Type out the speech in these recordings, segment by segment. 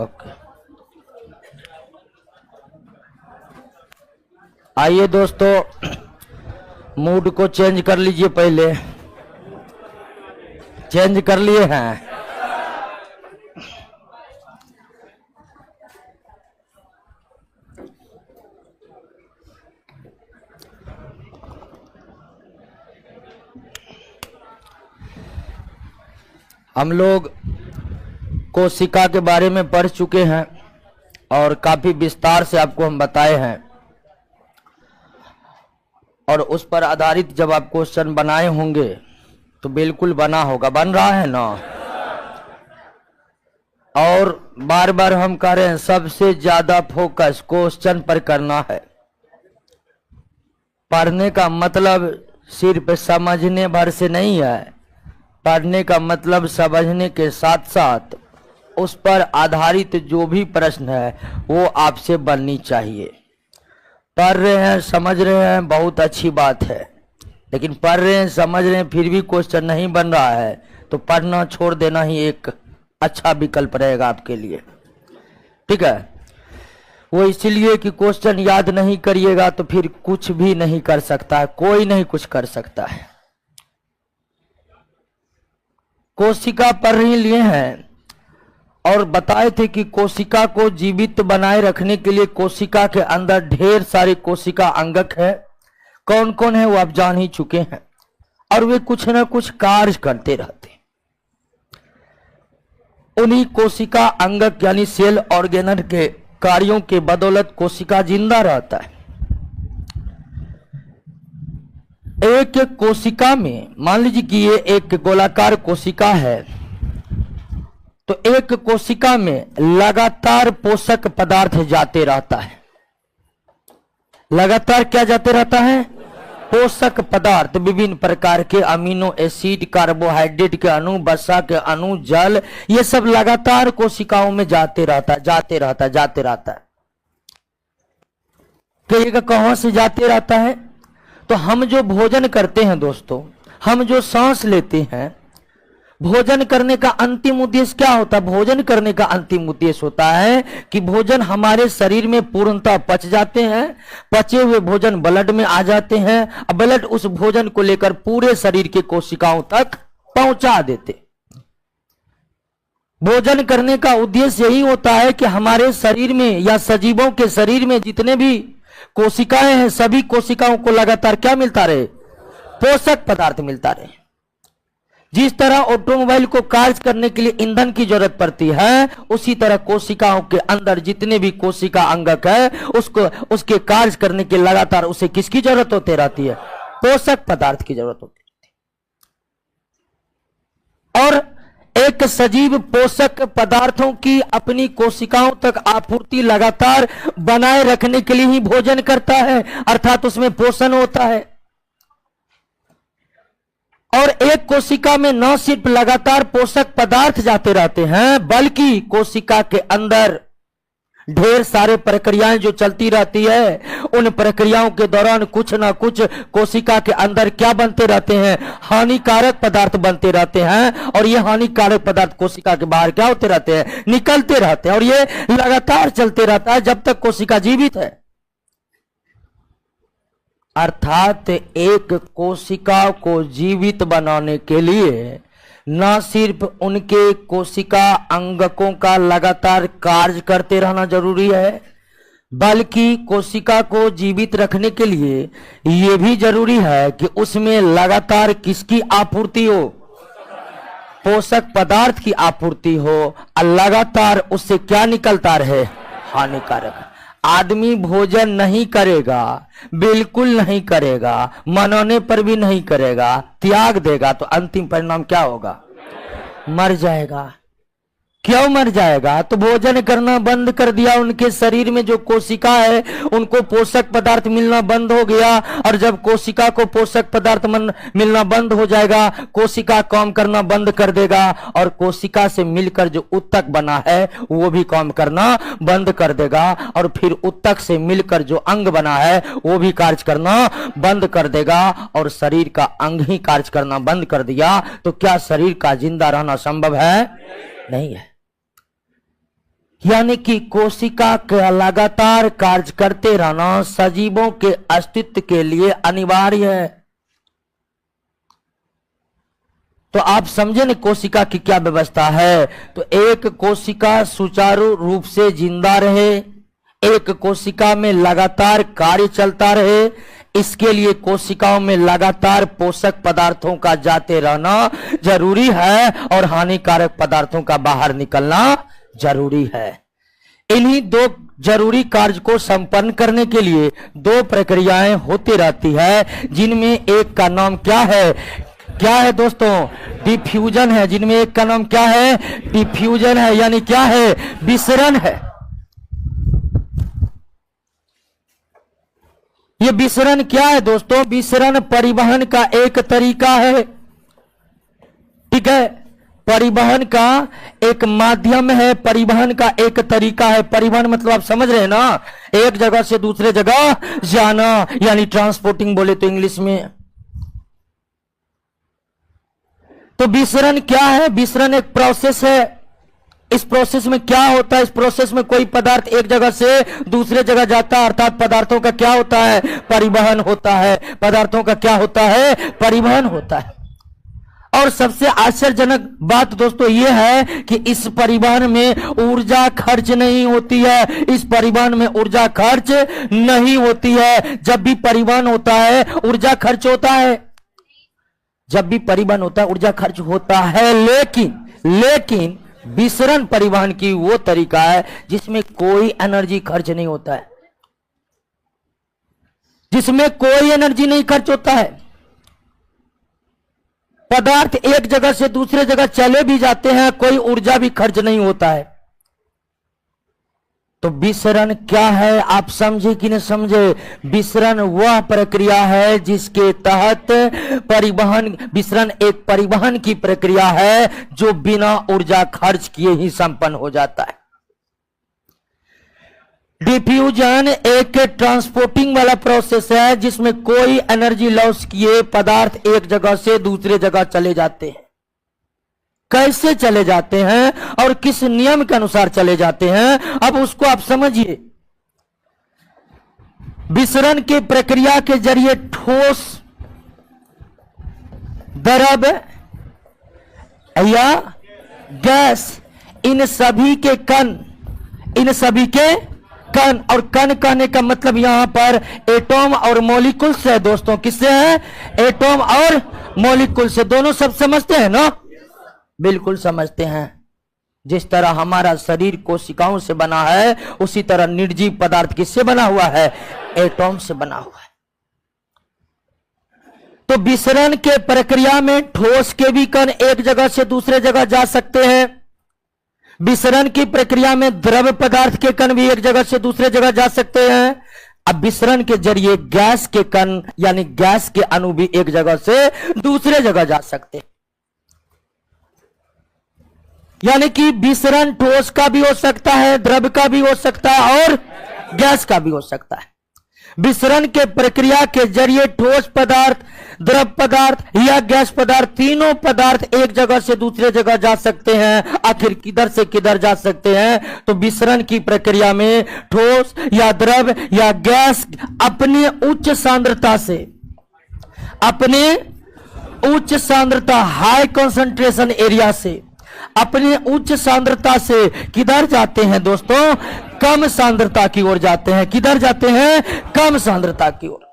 Okay, आइए दोस्तों, mood को चेंज कर लीजिए। पहले चेंज कर लिए हैं। हम लोग कोशिका के बारे में पढ़ चुके हैं और काफी विस्तार से आपको हम बताए हैं, और उस पर आधारित जब आप क्वेश्चन बनाए होंगे तो बिल्कुल बना होगा, बन रहा है ना। और बार बार हम कह रहे हैं सबसे ज्यादा फोकस क्वेश्चन पर करना है। पढ़ने का मतलब सिर्फ समझने भर से नहीं है, पढ़ने का मतलब समझने के साथ साथ उस पर आधारित जो भी प्रश्न है वो आपसे बननी चाहिए। पढ़ रहे हैं, समझ रहे हैं, बहुत अच्छी बात है, लेकिन पढ़ रहे हैं, समझ रहे हैं, फिर भी क्वेश्चन नहीं बन रहा है तो पढ़ना छोड़ देना ही एक अच्छा विकल्प रहेगा आपके लिए। ठीक है, वो इसलिए कि क्वेश्चन याद नहीं करिएगा तो फिर कुछ भी नहीं कर सकता है, कोई नहीं कुछ कर सकता है। कोशिका पढ़ ही लिए हैं और बताए थे कि कोशिका को जीवित बनाए रखने के लिए कोशिका के अंदर ढेर सारे कोशिका अंगक है। कौन कौन है वो आप जान ही चुके हैं, और वे कुछ ना कुछ कार्य करते रहते। उन्हीं कोशिका अंगक यानी सेल ऑर्गेनल के कार्यों के बदौलत कोशिका जिंदा रहता है। एक कोशिका में मान लीजिए कि ये एक गोलाकार कोशिका है, तो एक कोशिका में लगातार पोषक पदार्थ जाते रहता है। लगातार क्या जाते रहता है? पोषक पदार्थ, विभिन्न प्रकार के अमीनो एसिड, कार्बोहाइड्रेट के अणु, वसा के अणु, जल, ये सब लगातार कोशिकाओं में जाते रहता है। कहिएगा कहां से जाते रहता है? तो हम जो भोजन करते हैं दोस्तों, हम जो सांस लेते हैं, भोजन करने का अंतिम उद्देश्य क्या होता है? भोजन करने का अंतिम उद्देश्य होता है कि भोजन हमारे शरीर में पूर्णतः पच जाते हैं, पचे हुए भोजन ब्लड में आ जाते हैं, अब ब्लड उस भोजन को लेकर पूरे शरीर के कोशिकाओं तक पहुंचा देते। भोजन करने का उद्देश्य यही होता है कि हमारे शरीर में या सजीवों के शरीर में जितने भी कोशिकाएं हैं, सभी कोशिकाओं को लगातार क्या मिलता रहे? पोषक पदार्थ मिलता रहे। जिस तरह ऑटोमोबाइल को कार्य करने के लिए ईंधन की जरूरत पड़ती है, उसी तरह कोशिकाओं के अंदर जितने भी कोशिका अंगक है उसको उसके कार्य करने के लगातार उसे किसकी जरूरत होती रहती है? पोषक पदार्थ की जरूरत होती है। और एक सजीव पोषक पदार्थों की अपनी कोशिकाओं तक आपूर्ति लगातार बनाए रखने के लिए ही भोजन करता है, अर्थात उसमें पोषण होता है। और एक कोशिका में न सिर्फ लगातार पोषक पदार्थ जाते रहते हैं, बल्कि कोशिका के अंदर ढेर सारे प्रक्रियाएं जो चलती रहती है, उन प्रक्रियाओं के दौरान कुछ ना कुछ कोशिका के अंदर क्या बनते रहते हैं? हानिकारक पदार्थ बनते रहते हैं, और ये हानिकारक पदार्थ कोशिका के बाहर क्या होते रहते हैं? निकलते रहते हैं, और ये लगातार चलते रहता है जब तक कोशिका जीवित है। अर्थात एक कोशिका को जीवित बनाने के लिए न सिर्फ उनके कोशिका अंगकों का लगातार कार्य करते रहना जरूरी है, बल्कि कोशिका को जीवित रखने के लिए यह भी जरूरी है कि उसमें लगातार किसकी आपूर्ति हो? पोषक पदार्थ की आपूर्ति हो, और लगातार उससे क्या निकलता रहे? हानिकारक। आदमी भोजन नहीं करेगा, बिल्कुल नहीं करेगा, मनाने पर भी नहीं करेगा, त्याग देगा, तो अंतिम परिणाम क्या होगा? मर जाएगा। क्यों मर जाएगा? तो भोजन करना बंद कर दिया, उनके शरीर में जो कोशिका है उनको पोषक पदार्थ मिलना बंद हो गया, और जब कोशिका को पोषक पदार्थ मिलना बंद हो जाएगा, कोशिका काम करना बंद कर देगा, और कोशिका से मिलकर जो उत्तक बना है वो भी काम करना बंद कर देगा, और फिर उत्तक से मिलकर जो अंग बना है वो भी कार्य करना बंद कर देगा, और शरीर का अंग ही कार्य करना बंद कर दिया, तो क्या शरीर का जिंदा रहना संभव है? नहीं है। यानी कि कोशिका का लगातार कार्य करते रहना सजीवों के अस्तित्व के लिए अनिवार्य है। तो आप समझे न कोशिका की क्या व्यवस्था है। तो एक कोशिका सुचारू रूप से जिंदा रहे, एक कोशिका में लगातार कार्य चलता रहे, इसके लिए कोशिकाओं में लगातार पोषक पदार्थों का जाते रहना जरूरी है और हानिकारक पदार्थों का बाहर निकलना जरूरी है। इन्हीं दो जरूरी कार्य को संपन्न करने के लिए दो प्रक्रियाएं होती रहती है, जिनमें एक का नाम क्या है दोस्तों? डिफ्यूजन है। जिनमें एक का नाम क्या है? डिफ्यूजन है। यानी क्या है? विसरण है। ये विसरण क्या है दोस्तों? विसरण परिवहन का एक तरीका है। ठीक है, परिवहन का एक माध्यम है, परिवहन का एक तरीका है। परिवहन मतलब आप समझ रहे हैं ना, एक जगह से दूसरे जगह जाना, यानी ट्रांसपोर्टिंग बोले तो इंग्लिश में। तो विसरण क्या है? विसरण एक प्रोसेस है। इस प्रोसेस में क्या होता है? इस प्रोसेस में कोई पदार्थ एक जगह से दूसरे जगह जाता है, अर्थात पदार्थों का क्या होता है? परिवहन होता है। पदार्थों का क्या होता है? परिवहन होता है। और सबसे आश्चर्यजनक बात दोस्तों यह है कि इस परिवहन में ऊर्जा खर्च नहीं होती है। इस परिवहन में ऊर्जा खर्च नहीं होती है। जब भी परिवहन होता है ऊर्जा खर्च होता है। जब भी परिवहन होता है ऊर्जा खर्च होता है, लेकिन विसरण परिवहन की वो तरीका है जिसमें कोई एनर्जी खर्च नहीं होता है, जिसमें कोई एनर्जी नहीं खर्च होता है। पदार्थ एक जगह से दूसरे जगह चले भी जाते हैं, कोई ऊर्जा भी खर्च नहीं होता है। तो विसरण क्या है? आप समझे कि नहीं समझे? विसरण वह प्रक्रिया है जिसके तहत विसरण एक परिवहन की प्रक्रिया है जो बिना ऊर्जा खर्च किए ही संपन्न हो जाता है। डिफ्यूजन एक ट्रांसपोर्टिंग वाला प्रोसेस है जिसमें कोई एनर्जी लॉस किए पदार्थ एक जगह से दूसरे जगह चले जाते हैं। कैसे चले जाते हैं और किस नियम के अनुसार चले जाते हैं, अब उसको आप समझिए। विसरण की प्रक्रिया के जरिए ठोस, द्रव या गैस, इन सभी के कण और कण कहने का मतलब यहां पर एटॉम और मॉलिक्यूल से है दोस्तों। किससे है? एटॉम और मॉलिक्यूल से। दोनों सब समझते हैं ना? बिल्कुल समझते हैं। जिस तरह हमारा शरीर कोशिकाओं से बना है, उसी तरह निर्जीव पदार्थ किससे बना हुआ है? एटॉम से बना हुआ है। तो विसरण के प्रक्रिया में ठोस के भी कण एक जगह से दूसरे जगह जा सकते हैं। विसरण की प्रक्रिया में द्रव पदार्थ के कण भी एक जगह से दूसरे जगह जा सकते हैं। अब विसरण के जरिए गैस के कण यानी गैस के अणु भी एक जगह से दूसरे जगह जा सकते हैं। यानी कि विसरण ठोस का भी हो सकता है, द्रव का भी हो सकता है और गैस का भी हो सकता है। विसरण के प्रक्रिया के जरिए ठोस पदार्थ, द्रव पदार्थ या गैस पदार्थ, तीनों पदार्थ एक जगह से दूसरे जगह जा सकते हैं। आखिर किधर से किधर जा सकते हैं? तो विसरण की प्रक्रिया में ठोस या द्रव या गैस अपने उच्च सांद्रता हाई कंसंट्रेशन एरिया से, अपने उच्च सांद्रता से किधर जाते हैं दोस्तों? कम सांद्रता की ओर जाते हैं। किधर जाते हैं? कम सांद्रता की ओर।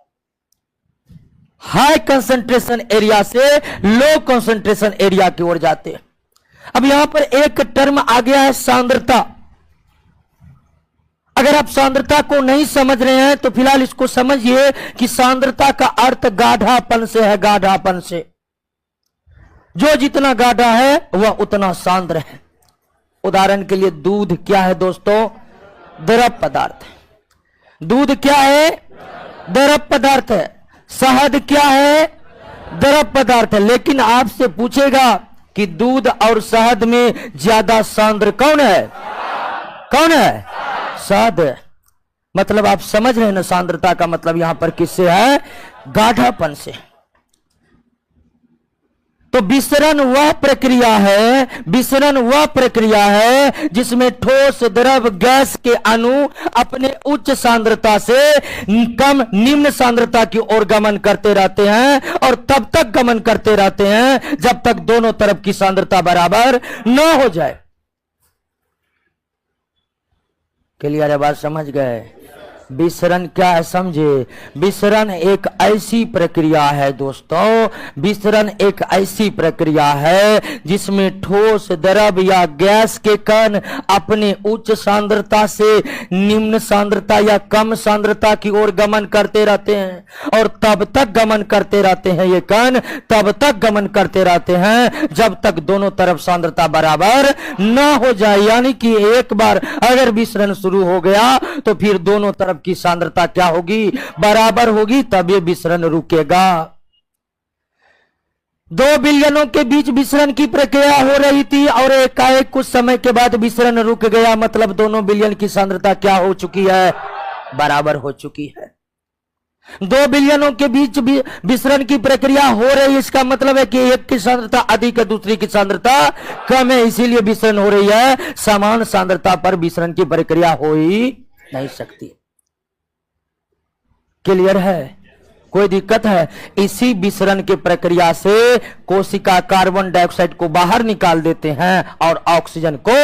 हाई कंसंट्रेशन एरिया से लो कंसंट्रेशन एरिया की ओर जाते हैं। अब यहां पर एक टर्म आ गया है सांद्रता। अगर आप सांद्रता को नहीं समझ रहे हैं तो फिलहाल इसको समझिए कि सांद्रता का अर्थ गाढ़ापन से है। गाढ़ापन से, जो जितना गाढ़ा है वह उतना सांद्र है। उदाहरण के लिए दूध क्या है दोस्तों? द्रव पदार्थ है। दूध क्या है? द्रव पदार्थ है। शहद क्या है? द्रव पदार्थ है। लेकिन आपसे पूछेगा कि दूध और शहद में ज्यादा सांद्र कौन है? कौन है? शहद है। मतलब आप समझ रहे हैं ना, सांद्रता का मतलब यहां पर किससे है? गाढ़ापन से। तो विसरण वह प्रक्रिया है, विसरण वह प्रक्रिया है जिसमें ठोस द्रव गैस के अणु अपने उच्च सांद्रता से कम निम्न सांद्रता की ओर गमन करते रहते हैं और तब तक गमन करते रहते हैं जब तक दोनों तरफ की सांद्रता बराबर न हो जाए। क्लियर है? बात समझ गए? विसरण क्या है समझे? विसरण एक ऐसी प्रक्रिया है दोस्तों, विसरण एक ऐसी प्रक्रिया है जिसमें ठोस द्रव या गैस के कण अपने उच्च सांद्रता से निम्न सांद्रता या कम सांद्रता की ओर गमन करते रहते हैं और तब तक गमन करते रहते हैं, ये कण तब तक गमन करते रहते हैं जब तक दोनों तरफ सांद्रता बराबर न हो जाए। यानी कि एक बार अगर विसरण शुरू हो गया तो फिर दोनों तरफ की सांद्रता क्या होगी? बराबर होगी, तब ये विसरण रुकेगा। 2 बिलियनों के बीच विसरण की प्रक्रिया हो रही थी और एकाएक कुछ समय के बाद विसरण रुक गया, मतलब दोनों बिलियन की सांद्रता क्या हो चुकी है? बराबर हो चुकी है। 2 बिलियनों के बीच विसरण की प्रक्रिया हो रही है, इसका मतलब है कि एक की सांद्रता अधिक है, दूसरी की सांद्रता कम है, इसीलिए विसरण हो रही है। समान सांद्रता पर विसरण की प्रक्रिया हो ही नहीं सकती। क्लियर है? कोई दिक्कत है? इसी विसरण की प्रक्रिया से कोशिका कार्बन डाइऑक्साइड को बाहर निकाल देते हैं और ऑक्सीजन को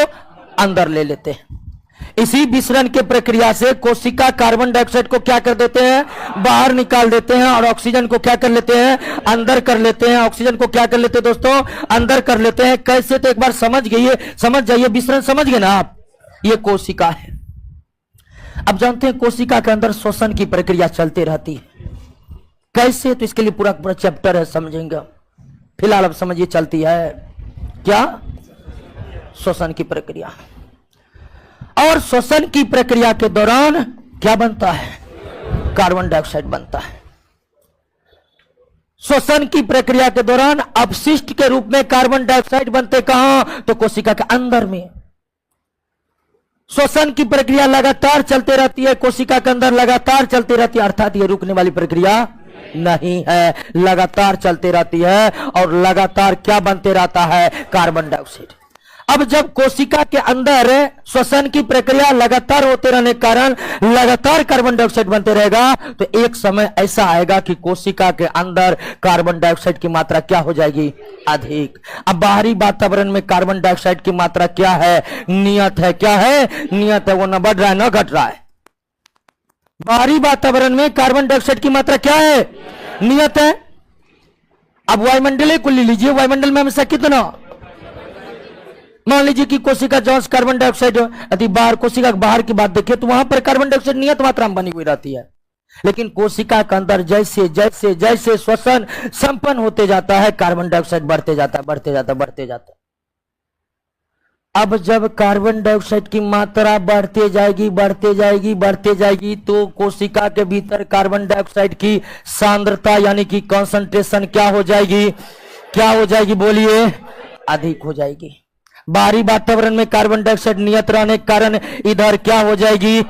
अंदर ले लेते हैं। इसी विसरण के प्रक्रिया से कोशिका कार्बन डाइऑक्साइड को क्या कर देते हैं? बाहर निकाल देते हैं और ऑक्सीजन को क्या कर लेते हैं? अंदर कर लेते हैं। ऑक्सीजन को क्या कर लेते हैं दोस्तों? अंदर कर लेते हैं। कैसे? तो एक बार समझ जाइए, विसरण समझ गए ना आप? ये कोशिका है। अब जानते हैं कोशिका के अंदर श्वसन की प्रक्रिया चलती रहती है। कैसे? तो इसके लिए पूरा पूरा चैप्टर है, समझेंगे। फिलहाल अब समझिए, चलती है क्या? श्वसन की प्रक्रिया। और श्वसन की प्रक्रिया के दौरान क्या बनता है? कार्बन डाइऑक्साइड बनता है। श्वसन की प्रक्रिया के दौरान अपशिष्ट के रूप में कार्बन डाइऑक्साइड बनते कहां? तो कोशिका के अंदर में। श्वसन की प्रक्रिया लगातार चलते रहती है, कोशिका के अंदर लगातार चलती रहती है, अर्थात यह रुकने वाली प्रक्रिया नहीं है, लगातार चलती रहती है और लगातार क्या बनते रहता है? Carbon dioxide. अब जब कोशिका के अंदर श्वसन की प्रक्रिया लगातार होते रहने के कारण लगातार कार्बन डाइऑक्साइड बनते रहेगा, तो एक समय ऐसा आएगा कि कोशिका के अंदर कार्बन डाइऑक्साइड की मात्रा क्या हो जाएगी? अधिक। अब बाहरी वातावरण में कार्बन डाइऑक्साइड की मात्रा क्या है? नियत है। क्या है? नियत है। वो न बढ़ रहा है न घट रहा है। बाहरी वातावरण में कार्बन डाइऑक्साइड की मात्रा क्या है? नियत है। अब वायुमंडल को ले लीजिए, वायुमंडल में हमेशा कितना? मान लीजिए कि कोशिका जांच कार्बन डाइऑक्साइड यदि बाहर, कोशिका बाहर की बात देखें तो वहां पर कार्बन डाइऑक्साइड नियत मात्रा में बनी हुई रहती है, लेकिन कोशिका के अंदर जैसे जैसे जैसे श्वसन संपन्न होते जाता है, कार्बन डाइऑक्साइड बढ़ते जाता है, बढ़ते जाता है, बढ़ते जाता है। अब जब कार्बन डाइऑक्साइड की मात्रा बढ़ते जाएगी, बढ़ते जाएगी, बढ़ते जाएगी, तो कोशिका के भीतर कार्बन डाइऑक्साइड की सांद्रता यानी कि कॉन्सेंट्रेशन क्या हो जाएगी? क्या हो जाएगी? बोलिए। अधिक हो जाएगी। बाहरी वातावरण में कार्बन डाइऑक्साइड नियत रहने के कारण इधर क्या हो जाएगी?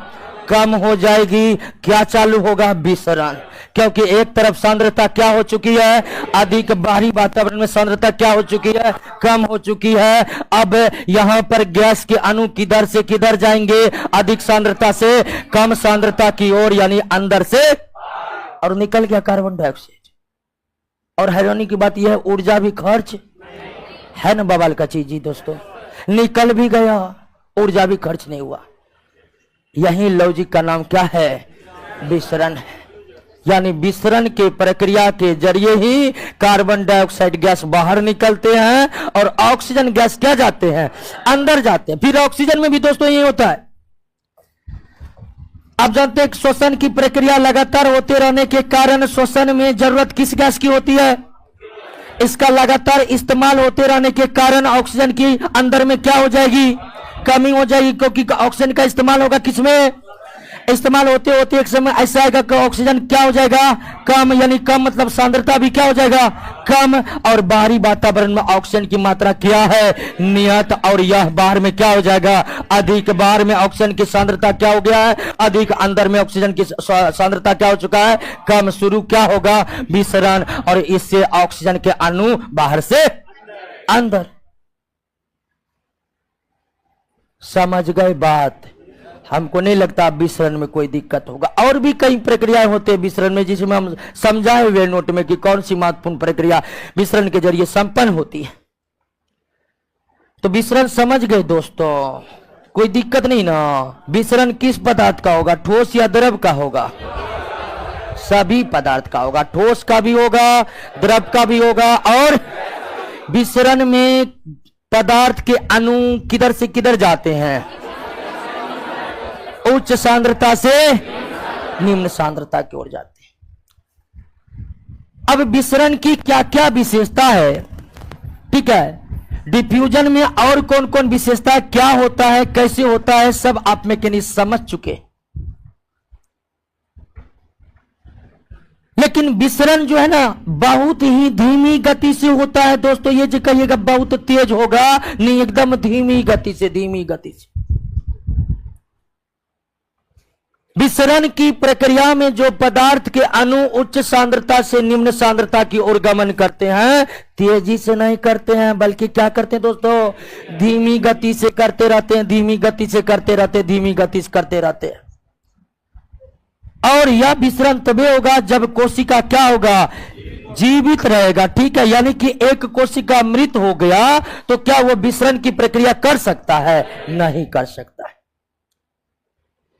कम हो जाएगी। क्या चालू होगा? विसरण। क्योंकि एक तरफ सांद्रता क्या हो चुकी है? अधिक। बाहरी वातावरण में सांद्रता क्या हो चुकी है? कम हो चुकी है। अब यहां पर गैस के अणु किधर से किधर जाएंगे? अधिक सांद्रता से कम सांद्रता की ओर, यानी अंदर से, और निकल गया कार्बन डाइऑक्साइड। और हैरानी की बात यह है, ऊर्जा भी खर्च है ना, बवाल का चीज जी दोस्तों। निकल भी गया, ऊर्जा भी खर्च नहीं हुआ। यही लॉजिक का नाम क्या है? विसरण है। यानी विसरण के प्रक्रिया के जरिए ही कार्बन डाइऑक्साइड गैस बाहर निकलते हैं और ऑक्सीजन गैस क्या जाते हैं? अंदर जाते हैं। फिर ऑक्सीजन में भी दोस्तों यही होता है। आप जानते हैं श्वसन की प्रक्रिया लगातार होते रहने के कारण श्वसन में जरूरत किस गैस की होती है? इसका लगातार इस्तेमाल होते रहने के कारण ऑक्सीजन की अंदर में क्या हो जाएगी? कमी हो जाएगी, क्योंकि ऑक्सीजन का इस्तेमाल होगा किसमें? इस्तेमाल होते होते एक समय ऐसा आएगा कि ऑक्सीजन क्या हो जाएगा, कम, यानी कम मतलब सांद्रता भी क्या हो जाएगा, कम। और बाहरी वातावरण में ऑक्सीजन की मात्रा क्या है, नियत, और यह बाहर में क्या हो जाएगा, अधिक। बाहर में ऑक्सीजन की सांद्रता क्या हो गया है, अधिक। अंदर में ऑक्सीजन की सांद्रता क्या हो चुका है, कम। शुरू क्या होगा, विसरण, और इससे ऑक्सीजन के अणु बाहर से अंदर। समझ गए बात? हमको नहीं लगता विसरण में कोई दिक्कत होगा। और भी कई प्रक्रियाएं होते हैं विसरण में, जिसमें हम समझाए हुए नोट में कि कौन सी महत्वपूर्ण प्रक्रिया विसरण के जरिए संपन्न होती है। तो विसरण समझ गए दोस्तों, कोई दिक्कत नहीं ना। विसरण किस पदार्थ का होगा, ठोस या द्रव का होगा? सभी पदार्थ का होगा, ठोस का भी होगा, द्रव का भी होगा। और विसरण में पदार्थ के अणु किधर से किधर जाते हैं, उच्च सांद्रता से निम्न सांद्रता की ओर जाते हैं। अब विसरण की क्या क्या विशेषता है, ठीक है। डिफ्यूजन में और कौन कौन विशेषता, क्या होता है, कैसे होता है, सब आप मैकेनिज्म समझ चुके। लेकिन विसरण जो है ना बहुत ही धीमी गति से होता है दोस्तों। ये जो कहिएगा बहुत तेज होगा, नहीं, एकदम धीमी गति से, धीमी गति से। विसरण की प्रक्रिया में जो पदार्थ के अणु उच्च सांद्रता से निम्न सांद्रता की ओर गमन करते हैं, तेजी से नहीं करते हैं, बल्कि क्या करते हैं दोस्तों, धीमी गति से करते रहते हैं, धीमी गति से करते रहते हैं, धीमी गति से करते रहते हैं। और यह विसरण तभी होगा जब कोशिका क्या होगा, जीवित रहेगा, ठीक है। यानी कि एक कोशिका मृत हो गया तो क्या वो विसरण की प्रक्रिया कर सकता है, नहीं कर सकता है।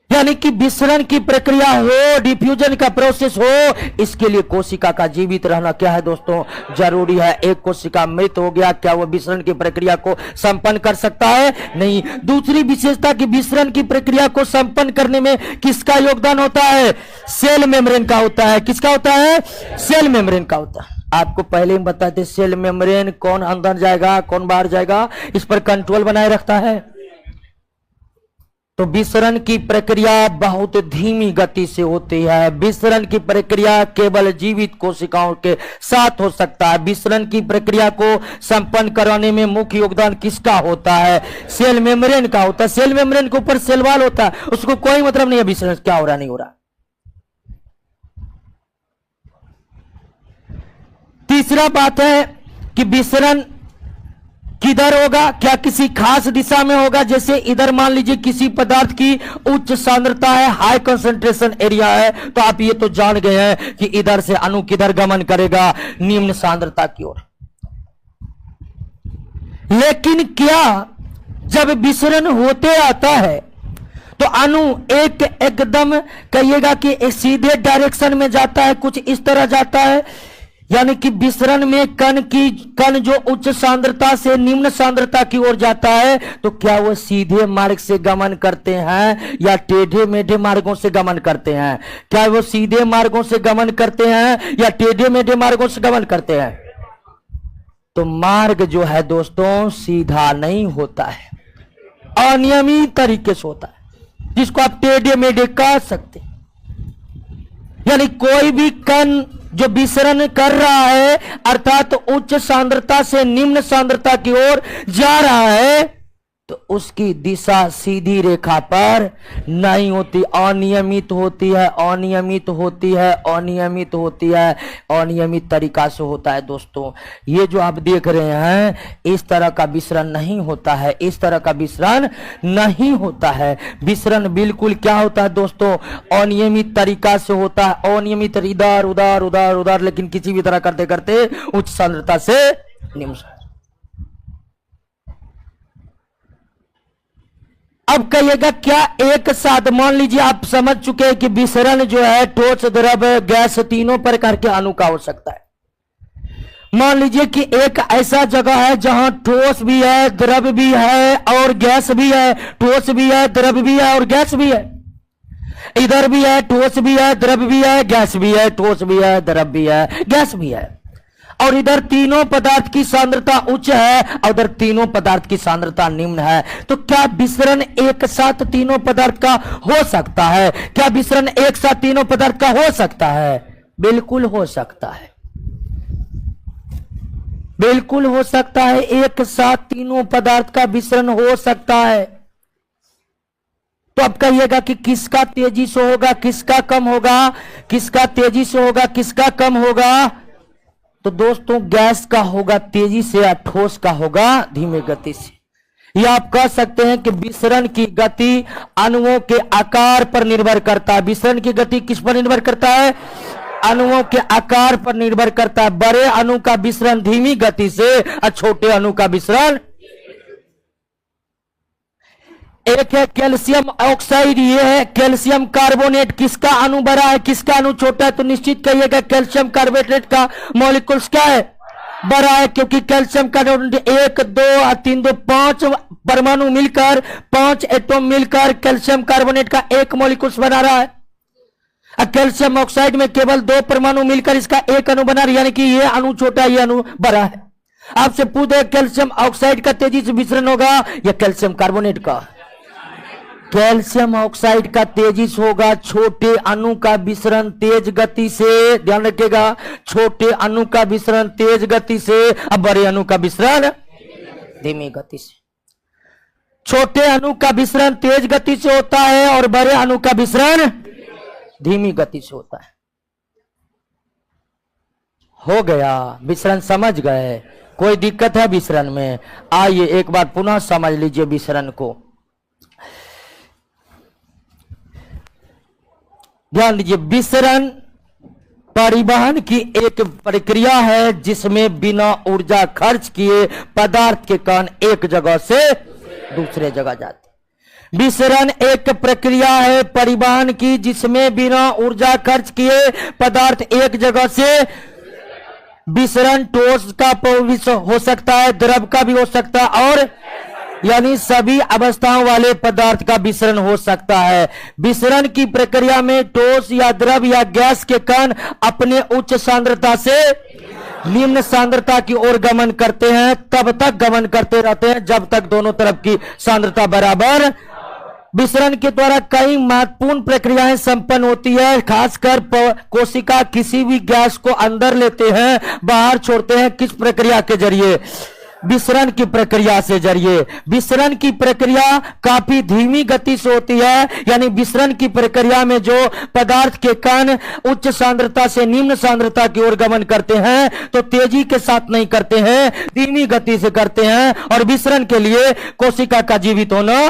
यानी कि विसरण की प्रक्रिया हो, डिफ्यूजन का प्रोसेस हो, इसके लिए कोशिका का जीवित रहना क्या है दोस्तों, जरूरी है। एक कोशिका मृत हो गया, क्या वो विसरण की प्रक्रिया को संपन्न कर सकता है, नहीं। दूसरी विशेषता की विसरण की प्रक्रिया को संपन्न करने में किसका योगदान होता है, सेल मेम्ब्रेन का होता है। किसका होता है, सेल मेम्ब्रेन का होता है। आपको पहले ही बताते, सेल मेम्ब्रेन कौन अंदर जाएगा कौन बाहर जाएगा, इस पर कंट्रोल बनाए रखता है। तो विसरण की प्रक्रिया बहुत धीमी गति से होती है। विसरण की प्रक्रिया केवल जीवित कोशिकाओं के साथ हो सकता है। विसरण की प्रक्रिया को संपन्न कराने में मुख्य योगदान किसका होता है, सेल मेम्ब्रेन का होता है। सेल मेम्ब्रेन के ऊपर सेल वॉल होता है, उसको कोई मतलब नहीं है विसरण क्या हो रहा नहीं हो रहा। तीसरा बात है कि विसरण किधर होगा, क्या किसी खास दिशा में होगा। जैसे इधर मान लीजिए किसी पदार्थ की उच्च सांद्रता है, हाई कंसंट्रेशन एरिया है, तो आप ये तो जान गए हैं कि इधर से अणु किधर गमन करेगा, निम्न सांद्रता की ओर। लेकिन क्या जब विसरण होते आता है तो अणु एकदम कहिएगा कि एक सीधे डायरेक्शन में जाता है, कुछ इस तरह जाता है। यानी कि विसरण में कण जो उच्च सांद्रता से निम्न सांद्रता की ओर जाता है, तो क्या वो सीधे मार्ग से गमन करते हैं या टेढ़े मेढ़े मार्गों से गमन करते हैं? क्या वो सीधे मार्गों से गमन करते हैं या टेढ़े मेढ़े मार्गों से गमन करते हैं? तो मार्ग जो है दोस्तों सीधा नहीं होता है, अनियमित तरीके से होता है, जिसको आप टेढ़े मेढ़े कह सकते। यानी कोई भी कण जो विसरण कर रहा है अर्थात उच्च सांद्रता से निम्न सांद्रता की ओर जा रहा है, तो उसकी दिशा सीधी रेखा पर नहीं होती, अनियमित होती है, अनियमित होती है, अनियमित होती है, अनियमित तरीका से होता है। दोस्तों ये जो आप देख रहे हैं इस तरह का विसरण नहीं होता है, इस तरह का विसरण नहीं होता है। विसरण बिल्कुल क्या होता है दोस्तों, अनियमित तरीका से होता है, अनियमित इधर उधर उधर उधर, लेकिन किसी भी तरह करते करते उच्च सांद्रता से निम्न। अब कहिएगा क्या एक साथ, मान लीजिए आप समझ चुके हैं कि विसरण जो है ठोस द्रव गैस तीनों प्रकार के अणु का हो सकता है। मान लीजिए कि एक ऐसा जगह है जहां ठोस भी है, द्रव भी है और गैस भी है, ठोस भी है, द्रव भी है और गैस भी है। इधर भी है, ठोस भी है, द्रव भी है, गैस भी है, ठोस भी है, द्रव भी है, गैस भी है। और इधर तीनों पदार्थ की सांद्रता उच्च है और उधर तीनों पदार्थ की सांद्रता निम्न है, तो क्या विसरण एक साथ तीनों पदार्थ का हो सकता है? क्या विसरण एक साथ तीनों पदार्थ का हो सकता है? बिल्कुल हो सकता है, बिल्कुल हो सकता है। एक साथ तीनों पदार्थ का विसरण हो सकता है। तो अब कहिएगा कि किसका तेजी से होगा, किसका कम होगा, किसका तेजी से होगा, किसका कम होगा? तो दोस्तों गैस का होगा तेजी से या ठोस का होगा धीमे गति से। या आप कह सकते हैं कि विसरण की गति अणुओं के आकार पर निर्भर करता है। विसरण की गति किस पर निर्भर करता है? अणुओं के आकार पर निर्भर करता है। बड़े अणु का विसरण धीमी गति से और छोटे अणु का विसरण। एक है कैल्शियम ऑक्साइड, ये है कैल्शियम कार्बोनेट। किसका अणु बड़ा है, किसका अणु छोटा है? तो निश्चित कहिएगा कैल्शियम कार्बोनेट का मॉलिक्यूल्स क्या है? बड़ा है, क्योंकि कैल्शियम कार्बोनेट 1 2 3 2 5 परमाणु मिलकर, 5 एटम मिलकर कैल्शियम कार्बोनेट का एक मॉलिक्यूल्स बना रहा है। कैल्शियम ऑक्साइड में केवल 2 परमाणु मिलकर इसका एक अणु बना रहा है, यानी कि ये अणु छोटा, ये अणु बड़ा है। आपसे पूछे कैल्शियम ऑक्साइड का तेजी से विसरण होगा या कैल्शियम कार्बोनेट का? कैल्शियम ऑक्साइड का तेजी से होगा। छोटे अणु का विसरण तेज गति से, ध्यान रखिएगा, छोटे अणु का विसरण तेज गति से, अब बड़े अणु का विसरण धीमी गति से। छोटे अणु का विसरण तेज गति से होता है और बड़े अणु का विसरण धीमी गति से होता है। हो गया विसरण, समझ गए? कोई दिक्कत है विसरण में? आइए एक बार पुनः समझ लीजिए विसरण को। ध्यान दीजिए, विसरण परिवहन की एक प्रक्रिया है जिसमें बिना ऊर्जा खर्च किए पदार्थ के कण एक जगह से दूसरे जगह जाते। विसरण एक प्रक्रिया है परिवहन की जिसमें बिना ऊर्जा खर्च किए पदार्थ एक जगह से। विसरण ठोस का हो सकता है, द्रव का भी हो सकता है, और यानी सभी अवस्थाओं वाले पदार्थ का विसरण हो सकता है। विसरण की प्रक्रिया में ठोस या द्रव या गैस के कण अपने उच्च सांद्रता से निम्न सांद्रता की ओर गमन करते हैं, तब तक गमन करते रहते हैं जब तक दोनों तरफ की सांद्रता बराबर। विसरण के द्वारा कई महत्वपूर्ण प्रक्रियाएं संपन्न होती है। खासकर कोशिका किसी भी गैस को अंदर लेते हैं, बाहर छोड़ते हैं, किस प्रक्रिया के जरिए? विसरण की प्रक्रिया से जरिए। विसरण की प्रक्रिया काफी धीमी गति से होती है, यानी विसरण की प्रक्रिया में जो पदार्थ के कण उच्च सांद्रता से निम्न सांद्रता की ओर गमन करते हैं तो तेजी के साथ नहीं करते हैं, धीमी गति से करते हैं। और विसरण के लिए कोशिका का जीवित होना।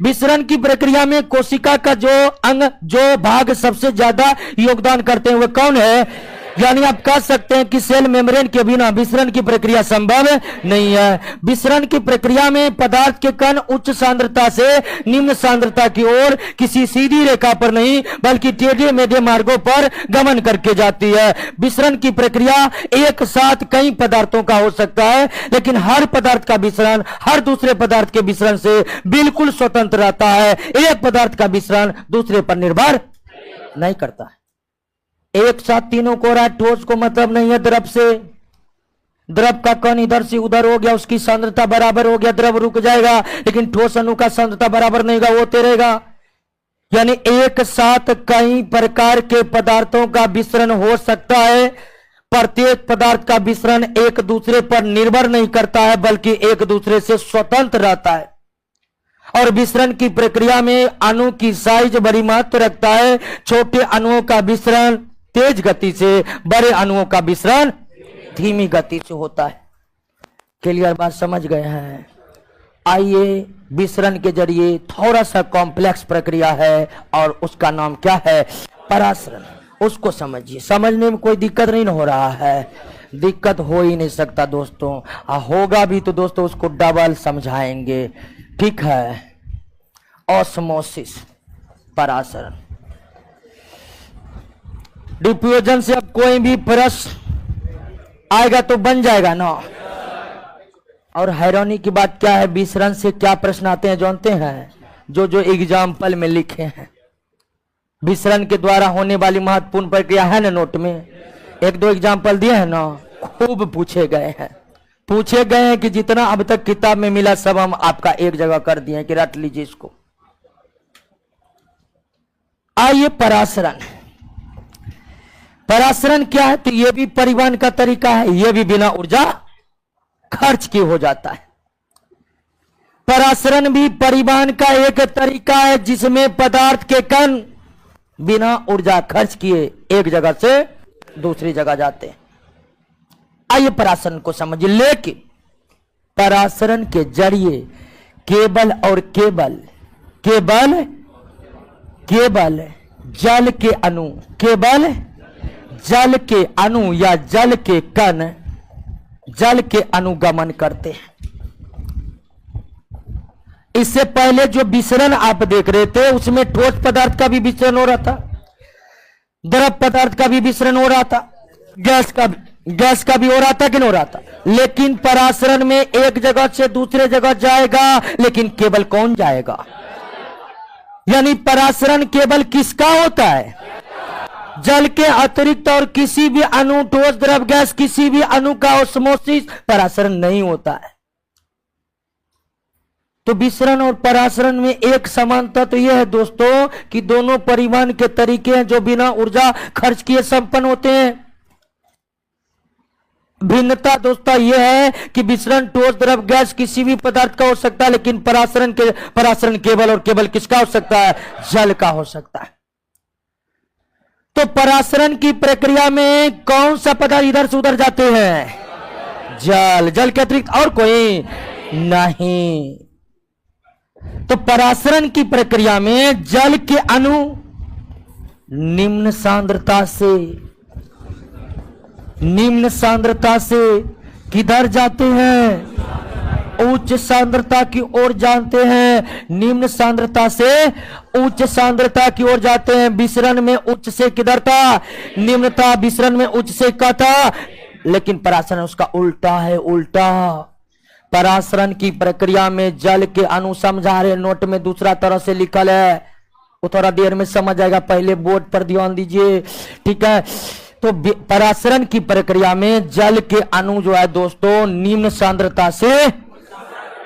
विसरण की प्रक्रिया में कोशिका का जो भाग सबसे ज्यादा योगदान करते हैं वह कौन है? यानी आप कह सकते हैं कि सेल मेम्ब्रेन के बिना विसरण की प्रक्रिया संभव नहीं है। विसरण की प्रक्रिया में पदार्थ के कण उच्च सांद्रता से निम्न सांद्रता की ओर किसी सीधी रेखा पर नहीं बल्कि टेढ़े मेढ़े मार्गों पर गमन करके जाती है। विसरण की प्रक्रिया एक साथ कई पदार्थों का हो सकता है, लेकिन हर पदार्थ का विसरण हर दूसरे पदार्थ के विसरण से बिल्कुल स्वतंत्र रहता है। एक पदार्थ का विसरण दूसरे पर निर्भर नहीं करता है। एक साथ तीनों को रहा, ठोस को मतलब नहीं है द्रव से। द्रव का कण इधर से उधर हो गया, उसकी सांद्रता बराबर हो गया, द्रव रुक जाएगा, लेकिन ठोस अणु का सांद्रता बराबर नहीं होगा, वो होते रहेगा। यानी एक साथ कई प्रकार के पदार्थों का विसरण हो सकता है। प्रत्येक पदार्थ का विसरण एक दूसरे पर निर्भर नहीं करता है बल्कि एक दूसरे से स्वतंत्र रहता है। और विसरण की प्रक्रिया में अणु की साइज बड़ी महत्व रखता है। छोटे अणुओं का विसरण तेज गति से, बड़े अणुओं का विसरण धीमी गति से होता है। क्लियर बात समझ गए हैं? आइए विसरण के जरिए थोड़ा सा कॉम्प्लेक्स प्रक्रिया है और उसका नाम क्या है? परासरण। उसको समझिए, समझने में कोई दिक्कत नहीं हो रहा है। दिक्कत हो ही नहीं सकता दोस्तों, होगा भी तो दोस्तों उसको डबल समझाएंगे, ठीक है? ऑस्मोसिस, परासरण। डिफ्यूजन से अब कोई भी प्रश्न आएगा तो बन जाएगा ना। और हैरानी की बात क्या है, विसरण से क्या प्रश्न आते हैं जानते हैं? जो एग्जाम्पल में लिखे हैं। विसरण के द्वारा होने वाली महत्वपूर्ण प्रक्रिया है ना, नोट में 1-2 एग्जाम्पल दिए हैं ना। खूब पूछे गए हैं, पूछे गए हैं कि जितना अब तक किताब में मिला सब हम आपका एक जगह कर दिए कि रट लीजिए इसको। आइए परासरण, परासरण क्या है? तो यह भी परिवहन का तरीका है, यह भी बिना ऊर्जा खर्च किए हो जाता है। परासरण भी परिवहन का एक तरीका है जिसमें पदार्थ के कण बिना ऊर्जा खर्च किए एक जगह से दूसरी जगह जाते हैं। आइए परासरण को समझिए। लेकिन परासरण के जरिए केबल और केबल केवल केवल जल के अणु, केवल जल के अणु या जल के कण जल के अनुगमन करते हैं। इससे पहले जो विसरण आप देख रहे थे उसमें ठोस पदार्थ का भी विसरण हो रहा था, द्रव पदार्थ का भी विसरण हो रहा था, गैस का भी हो रहा था कि नहीं हो रहा था। लेकिन परासरण में एक जगह से दूसरे जगह जाएगा, लेकिन केवल कौन जाएगा? यानी परासरण केवल किसका होता है? जल के अतिरिक्त और किसी भी अणु, ठोस, द्रव, गैस, किसी भी अणु का ऑस्मोसिस परासरण नहीं होता है। तो विसरण और परासरण में एक समानता तो यह है दोस्तों कि दोनों परिवहन के तरीके हैं जो बिना ऊर्जा खर्च किए संपन्न होते हैं। भिन्नता दोस्तों यह है कि विसरण ठोस, द्रव, गैस किसी भी पदार्थ का हो सकता है, लेकिन परासरण केवल और केवल किसका हो सकता है? जल का हो सकता है। तो परासरण की प्रक्रिया में कौन सा पदार्थ इधर से उधर जाते हैं? जल। जल के अतिरिक्त और कोई नहीं। तो परासरण की प्रक्रिया में जल के अणु निम्न सांद्रता से किधर जाते हैं? उच्च सांद्रता की ओर जाते हैं। निम्न सांद्रता से उच्च सांद्रता की ओर जाते हैं। विसरण में उच्च से किधर था? निम्न था। विसरण में उच्च से क्या था? लेकिन परासरण उसका उल्टा है, उल्टा। परासरण की प्रक्रिया में जल के अणु, समझा रहे नोट में दूसरा तरह से लिखल है, वो थोड़ा देर में समझ आएगा, पहले बोर्ड पर ध्यान दीजिए, ठीक है। तो परासरण की प्रक्रिया में जल के अणु जो है दोस्तों निम्न सांद्रता से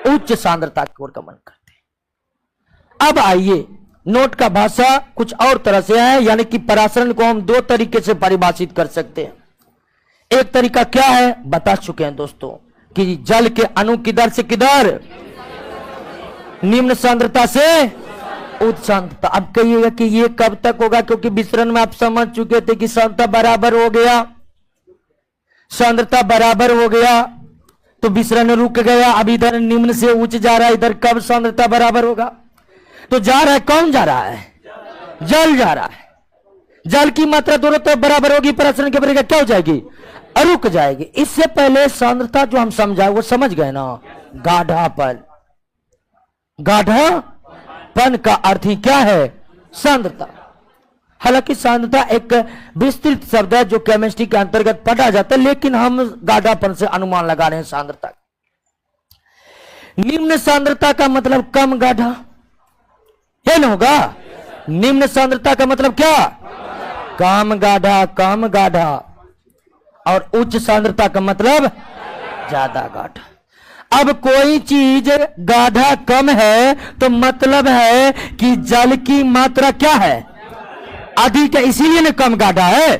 उच्च सांद्रता की ओर गमन करते हैं। अब आइए, नोट का भाषा कुछ और तरह से है, यानी कि परासरण को हम दो तरीके से परिभाषित कर सकते हैं। एक तरीका क्या है बता चुके हैं दोस्तों कि जल के अणु किधर से किधर? निम्न सांद्रता से उच्च सांद्रता। अब कहिएगा कि ये कब तक होगा, क्योंकि विसरण में आप समझ चुके थे कि सांद्रता बराबर हो गया, सांद्रता बराबर हो गया तो विसरण रुक गया। अब इधर निम्न से उच्च जा रहा है, इधर कब सांद्रता बराबर होगा? तो जा रहा है, कौन जा रहा है? जल जा रहा है। जल की मात्रा दोनों तरफ बराबर होगी, परासरण की प्रक्रिया क्या हो जाएगी? रुक जाएगी। इससे पहले सांद्रता जो हम समझाए वो समझ गए ना? गाढ़ापन। गाढ़ापन का अर्थ ही क्या है? सांद्रता। हालांकि सांद्रता एक विस्तृत शब्द है जो केमिस्ट्री के अंतर्गत पढ़ा जाता है, लेकिन हम गाढ़ापन से अनुमान लगा रहे हैं सांद्रता। निम्न सांद्रता का मतलब कम गाढ़ा, है ना? होगा। निम्न सांद्रता का मतलब क्या? कम गाढ़ा, कम गाढ़ा। और उच्च सांद्रता का मतलब ज्यादा गाढ़ा। अब कोई चीज गाढ़ा कम है तो मतलब है कि जल की मात्रा क्या है? अधिक है, इसीलिए ना कम गाढ़ा है।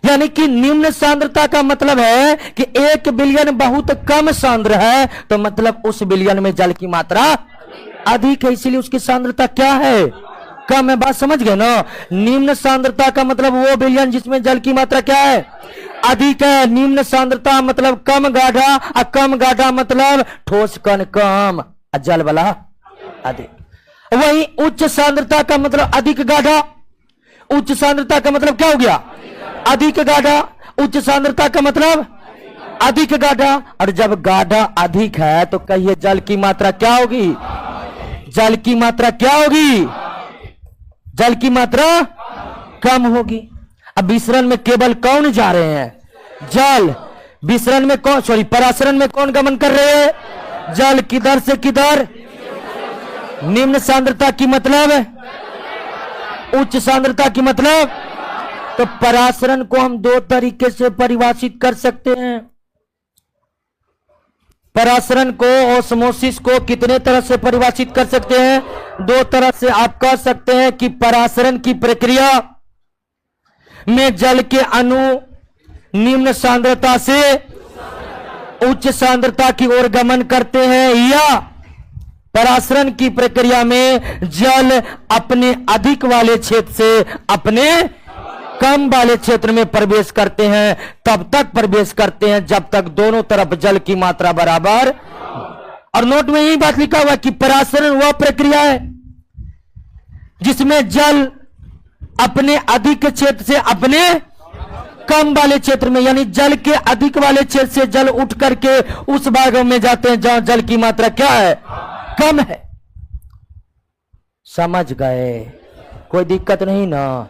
यानी कि निम्न सांद्रता का मतलब है कि 1 बिलियन बहुत कम सांद्र है, तो मतलब उस बिलियन में जल की मात्रा अधिक है, इसीलिए उसकी सांद्रता क्या है? कम है। बात समझ गए ना? निम्न सांद्रता का मतलब वो बिलियन जिसमें जल की मात्रा क्या है? अधिक है। निम्न सांद्रता मतलब कम गाढ़ा, और कम गाढ़ा मतलब ठोस कण कम और जल वाला अधिक। वही उच्च सांद्रता का मतलब अधिक गाढ़ा। उच्च सांद्रता का मतलब क्या हो गया? अधिक गाढ़ा। उच्च सांद्रता का मतलब अधिक गाढ़ा। और जब गाढ़ा अधिक है तो कहिए जल की मात्रा क्या होगी? जल की मात्रा क्या होगी? जल की मात्रा कम होगी। अब विसरण में केवल कौन जा रहे हैं? जल। विसरण में कौन, सॉरी परासरण में कौन गमन कर रहे हैं? जल। किधर से किधर? निम्न सांद्रता की मतलब उच्च सांद्रता की मतलब तो परासरण को हम दो तरीके से परिभाषित कर सकते हैं। परासरण को, ऑस्मोसिस को कितने तरह से परिभाषित कर सकते हैं? दो तरह से। आप कह सकते हैं कि परासरण की प्रक्रिया में जल के अणु निम्न सांद्रता से उच्च सांद्रता की ओर गमन करते हैं, या परासरण की प्रक्रिया में जल अपने अधिक वाले क्षेत्र से अपने कम वाले क्षेत्र में प्रवेश करते हैं। तब तक प्रवेश करते हैं जब तक दोनों तरफ जल की मात्रा बराबर। और नोट में यही बात लिखा हुआ कि परासरण वह प्रक्रिया है जिसमें जल अपने अधिक क्षेत्र से अपने कम वाले क्षेत्र में, यानी जल के अधिक वाले क्षेत्र से जल उठ करके उस भागों में जाते हैं जहां जल की मात्रा क्या है? कम है। समझ गए? कोई दिक्कत नहीं ना?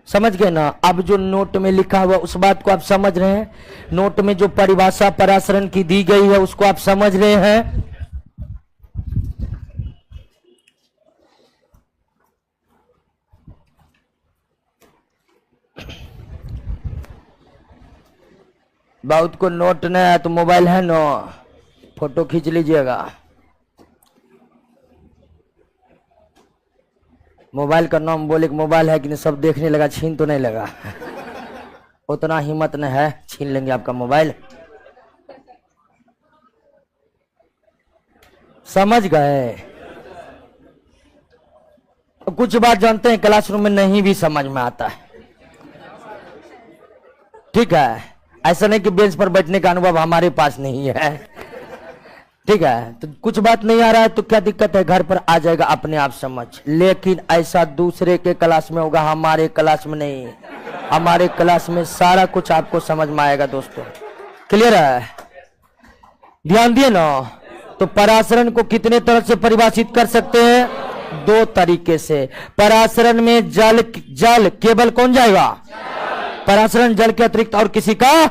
समझ गए ना? अब जो नोट में लिखा हुआ उस बात को आप समझ रहे हैं? नोट में जो परिभाषा परासरण की दी गई है उसको आप समझ रहे हैं? बहुत को नोट नहीं है तो मोबाइल है ना, फोटो खींच लीजिएगा। मोबाइल का नाम बोले कि मोबाइल है कि नहीं, सब देखने लगा, छीन तो नहीं लगा। उतना हिम्मत नहीं है, छीन लेंगे आपका मोबाइल। समझ गए? कुछ बात जानते हैं क्लासरूम में नहीं भी समझ में आता है, ठीक है? ऐसा नहीं कि बेंच पर बैठने का अनुभव हमारे पास नहीं है, ठीक है? तो कुछ बात नहीं आ रहा है तो क्या दिक्कत है, घर पर आ जाएगा अपने आप समझ। लेकिन ऐसा दूसरे के क्लास में होगा, हमारे क्लास में नहीं। हमारे क्लास में सारा कुछ आपको समझ में आएगा दोस्तों। क्लियर है? ध्यान दिए ना? तो परासरण को कितने तरह से परिभाषित कर सकते हैं? दो तरीके से। परासरण में जल केवल कौन जाएगा? परासरण जल के अतिरिक्त और किसी का।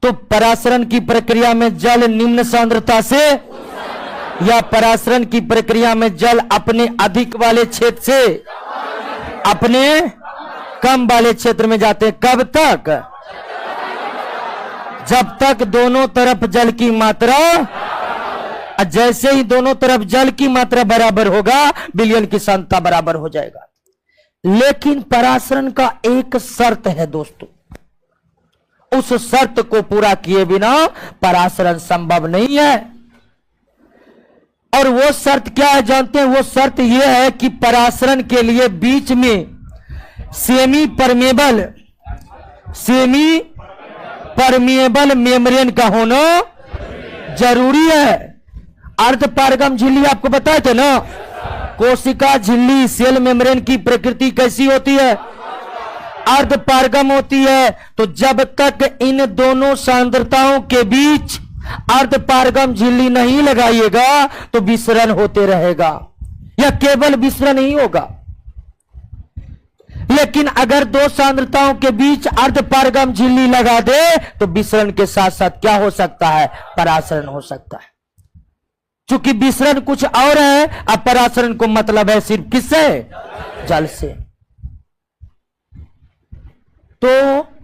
तो परासरण की प्रक्रिया में जल निम्न सांद्रता से, या परासरण की प्रक्रिया में जल अपने अधिक वाले क्षेत्र से अपने कम वाले क्षेत्र में जाते हैं। कब तक? जब तक दोनों तरफ जल की मात्रा, जैसे ही दोनों तरफ जल की मात्रा बराबर होगा विलयन की सांद्रता बराबर हो जाएगा। लेकिन परासरण का एक शर्त है दोस्तों, उस शर्त को पूरा किए बिना परासरण संभव नहीं है। और वो शर्त क्या है जानते हैं? वो शर्त यह है कि परासरण के लिए बीच में सेमी परमिएबल मेम्ब्रेन का होना जरूरी है। अर्धपारगम झिल्ली आपको बताए थे ना, कोशिका झिल्ली सेल मेम्ब्रेन की प्रकृति कैसी होती है? अर्धपारगम होती है। तो जब तक इन दोनों सांद्रताओं के बीच अर्धपारगम झिल्ली नहीं लगाइएगा तो विसरण होते रहेगा, या केवल विसरण ही होगा। लेकिन अगर दो सांद्रताओं के बीच अर्धपारगम झिल्ली लगा दे तो विसरण के साथ साथ क्या हो सकता है? परासरण हो सकता है। चूंकि विसरण कुछ और है, अब परासरण को मतलब है सिर्फ किससे? जल से। तो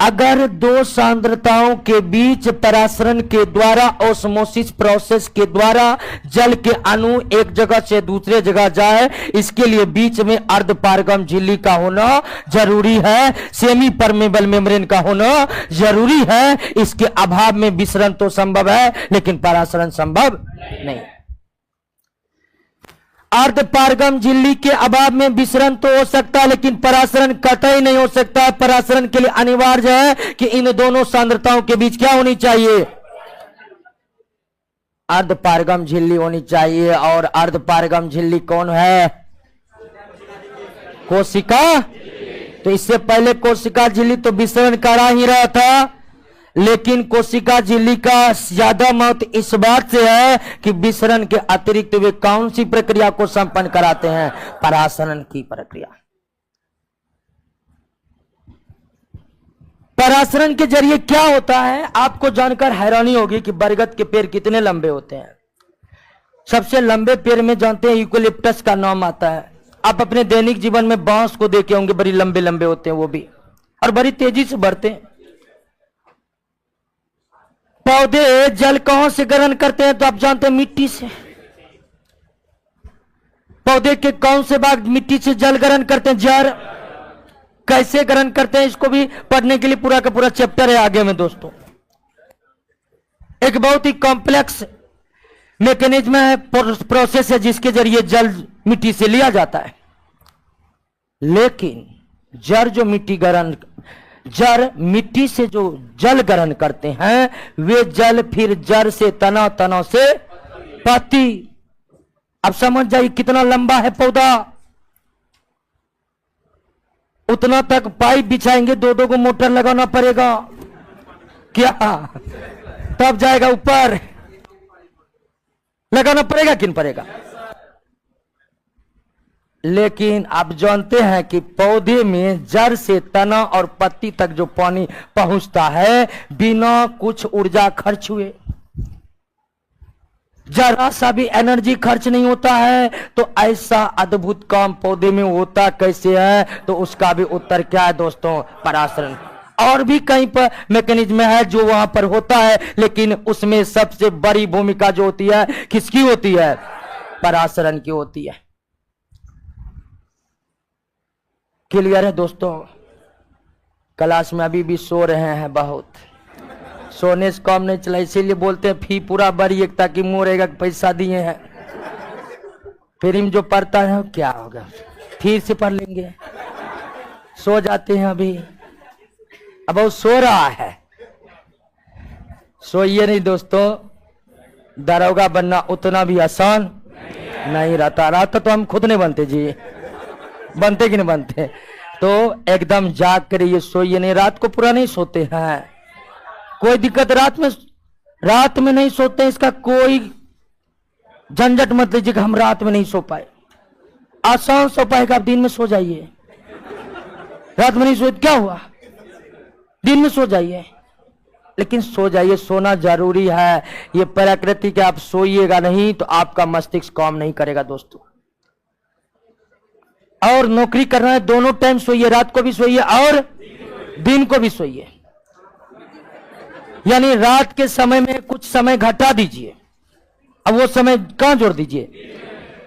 अगर दो सांद्रताओं के बीच परासरण के द्वारा, ऑस्मोसिस प्रोसेस के द्वारा जल के अणु एक जगह से दूसरे जगह जाए, इसके लिए बीच में अर्धपारगम झिल्ली का होना जरूरी है, सेमी परमेबल मेम्ब्रेन का होना जरूरी है। इसके अभाव में विसरण तो संभव है लेकिन परासरण संभव नहीं। अर्धपारगम झिल्ली के अभाव में विसरण तो हो सकता है लेकिन परासरण कतई नहीं हो सकता है। परासरण के लिए अनिवार्य है कि इन दोनों सांद्रताओं के बीच क्या होनी चाहिए? अर्धपारगम झिल्ली होनी चाहिए। और अर्धपारगम झिल्ली कौन है? कोशिका। तो इससे पहले कोशिका झिल्ली तो विसरण करा ही रहा था, लेकिन कोशिका झिल्ली का ज्यादा महत्व इस बात से है कि विसरण के अतिरिक्त वे कौन सी प्रक्रिया को संपन्न कराते हैं? परासरण की प्रक्रिया। परासरण के जरिए क्या होता है आपको जानकर हैरानी होगी कि बरगद के पेड़ कितने लंबे होते हैं। सबसे लंबे पेड़ में जानते हैं यूकेलिप्टस का नाम आता है। आप अपने दैनिक जीवन में बांस को देखे होंगे, बड़ी लंबे लंबे होते हैं वो भी, और बड़ी तेजी से बढ़ते हैं। पौधे जल कहां से ग्रहण करते हैं तो आप जानते हैं, मिट्टी से। पौधे के कौन से भाग मिट्टी से जल ग्रहण करते हैं? जड़। कैसे ग्रहण करते हैं इसको भी पढ़ने के लिए पूरा का पूरा चैप्टर है आगे में दोस्तों। एक बहुत ही कॉम्प्लेक्स मैकेनिज्म है, प्रोसेस है, जिसके जरिए जल मिट्टी से लिया जाता है। लेकिन जड़ मिट्टी से जो जल ग्रहण करते हैं, वे जल फिर जड़ से तना, तना से पत्ती। अब समझ जाइए कितना लंबा है पौधा, उतना तक पाइप बिछाएंगे, दो को मोटर लगाना पड़ेगा क्या, तब जाएगा ऊपर। लगाना पड़ेगा कि नहीं पड़ेगा? लेकिन आप जानते हैं कि पौधे में जड़ से तना और पत्ती तक जो पानी पहुंचता है बिना कुछ ऊर्जा खर्च हुए, जरा सा भी एनर्जी खर्च नहीं होता है। तो ऐसा अद्भुत काम पौधे में होता कैसे है? तो उसका भी उत्तर क्या है दोस्तों? पराशरण। और भी कहीं पर मैकेनिज्म है जो वहां पर होता है, लेकिन उसमें सबसे बड़ी भूमिका जो होती है किसकी होती है? पराशरण की होती है। क्लियर है दोस्तों? क्लास में अभी भी सो रहे हैं बहुत, सोने से काम नहीं चला, इसीलिए बोलते हैं फी पूरा बड़ी एक, ताकि मुंह रहेगा कि पैसा दिए हैं। फिर जो पढ़ता है क्या होगा, फिर से पढ़ लेंगे। सो जाते हैं अभी, अब वो सो रहा है। सोइए नहीं दोस्तों, दरोगा बनना उतना भी आसान नहीं रहता। रहता तो हम खुद नहीं बनते जी, बनते कि नहीं बनते? तो एकदम जाग कर ये सोइए नहीं, रात को पूरा नहीं सोते हैं, कोई दिक्कत रात में नहीं सोते, इसका कोई झंझट मत लीजिए कि हम रात में नहीं सो पाए। आसान सो पाएगा, आप दिन में सो जाइए। रात में नहीं सोए क्या हुआ, दिन में सो जाइए, लेकिन सो जाइए, सोना जरूरी है। ये प्रकृति के, आप सोइएगा नहीं तो आपका मस्तिष्क काम नहीं करेगा दोस्तों। और नौकरी करना है, दोनों टाइम सोइए, रात को भी सोइए और दिन को भी सोइए। यानी रात के समय में कुछ समय घटा दीजिए, अब वो समय कहां जोड़ दीजिए,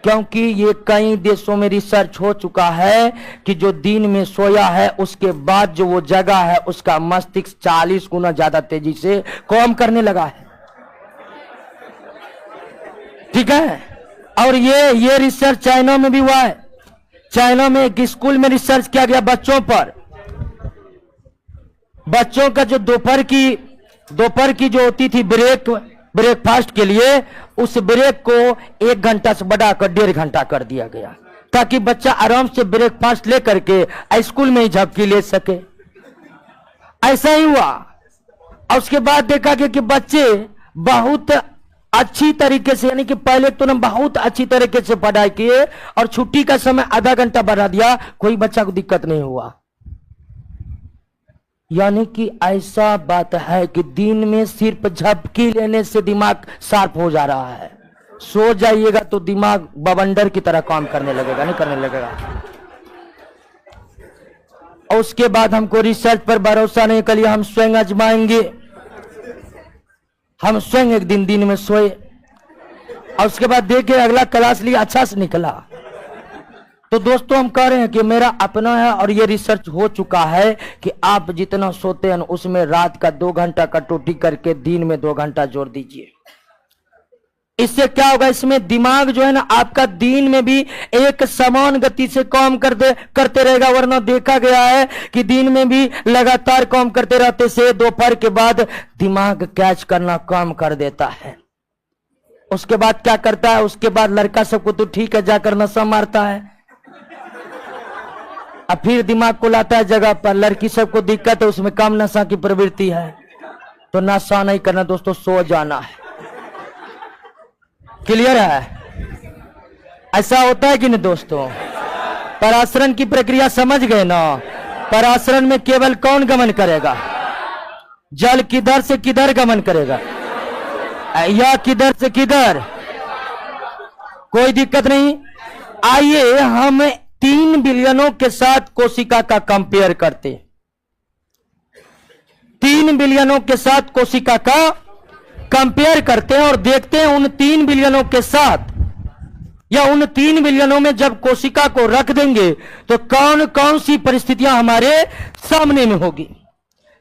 क्योंकि ये कई देशों में रिसर्च हो चुका है कि जो दिन में सोया है उसके बाद जो वो जगह है उसका मस्तिष्क 40 गुना ज्यादा तेजी से काम करने लगा है। ठीक है? और ये रिसर्च चाइना में भी हुआ है। चाइना में एक स्कूल में रिसर्च किया गया बच्चों पर। बच्चों का जो दोपहर की जो होती थी ब्रेकफास्ट के लिए, उस ब्रेक को 1 घंटा से बढ़ाकर 1.5 घंटा कर दिया गया, ताकि बच्चा आराम से ब्रेकफास्ट लेकर के स्कूल में ही झपकी ले सके। ऐसा ही हुआ। और उसके बाद देखा गया कि बच्चे बहुत अच्छी तरीके से, यानी कि पहले तो ना बहुत अच्छी तरीके से पढ़ाई किए और छुट्टी का समय आधा घंटा बढ़ा दिया, कोई बच्चा को दिक्कत नहीं हुआ। यानी कि ऐसा बात है कि दिन में सिर्फ झपकी लेने से दिमाग शार्प हो जा रहा है। सो जाइएगा तो दिमाग बवंडर की तरह काम करने लगेगा, नहीं करने लगेगा। और उसके बाद हमको रिसर्च पर भरोसा नहीं, कल हम स्वयं आजमाएंगे। हम स्वयं एक दिन में सोए और उसके बाद देखे अगला क्लास लिया, अच्छा से निकला। तो दोस्तों हम कह रहे हैं कि मेरा अपना है और ये रिसर्च हो चुका है कि आप जितना सोते हैं उसमें रात का 2 घंटा कटौती करके दिन में 2 घंटा जोड़ दीजिए। इससे क्या होगा, इसमें दिमाग जो है ना आपका दिन में भी एक समान गति से काम करते रहेगा। वरना देखा गया है कि दिन में भी लगातार काम करते रहते से दोपहर के बाद दिमाग कैच करना काम कर देता है। उसके बाद क्या करता है, उसके बाद लड़का सबको तो ठीक है जाकर नशा मारता है, अब फिर दिमाग को लाता है जगह पर। लड़की सबको दिक्कत है, उसमें कम नशा की प्रवृत्ति है, तो नशा नहीं करना दोस्तों, सो जाना है। क्लियर है? ऐसा होता है कि नहीं दोस्तों? पराशरण की प्रक्रिया समझ गए ना? पराशरण में केवल कौन गमन करेगा? जल किधर से किधर गमन करेगा, या किधर से किधर, कोई दिक्कत नहीं। आइए हम 3 बिलियनों के साथ कोशिका का कंपेयर करते हैं, 3 बिलियनों के साथ कोशिका का कंपेयर करते हैं और देखते हैं उन 3 बिलियनों के साथ या उन 3 बिलियनों में जब कोशिका को रख देंगे तो कौन कौन सी परिस्थितियां हमारे सामने में होगी।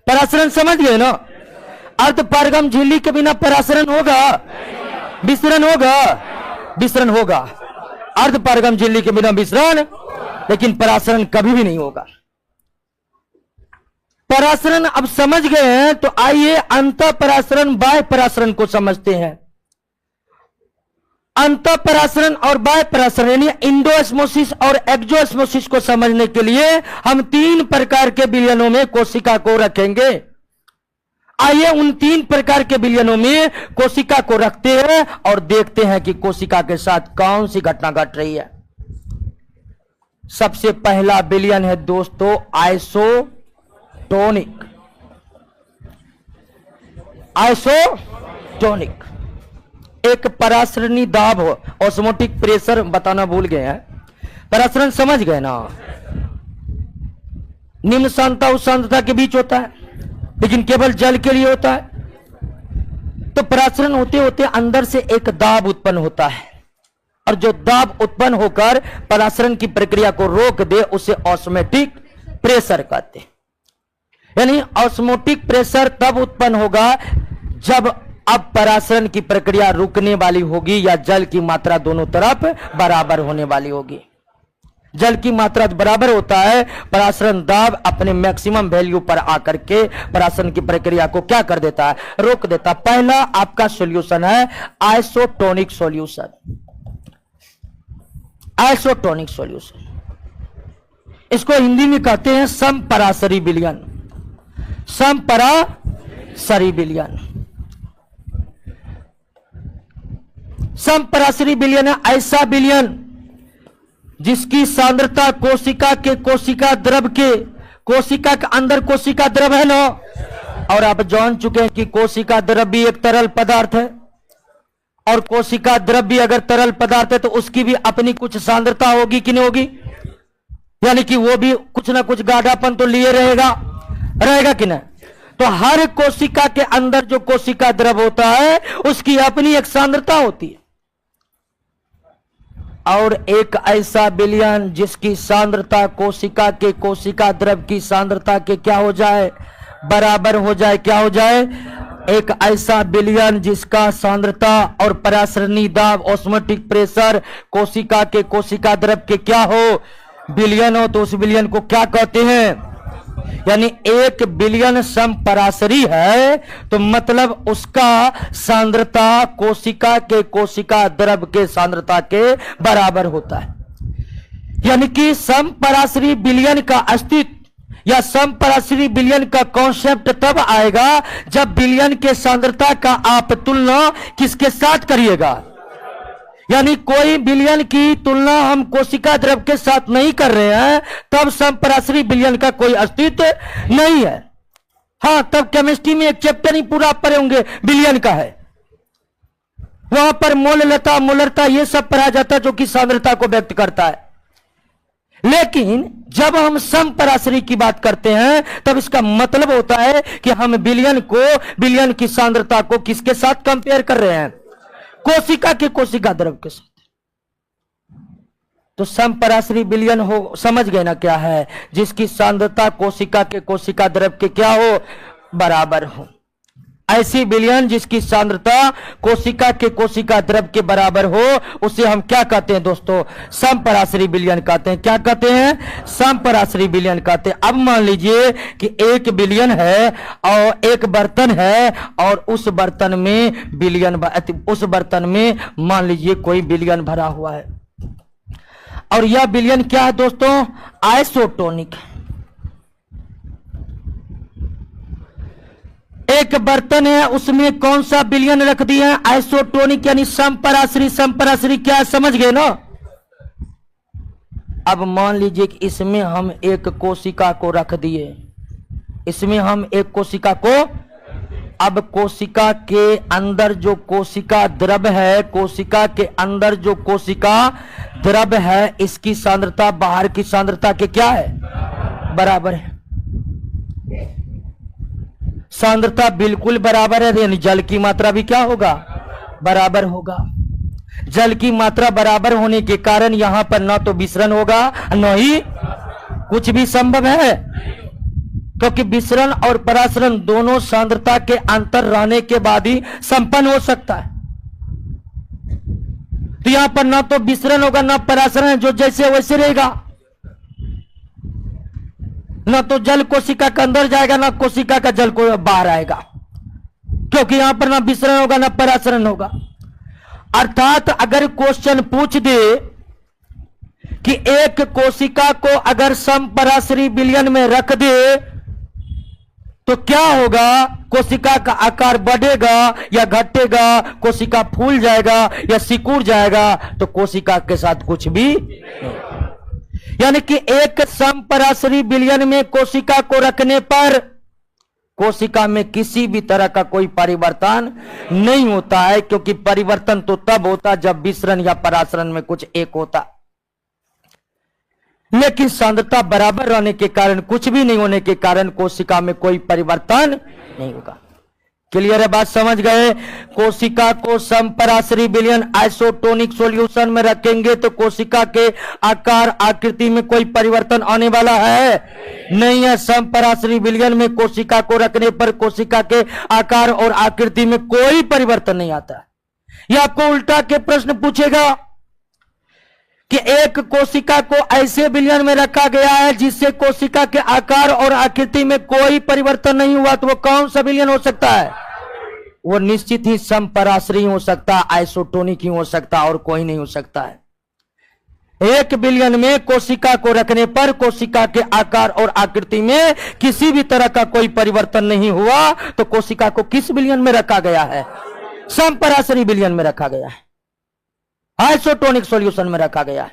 परासरण समझ गए ना? अर्ध पारगम झिल्ली के बिना परासरण होगा? विसरण होगा? विसरण होगा। अर्ध पारगम झिल्ली के बिना विसरण, लेकिन परासरण कभी भी नहीं होगा। परासरण अब समझ गए हैं तो आइए अंतः परासरण बाह्य परासरण को समझते हैं। अंतः परासरण और बाह्य परासरण यानी इंडोस्मोसिस और एक्सोस्मोसिस को समझने के लिए हम 3 प्रकार के विलयनों में कोशिका को रखेंगे। आइए उन 3 प्रकार के विलयनों में कोशिका को रखते हैं और देखते हैं कि कोशिका के साथ कौन सी घटना घट रही है। सबसे पहला विलयन है दोस्तों आइसोटोनिक। आइसोटोनिक एक परासरणी दाब हो, ऑस्मोटिक प्रेशर बताना भूल गए हैं। परासरण समझ गए ना? निम्न सांद्रता उच्च सांद्रता के बीच होता है, लेकिन केवल जल के लिए होता है। तो परासरण होते होते अंदर से एक दाब उत्पन्न होता है और जो दाब उत्पन्न होकर परासरण की प्रक्रिया को रोक दे उसे ऑस्मोटिक प्रेशर कहते हैं। यानी ऑस्मोटिक प्रेशर तब उत्पन्न होगा जब अब परासरण की प्रक्रिया रुकने वाली होगी या जल की मात्रा दोनों तरफ बराबर होने वाली होगी। जल की मात्रा बराबर होता है, परासरण दाब अपने मैक्सिमम वैल्यू पर आकर के परासरण की प्रक्रिया को क्या कर देता है? रोक देता है। पहला आपका सॉल्यूशन है आइसोटोनिक सॉल्यूशन। आइसोटोनिक सॉल्यूशन इसको हिंदी में कहते हैं समपरासरी विलयन। समपरासरी विलयन। समपरासरी विलयन है ऐसा विलयन जिसकी सांद्रता कोशिका के कोशिका द्रव के, कोशिका के अंदर कोशिका द्रव है ना, और आप जान चुके हैं कि कोशिका द्रव भी एक तरल पदार्थ है और कोशिका द्रव भी अगर तरल पदार्थ है तो उसकी भी अपनी कुछ सांद्रता होगी कि नहीं होगी? यानी कि वो भी कुछ ना कुछ गाढ़ापन तो लिए रहेगा, रहेगा कि नहीं? तो हर कोशिका के अंदर जो कोशिका द्रव होता है उसकी अपनी एक सांद्रता होती है। और एक ऐसा विलयन जिसकी सांद्रता कोशिका के कोशिका द्रव की सांद्रता के क्या हो जाए? बराबर हो जाए। क्या हो जाए? एक ऐसा विलयन जिसका सांद्रता और परासरणी दाब ऑस्मोटिक प्रेशर कोशिका के कोशिका द्रव के क्या हो? विलयन हो। तो उस विलयन को क्या कहते हैं? यानी एक विलयन समपरासरी है तो मतलब उसका सांद्रता कोशिका के कोशिका द्रव के सांद्रता के बराबर होता है। यानी कि समपरासरी विलयन का अस्तित्व या समपरासरी विलयन का कॉन्सेप्ट तब आएगा जब विलयन के सांद्रता का आप तुलना किसके साथ करिएगा? यानी कोई विलयन की तुलना हम कोशिका द्रव के साथ नहीं कर रहे हैं तब समपरासरी विलयन का कोई अस्तित्व नहीं है। हां, तब केमिस्ट्री में एक चैप्टर ही पूरा पढ़े होंगे विलयन का है, वहां पर मोललता मोलरता ये सब पढ़ा जाता है जो कि सांद्रता को व्यक्त करता है। लेकिन जब हम समपरासरी की बात करते हैं तब इसका मतलब होता है कि हम विलयन को, विलयन की सांद्रता को किसके साथ कंपेयर कर रहे हैं? कोशिका के कोशिका द्रव के साथ। तो समपरासरी विलयन हो, समझ गए ना क्या है? जिसकी सांद्रता कोशिका के कोशिका द्रव के क्या हो? बराबर हो। ऐसी विलयन जिसकी सांद्रता कोशिका के कोशिका द्रव के बराबर हो उसे हम क्या कहते हैं दोस्तों? समपरासरी विलयन कहते हैं। क्या कहते हैं? समपरासरी विलयन कहते हैं। अब मान लीजिए कि एक विलयन है और एक बर्तन है और उस बर्तन में विलयन, उस बर्तन में मान लीजिए कोई विलयन भरा हुआ है और यह विलयन क्या है दोस्तों? आइसोटोनिक। एक बर्तन है उसमें कौन सा विलयन रख दिया है? आइसोटोनिक यानी समपरासरी। समपरासरी क्या है समझ गए ना? अब मान लीजिए कि इसमें हम एक कोशिका को रख दिए, इसमें हम एक कोशिका को, अब कोशिका के अंदर जो कोशिका द्रव है, कोशिका के अंदर जो कोशिका द्रव है, इसकी सांद्रता बाहर की सांद्रता के क्या है? बराबर है। सांद्रता बिल्कुल बराबर है, यानी जल की मात्रा भी क्या होगा? बराबर होगा। जल की मात्रा बराबर होने के कारण यहां पर ना तो विसरण होगा, न ही कुछ भी संभव है, क्योंकि विसरण और परासरण दोनों सांद्रता के अंतर रहने के बाद ही संपन्न हो सकता है। तो यहां पर ना तो विसरण होगा ना परासरण, जो जैसे वैसे रहेगा। ना तो जल कोशिका के अंदर जाएगा, ना कोशिका का जल को बाहर आएगा, क्योंकि यहां पर ना विसरण होगा ना परासरण होगा। अर्थात अगर क्वेश्चन पूछ दे कि एक कोशिका को अगर समपराशरी विलयन में रख दे तो क्या होगा? कोशिका का आकार बढ़ेगा या घटेगा? कोशिका फूल जाएगा या सिकुड़ जाएगा? तो कोशिका के साथ कुछ भी नहीं। यानी कि एक समपराशरी विलयन में कोशिका को रखने पर कोशिका में किसी भी तरह का कोई परिवर्तन नहीं होता है, क्योंकि परिवर्तन तो तब होता जब विसरण या परासरण में कुछ एक होता। लेकिन सांद्रता बराबर रहने के कारण, कुछ भी नहीं होने के कारण कोशिका में कोई परिवर्तन नहीं होगा। क्लियर है बात? समझ गए? कोशिका को समपराशरी विलयन आइसोटोनिक सॉल्यूशन में रखेंगे तो कोशिका के आकार आकृति में कोई परिवर्तन आने वाला है? नहीं है। समपराशरी विलयन में कोशिका को रखने पर कोशिका के आकार और आकृति में कोई परिवर्तन नहीं आता। यह आपको उल्टा के प्रश्न पूछेगा कि एक कोशिका को ऐसे विलयन में रखा गया है जिससे कोशिका के आकार और आकृति में कोई परिवर्तन नहीं हुआ, तो वो कौन सा विलयन हो सकता है? वो निश्चित ही समपराशरी हो सकता, आइसोटोनिक ही हो सकता, और कोई नहीं हो सकता है। एक विलयन में कोशिका को रखने पर कोशिका के आकार और आकृति में किसी भी तरह का कोई परिवर्तन नहीं हुआ, तो कोशिका को किस विलयन में रखा गया है? समपराशरी विलयन में रखा गया है, आइसोटोनिक सॉल्यूशन में रखा गया है।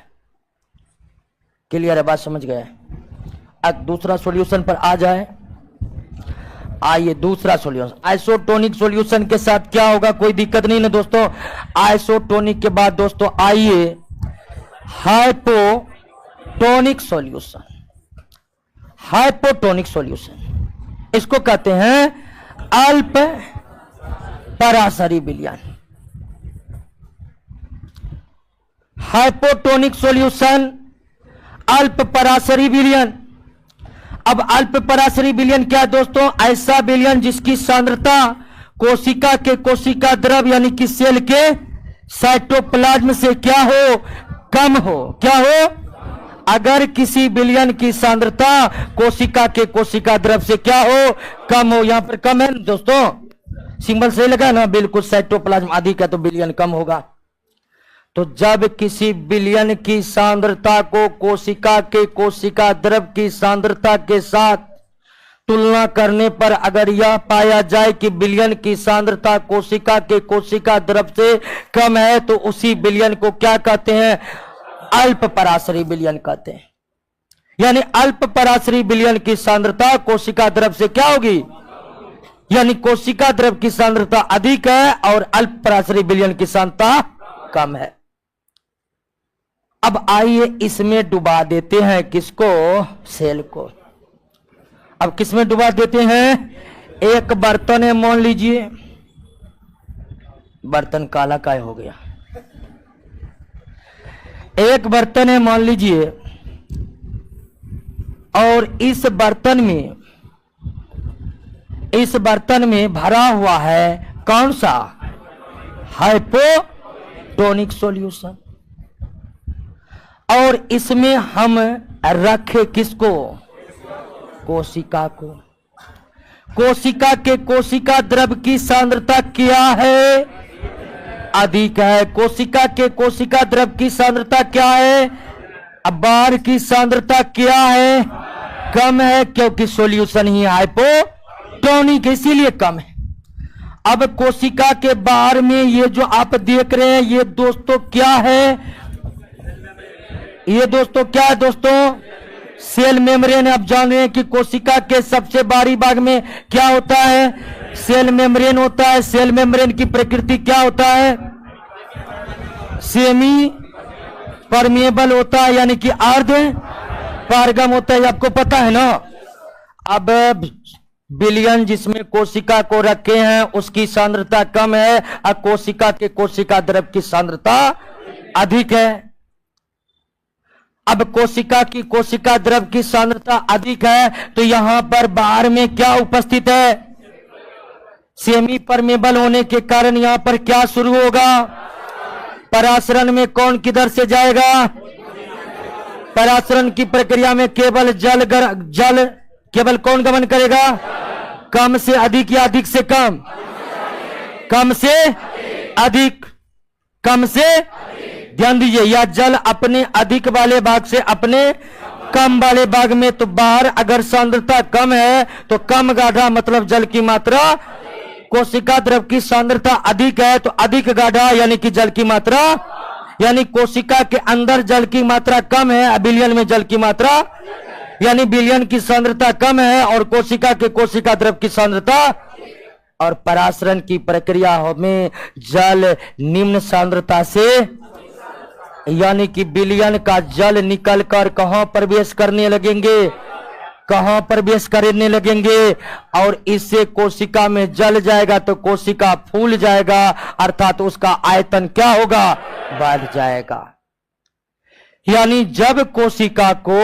क्लियर है बात? समझ गए? अब दूसरा सॉल्यूशन पर आ जाए। आइए दूसरा सॉल्यूशन, आइसोटोनिक सॉल्यूशन के साथ क्या होगा? कोई दिक्कत नहीं ना दोस्तों। आइसोटोनिक के बाद दोस्तों आइए हाइपोटोनिक सॉल्यूशन। हाइपोटोनिक सॉल्यूशन इसको कहते हैं अल्प पराशरी विलयन। हाइपोटोनिक सॉल्यूशन, अल्प पराशरी विलयन। अब अल्प पराशरी विलयन क्या है दोस्तों? ऐसा विलयन जिसकी सांद्रता कोशिका के कोशिका द्रव यानी कि सेल के साइटोप्लाज्म से क्या हो? कम हो। क्या हो? अगर किसी विलयन की सांद्रता कोशिका के कोशिका द्रव से क्या हो? कम हो। यहां पर कम है दोस्तों, सिंबल सही लगा ना? बिल्कुल। साइटोप्लाज्म अधिक है तो विलयन कम होगा। तो जब किसी विलयन की सांद्रता को कोशिका के कोशिका द्रव की सांद्रता के साथ तुलना करने पर अगर यह पाया जाए कि विलयन की सांद्रता कोशिका के कोशिका द्रव से कम है, तो उसी विलयन को क्या कहते हैं? अल्प पराशरी विलयन कहते हैं। यानी अल्प पराशरी विलयन की सांद्रता कोशिका द्रव से क्या होगी? यानी कोशिका द्रव की सांद्रता अधिक है और अल्प पराशरी विलयन की सांद्रता कम है। अब आइए इसमें डुबा देते हैं किसको? सेल को। अब किसमें डुबा देते हैं? एक बर्तन है, मान लीजिए बर्तन काला काय हो गया। एक बर्तन है मान लीजिए, और इस बर्तन में भरा हुआ है कौन सा? Hypotonic solution. और इसमें हम रखे किसको? कोशिका को। कोशिका के कोशिका द्रव की सांद्रता क्या है? अधिक है। कोशिका के कोशिका द्रव की सांद्रता क्या है? अब बाहर की सांद्रता क्या है? कम है, क्योंकि सॉल्यूशन ही हाइपोटोनिक इसीलिए कम है। अब कोशिका के बाहर में ये जो आप देख रहे हैं ये दोस्तों क्या है? ये दोस्तों क्या है दोस्तों? Cell membrane. आप जान रहे हैं कि कोशिका के सबसे बाहरी भाग में क्या होता है? सेल मेम्ब्रेन होता है। सेल मेम्ब्रेन की प्रकृति क्या होता है? सेमी परमेबल होता है, यानी कि अर्ध पारगम होता है। आपको पता है ना। अब बिलियन जिसमें कोशिका को रखे हैं उसकी सांद्रता कम है और कोशिका के कोशिका द्रव की सांद्रता अधिक है। अब कोशिका की कोशिका द्रव की सांद्रता अधिक है तो यहां पर बाहर में क्या उपस्थित है? सेमी परमेबल होने के कारण यहां पर क्या शुरू होगा? परासरण में कौन किधर से जाएगा? परासरण की प्रक्रिया में केवल जल केवल कौन गमन करेगा? कम से अधिक या अधिक से कम? कम से अधिक। कम से, ध्यान दीजिए, या जल अपने अधिक वाले भाग से अपने कम वाले भाग में। तो बाहर अगर सांद्रता कम है तो कम गाढ़ा मतलब जल की मात्रा, कोशिका द्रव की सांद्रता अधिक है तो अधिक गाढ़ा यानी कि जल की मात्रा, यानी कोशिका के अंदर जल की मात्रा कम है, बिलियन में जल की मात्रा, यानी बिलियन की सांद्रता कम है और कोशिका के कोशिका द्रव की सांद्रता। और परासरण की प्रक्रिया में जल निम्न सांद्रता से, यानी कि बिलियन का जल निकलकर कहां प्रवेश करने लगेंगे? कहां प्रवेश करने लगेंगे? और इससे कोशिका में जल जाएगा तो कोशिका फूल जाएगा, अर्थात उसका आयतन क्या होगा? बढ़ जाएगा। यानी जब कोशिका को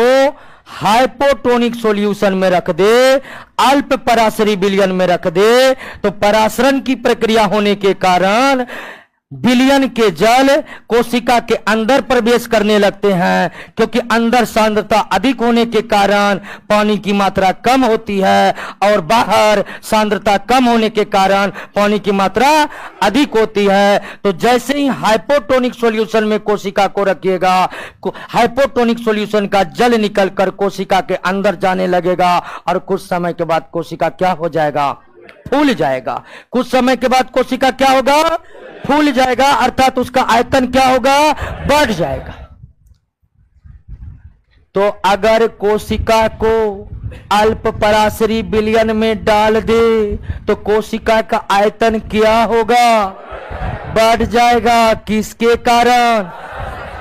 हाइपोटोनिक सॉल्यूशन में रख दे, अल्प पराशरी विलयन में रख दे, तो परासरण की प्रक्रिया होने के कारण विलयन के जल कोशिका के अंदर प्रवेश करने लगते हैं, क्योंकि अंदर सांद्रता अधिक होने के कारण पानी की मात्रा कम होती है और बाहर सांद्रता कम होने के कारण पानी की मात्रा अधिक होती है। तो जैसे ही हाइपोटोनिक सॉल्यूशन में कोशिका को रखिएगा, हाइपोटोनिक सॉल्यूशन का जल निकलकर कोशिका के अंदर जाने लगेगा और कुछ समय के बाद कोशिका क्या हो जाएगा? फूल जाएगा। कुछ समय के बाद कोशिका क्या होगा? फूल जाएगा, अर्थात उसका आयतन क्या होगा? बढ़ जाएगा। तो अगर कोशिका को अल्प पराशरी विलयन में डाल दे तो कोशिका का आयतन क्या होगा? बढ़ जाएगा। किसके कारण?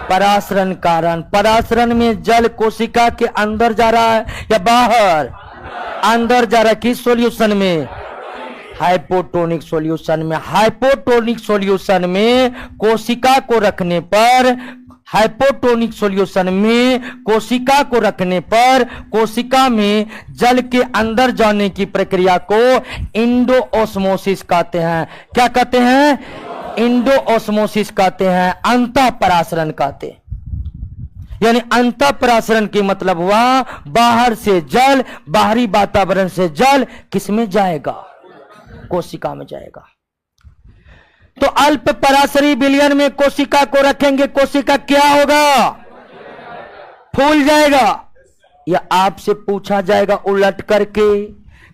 परासरण कारण। परासरण में जल कोशिका के अंदर जा रहा है या बाहर? अंदर जा रहा है। किस सॉल्यूशन में? हाइपोटोनिक सॉल्यूशन में। हाइपोटोनिक सॉल्यूशन में कोशिका को रखने पर, हाइपोटोनिक सॉल्यूशन में कोशिका को रखने पर कोशिका में जल के अंदर जाने की प्रक्रिया को इंडोऑस्मोसिस कहते हैं। क्या कहते हैं? इंडोऑस्मोसिस कहते हैं, अंतः परासरण कहते हैं। यानी अंतः परासरण की मतलब हुआ बाहर से जल, बाहरी वातावरण से जल किसमें जाएगा? कोशिका में जाएगा। तो अल्प पराशरी विलयन में कोशिका को रखेंगे, कोशिका क्या होगा? फूल जाएगा। या आपसे पूछा जाएगा उलट करके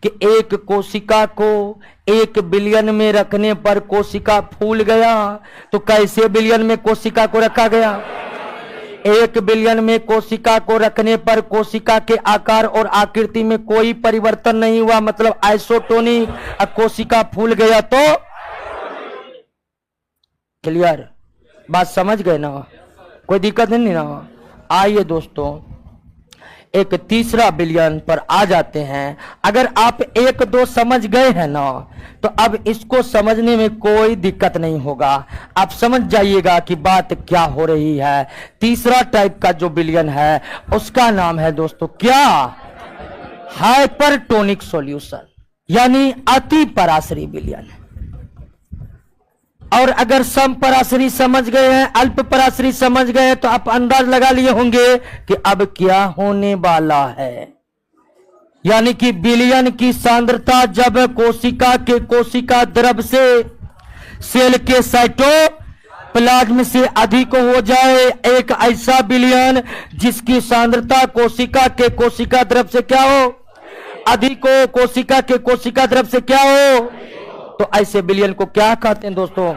कि एक कोशिका को एक विलयन में रखने पर कोशिका फूल गया, तो कैसे विलयन में कोशिका को रखा गया? एक विलयन में कोशिका को रखने पर कोशिका के आकार और आकृति में कोई परिवर्तन नहीं हुआ, मतलब आइसोटोनिक। कोशिका फूल गया तो क्लियर? बात समझ गए ना? कोई दिक्कत नहीं ना? आइए दोस्तों, एक तीसरा विलयन पर आ जाते हैं। अगर आप एक दो समझ गए हैं ना तो अब इसको समझने में कोई दिक्कत नहीं होगा। आप समझ जाइएगा कि बात क्या हो रही है। तीसरा टाइप का जो विलयन है उसका नाम है दोस्तों क्या? हाइपरटोनिक सॉल्यूशन, यानी अति पराशरी विलयन। और अगर सम पराशरी समझ गए हैं, अल्प पराशरी समझ गए हैं, तो आप अंदाज लगा लिए होंगे कि अब क्या होने वाला है। यानी कि विलयन की सांद्रता जब कोशिका के कोशिका द्रव से सेल के साइटोप्लाज्म से अधिक हो जाए, एक ऐसा विलयन जिसकी सांद्रता कोशिका के कोशिका द्रव से क्या हो? अधिक हो। कोशिका के कोशिका द्रव से क्या हो? तो ऐसे विलयन को क्या कहते हैं दोस्तों?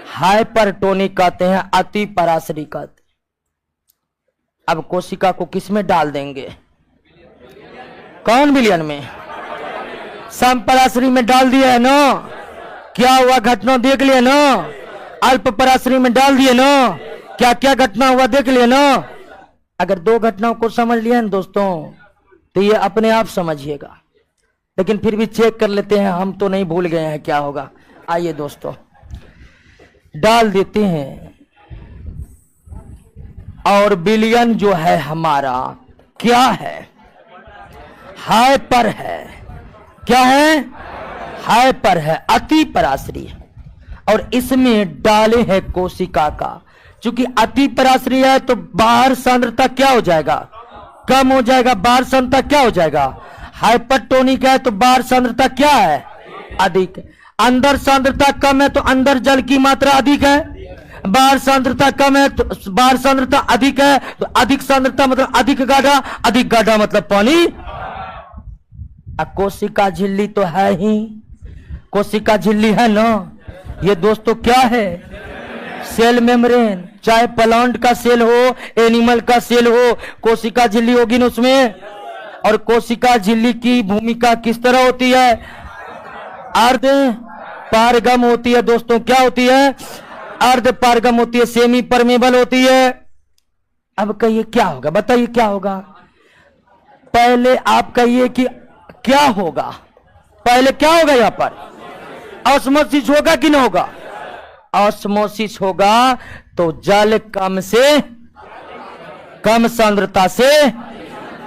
हाइपरटोनिक कहते हैं, अति पराशरी कहते हैं। अब कोशिका को किस में डाल देंगे? कौन विलयन में? समपराश्री में डाल दिया है ना, क्या हुआ घटना देख लिया ना। अल्प पराश्री में डाल दिए ना, क्या क्या घटना हुआ देख लिया ना। अगर दो घटनाओं को समझ लिया ना दोस्तों, तो ये अपने आप समझिएगा, लेकिन फिर भी चेक कर लेते हैं, हम तो नहीं भूल गए हैं क्या होगा। आइए दोस्तों डाल देते हैं। और बिलियन जो है हमारा क्या है, हाइपर है। क्या है, हाइपर है, अति पराश्री है। और इसमें डाले है कोशिका का, चूंकि अति पराश्री है तो बाहर सांद्रता क्या हो जाएगा, कम हो जाएगा। बाहर सांद्रता क्या हो जाएगा, हाइपरटोनिक है तो बाहर सांद्रता क्या है, अधिक। अंदर सांद्रता कम है तो अंदर जल की मात्रा अधिक है, बाहर सांद्रता कम है तो बाहर सांद्रता अधिक है, तो अधिक सांद्रता मतलब अधिक गाढ़ा, अधिक गाढ़ा मतलब पानी। कोशिका झिल्ली तो है ही, कोशिका झिल्ली है ना। ये दोस्तों क्या है, सेल मेम्ब्रेन। चाहे प्लांट का सेल हो, एनिमल का सेल हो, कोशिका झिल्ली होगी ना उसमें। और कोशिका झिल्ली की भूमिका किस तरह होती है, अर्ध पारगम होती है दोस्तों। क्या होती है, अर्ध पारगम होती है, सेमी परमेबल होती है। अब कहिए क्या होगा, बताइए क्या होगा। पहले आप कहिए कि क्या होगा, पहले क्या होगा, यहां पर ऑस्मोसिस होगा कि ना होगा। ऑस्मोसिस होगा तो जल कम से कम सांद्रता से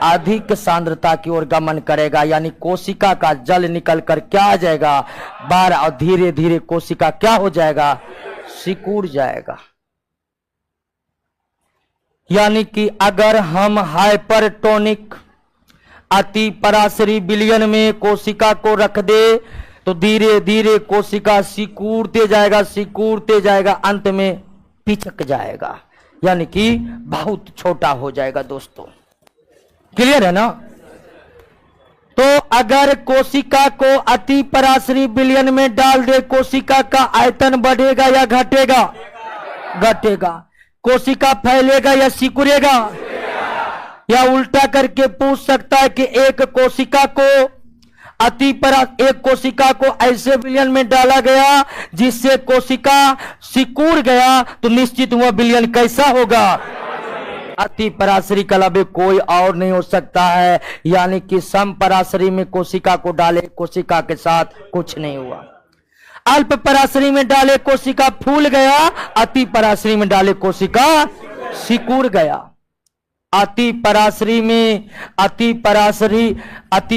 अधिक सांद्रता की ओर गमन करेगा, यानी कोशिका का जल निकल कर क्या आ जाएगा बाहर, और धीरे धीरे कोशिका क्या हो जाएगा, सिकुड़ जाएगा। यानी कि अगर हम हाइपरटोनिक अति पराश्री विलयन में कोशिका को रख दे तो धीरे धीरे कोशिका सिकुड़ते जाएगा, सिकुड़ते जाएगा, अंत में पिचक जाएगा, यानी कि बहुत छोटा हो जाएगा दोस्तों। क्लियर है ना। तो अगर कोशिका को अति पराश्री विलयन में डाल दे, कोशिका का आयतन बढ़ेगा या घटेगा, घटेगा। कोशिका फैलेगा या सिकुड़ेगा, या उल्टा करके पूछ सकता है कि एक कोशिका को ऐसे विलयन में डाला गया जिससे कोशिका सिकुड़ गया, तो निश्चित हुआ विलयन कैसा होगा, अति पराश्री के अलावा कोई और नहीं हो सकता है। यानी कि समपराश्री में कोशिका को डाले, कोशिका के साथ कुछ नहीं हुआ। अल्प पराश्री में डाले कोशिका फूल गया, अति पराश्री में डाले कोशिका सिकुड़ गया। अति पराश्री में, अति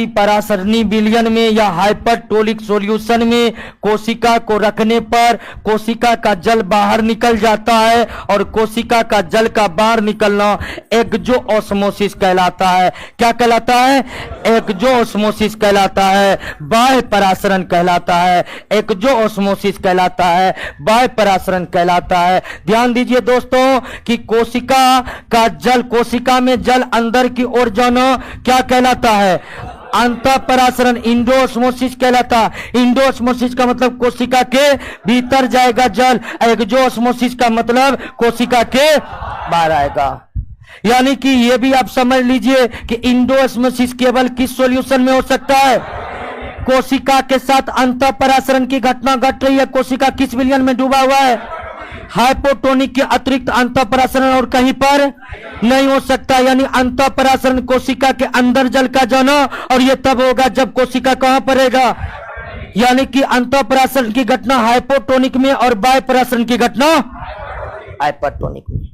पराश्रणी विलयन में या हाइपरटोनिक सॉल्यूशन में कोशिका को रखने पर कोशिका का जल बाहर निकल जाता है, और कोशिका का जल का बाहर निकलना एक्सोऑस्मोसिस कहलाता है। क्या कहलाता है, एक्सोऑस्मोसिस कहलाता है, बाह्य परासरण कहलाता है, एक्सोऑस्मोसिस कहलाता है, बाह्य परासरण कहलाता है। ध्यान दीजिए दोस्तों कि कोशिका का जल, कोशिका में जल अंदर की ओर जाना क्या कहलाता है, अंतःपरासरण, इंडोऑस्मोसिस कहलाता है। इंडोऑस्मोसिस का मतलब कोशिका के भीतर जाएगा जल, एक्सोऑस्मोसिस का मतलब कोशिका के बाहर आएगा। यानी कि ये भी आप समझ लीजिए कि इंडोऑस्मोसिस केवल किस सॉल्यूशन में हो सकता है, कोशिका के साथ अंतःपरासरण की घटना घट रही है, कोशिका किस विलयन में डूबा हुआ है, हाइपोटोनिक के अतिरिक्त अंतःपरासरण और कहीं पर नहीं हो सकता। यानी अंतःपरासरण कोशिका के अंदर जल का जाना, और यह तब होगा जब कोशिका कहां पर रहेगा, यानी कि अंतःपरासरण की घटना हाइपोटोनिक में और बाह्य परासरण की घटना हाइपरटोनिक में।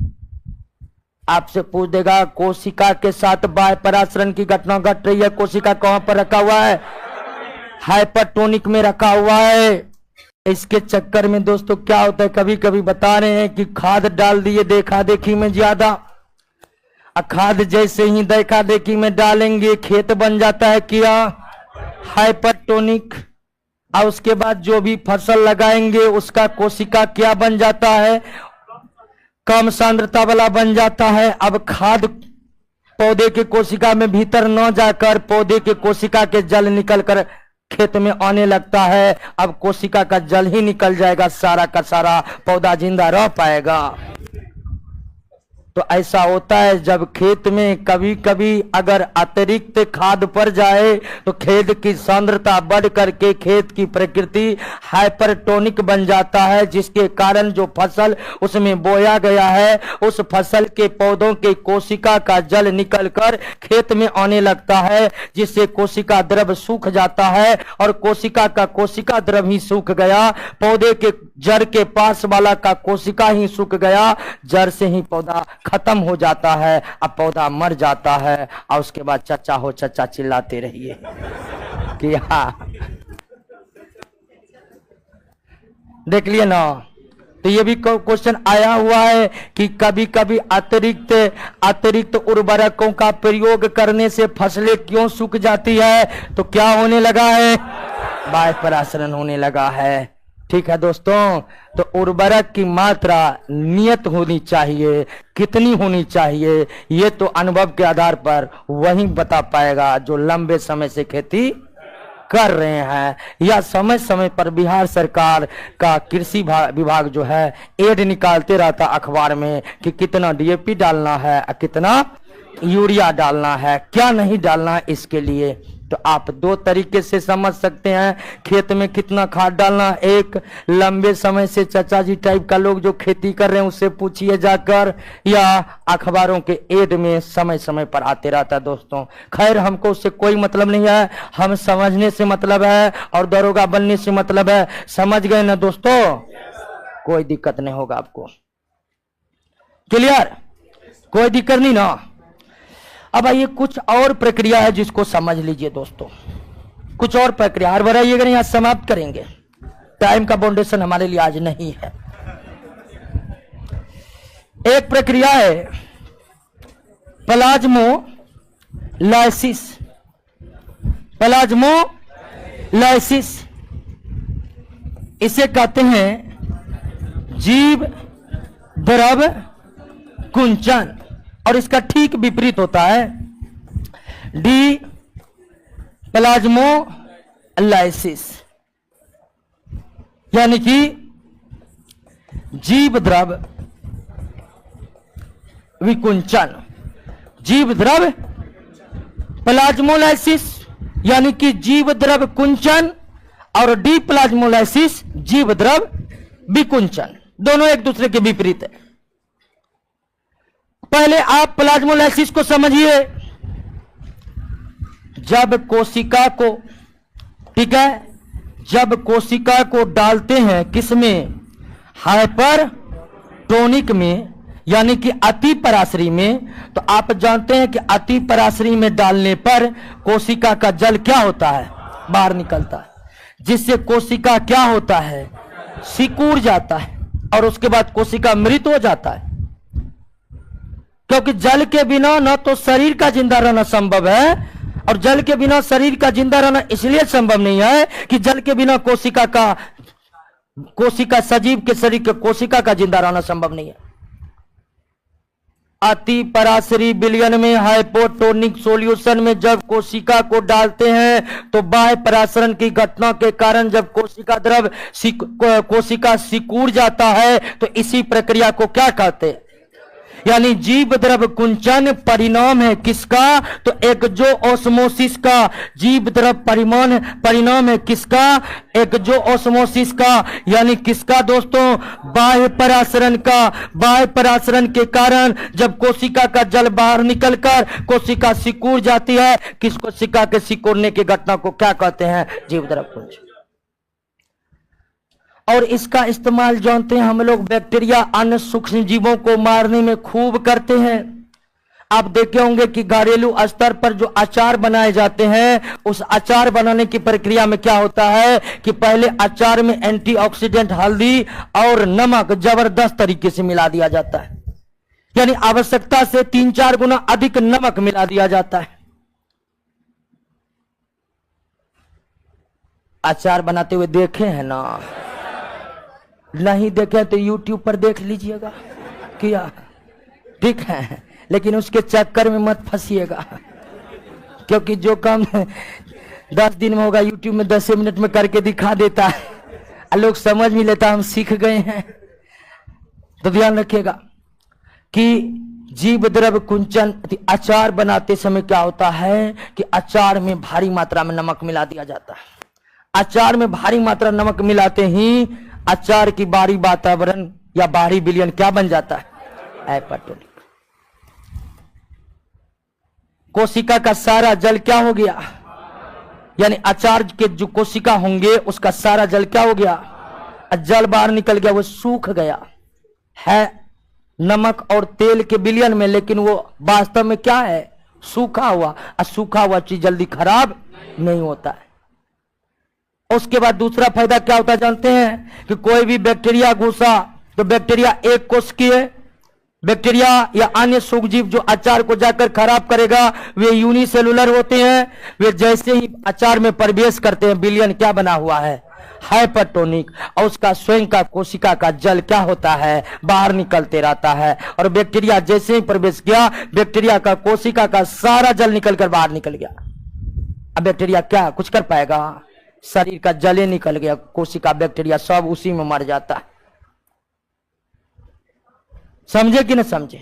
आपसे पूछ देगा कोशिका के साथ बाह्य परासरण की घटना घट रही है, कोशिका कहां पर रखा हुआ है, हाइपरटोनिक में रखा हुआ है। इसके चक्कर में दोस्तों क्या होता है, कभी कभी बता रहे हैं कि खाद डाल दिए देखा देखी में ज्यादा, खाद जैसे ही देखा देखी में डालेंगे खेत बन जाता है क्या, हाइपरटोनिक। और उसके बाद जो भी फसल लगाएंगे उसका कोशिका क्या बन जाता है, कम सांद्रता वाला बन जाता है। अब खाद पौधे के कोशिका में भीतर न जाकर पौधे के कोशिका के जल निकलकर खेत में आने लगता है। अब कोशिका का जल ही निकल जाएगा, सारा का सारा पौधा जिंदा रह पाएगा। तो ऐसा होता है जब खेत में कभी कभी अगर अतिरिक्त खाद पड़ जाए तो खेत की सांद्रता बढ़ करके खेत की प्रकृति हाइपरटोनिक बन जाता है, जिसके कारण जो फसल उसमें बोया गया है उस फसल के पौधों के कोशिका का जल निकलकर खेत में आने लगता है, जिससे कोशिका द्रव सूख जाता है और कोशिका का कोशिका द्रव ही सूख गया, पौधे के जड़ के पास वाला का कोशिका ही सूख गया, जड़ से ही पौधा खत्म हो जाता है, अब पौधा मर जाता है और उसके बाद चचा हो चचा चिल्लाते रहिए कि हाँ। देख लिए ना, तो ये भी क्वेश्चन आया हुआ है कि कभी कभी अतिरिक्त उर्वरकों का प्रयोग करने से फसलें क्यों सूख जाती है, तो क्या होने लगा है, वायु परासरण होने लगा है। ठीक है दोस्तों, तो उर्वरक की मात्रा नियत होनी चाहिए, कितनी होनी चाहिए ये तो अनुभव के आधार पर वही बता पाएगा जो लंबे समय से खेती कर रहे हैं, या समय समय पर बिहार सरकार का कृषि विभाग जो है एड निकालते रहता अखबार में कि कितना डीएपी डालना है, कितना यूरिया डालना है, क्या नहीं डालना है। इसके लिए तो आप दो तरीके से समझ सकते हैं खेत में कितना खाद डालना। एक, लंबे समय से चचा जी टाइप का लोग जो खेती कर रहे हैं उससे पूछिए जाकर, या अखबारों के एड में समय समय पर आते रहता है। दोस्तों खैर हमको उससे कोई मतलब नहीं है, हम समझने से मतलब है और दरोगा बनने से मतलब है। समझ गए ना दोस्तों, कोई दिक्कत नहीं होगा आपको, क्लियर, कोई दिक्कत नहीं ना। अब आइए कुछ और प्रक्रिया है जिसको समझ लीजिए दोस्तों, कुछ और प्रक्रिया, हर बढ़ाइएगा नहीं, आज समाप्त करेंगे, टाइम का बाउंडेशन हमारे लिए आज नहीं है। एक प्रक्रिया है प्लाज्मोलाइसिस। प्लाज्मोलाइसिस इसे कहते हैं जीव द्रव कुंचन, और इसका ठीक विपरीत होता है डी प्लाज्मोलाइसिस, यानी कि जीव द्रव विकुंचन। जीव द्रव प्लाज्मोलाइसिस यानी कि जीव द्रव कुंचन, और डी प्लाज्मोलाइसिस जीव द्रव विकुंचन, दोनों एक दूसरे के विपरीत है। पहले आप प्लाज्मोलाइसिस को समझिए। जब कोशिका को, ठीक है, जब कोशिका को डालते हैं किसमें, हाइपरटोनिक में, यानी कि अति पराशरी में, तो आप जानते हैं कि अति पराशरी में डालने पर कोशिका का जल क्या होता है, बाहर निकलता है, जिससे कोशिका क्या होता है, सिकुड़ जाता है, और उसके बाद कोशिका मृत हो जाता है। क्योंकि जल के बिना न तो शरीर का जिंदा रहना संभव है, और जल के बिना शरीर का जिंदा रहना इसलिए संभव नहीं है कि जल के बिना कोशिका सजीव के शरीर के कोशिका का जिंदा रहना संभव नहीं है। अति पराशरी विलयन में हाइपोटोनिक सॉल्यूशन में जब कोशिका को डालते हैं तो बाह्य परासरण की घटना के कारण जब कोशिका सिकुड़ जाता है, तो इसी प्रक्रिया को क्या कहते हैं, यानी जीव द्रव कुंचन परिणाम है किसका, तो एक जो ऑस्मोसिस का। जीव द्रव परिणाम है किसका, एक जो ऑस्मोसिस का, यानी किसका दोस्तों, बाह्य परासरण का। बाह्य परासरण के कारण जब कोशिका का जल बाहर निकलकर कोशिका सिकुड़ जाती है, किस कोशिका के सिकुड़ने की घटना को क्या कहते हैं, जीव द्रव कुंचन। और इसका इस्तेमाल जानते हैं हम लोग बैक्टीरिया अन्य सूक्ष्म जीवों को मारने में खूब करते हैं। आप देखे होंगे कि घरेलू स्तर पर जो अचार बनाए जाते हैं, उस अचार बनाने की प्रक्रिया में क्या होता है कि पहले अचार में एंटीऑक्सीडेंट हल्दी और नमक जबरदस्त तरीके से मिला दिया जाता है, यानी आवश्यकता से 3-4 गुना अधिक नमक मिला दिया जाता है। अचार बनाते हुए देखे हैं ना, नहीं देखे तो YouTube पर देख लीजिएगा किया, ठीक है, लेकिन उसके चक्कर में मत फंसिएगा, क्योंकि जो काम 10 दिन में होगा YouTube में 10 मिनट में करके दिखा देता है, लोग समझ भी लेता, हम सीख गए हैं। तो ध्यान रखिएगा कि जीव द्रव कुंचन। अचार बनाते समय क्या होता है कि अचार में भारी मात्रा में नमक मिला दिया जाता है। अचार में भारी मात्रा नमक मिलाते ही अचार की बाहरी वातावरण या बाहरी विलयन क्या बन जाता है? हाइपरटोनिक। कोशिका का सारा जल क्या हो गया? यानी अचार के जो कोशिका होंगे उसका सारा जल क्या हो गया? जल बाहर निकल गया, वो सूख गया है नमक और तेल के विलयन में, लेकिन वो वास्तव में क्या है? सूखा हुआ। और सूखा हुआ चीज जल्दी खराब नहीं होता है। उसके बाद दूसरा फायदा क्या होता है जानते हैं? कि कोई भी बैक्टीरिया घुसा तो बैक्टीरिया एक कोशिकीय बैक्टीरिया या अन्य सूक्ष्मजीव जो अचार को जाकर खराब करेगा वे यूनिसेलुलर होते हैं। वे जैसे ही अचार में प्रवेश करते हैं विलयन क्या बना हुआ है? हाइपरटोनिक। और उसका स्वयं का कोशिका का जल क्या होता है? बाहर निकलते रहता है। और बैक्टीरिया जैसे ही प्रवेश किया बैक्टीरिया का कोशिका का सारा जल निकलकर बाहर निकल गया। अब बैक्टीरिया क्या कुछ कर पाएगा? शरीर का जले निकल गया, कोशिका बैक्टीरिया सब उसी में मर जाता है। समझे कि नहीं समझे?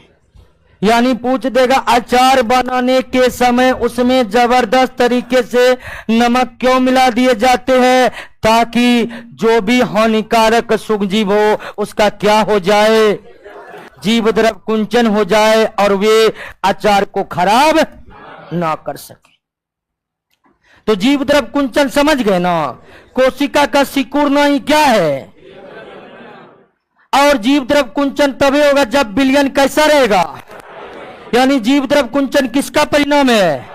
यानी पूछ देगा अचार बनाने के समय उसमें जबरदस्त तरीके से नमक क्यों मिला दिए जाते हैं? ताकि जो भी हानिकारक सूक्ष्मजीव हो उसका क्या हो जाए? जीव द्रव कुंचन हो जाए और वे अचार को खराब ना कर सके। तो जीव द्रव कुंचन समझ गए ना? कोशिका का सिकुड़ना ही क्या है? और जीव द्रव कुंचन तभी होगा जब विलयन कैसा रहेगा? यानी जीव द्रव कुंचन किसका परिणाम है?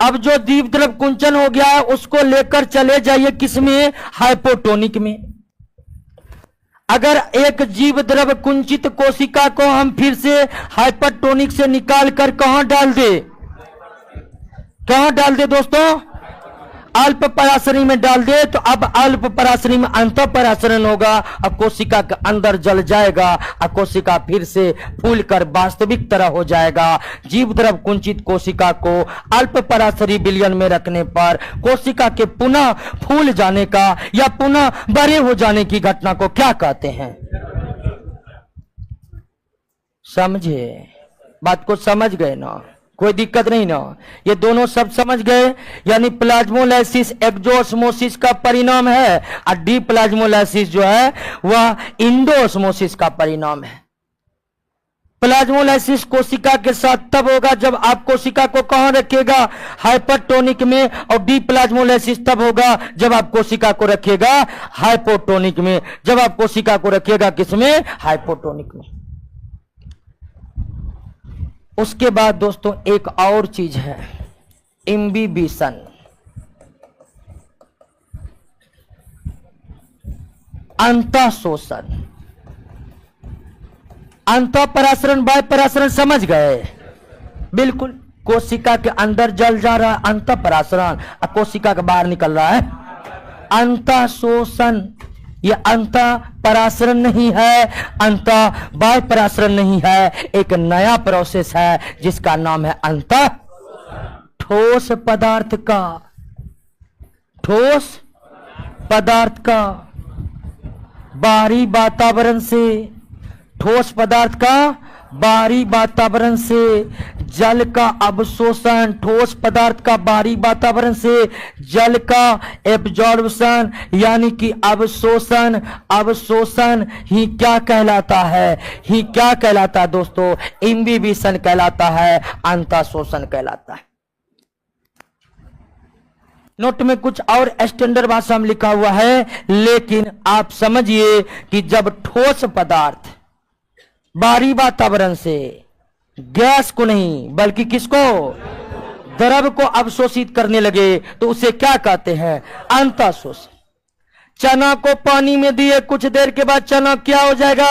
अब जो जीव द्रव कुंचन हो गया है उसको लेकर चले जाइए किसमें? हाइपोटोनिक में। अगर एक जीव द्रव कुंचित कोशिका को हम फिर से हाइपरटोनिक से निकाल कर कहां डाल दे? कहां डाल दे दोस्तों? अल्प पराशरी में डाल दे तो अब अल्प पराशरी में अंत पराशरण होगा। अब कोशिका के अंदर जल जाएगा और कोशिका फिर से फूल कर वास्तविक तरह हो जाएगा। जीव द्रव कुंचित कोशिका को अल्प पराशरी विलयन में रखने पर कोशिका के पुनः फूल जाने का या पुनः बड़े हो जाने की घटना को क्या कहते हैं? समझे? बात को समझ गए ना? कोई दिक्कत नहीं ना? ये दोनों सब समझ गए। यानी प्लाज्मोलाइसिस एक्सोस्मोसिस का परिणाम है और डीप्लाज्मोलाइसिस जो है वह इंडोस्मोसिस का परिणाम है। प्लाज्मोलाइसिस कोशिका के साथ तब होगा जब आप कोशिका को कहां रखिएगा? हाइपरटोनिक में। और डीप्लाज्मोलाइसिस तब होगा जब आप कोशिका को रखिएगा हाइपोटोनिक में। जब आप कोशिका को रखिएगा किसमें? हाइपोटोनिक में। उसके बाद दोस्तों एक और चीज है, इम्बिबिशन। अंतःशोषण। अंतःपरासरण बाह्य परासरण समझ गए? बिल्कुल। कोशिका के अंदर जल जा रहा है अंतःपरासरण और कोशिका के बाहर निकल रहा है अंतःशोषण। ये अंतः परासरण नहीं है, अंतः बाह्य परासरण नहीं है, एक नया प्रोसेस है जिसका नाम है अंतः ठोस पदार्थ का। ठोस पदार्थ का बाहरी वातावरण से, ठोस पदार्थ का बाहरी वातावरण से जल का अवशोषण, ठोस पदार्थ का बाहरी वातावरण से जल का एब्जॉर्प्शन यानी कि अवशोषण। अवशोषण ही क्या कहलाता है? ही क्या कहलाता है दोस्तों? इम्बिबिशन कहलाता है, अंतःशोषण कहलाता है। नोट में कुछ और स्टैंडर्ड भाषा में लिखा हुआ है, लेकिन आप समझिए कि जब ठोस पदार्थ बाहरी वातावरण से गैस को नहीं बल्कि किसको? द्रव को अवशोषित करने लगे तो उसे क्या कहते हैं? अंतःशोषण। चना को पानी में दिए कुछ देर के बाद चना क्या हो जाएगा?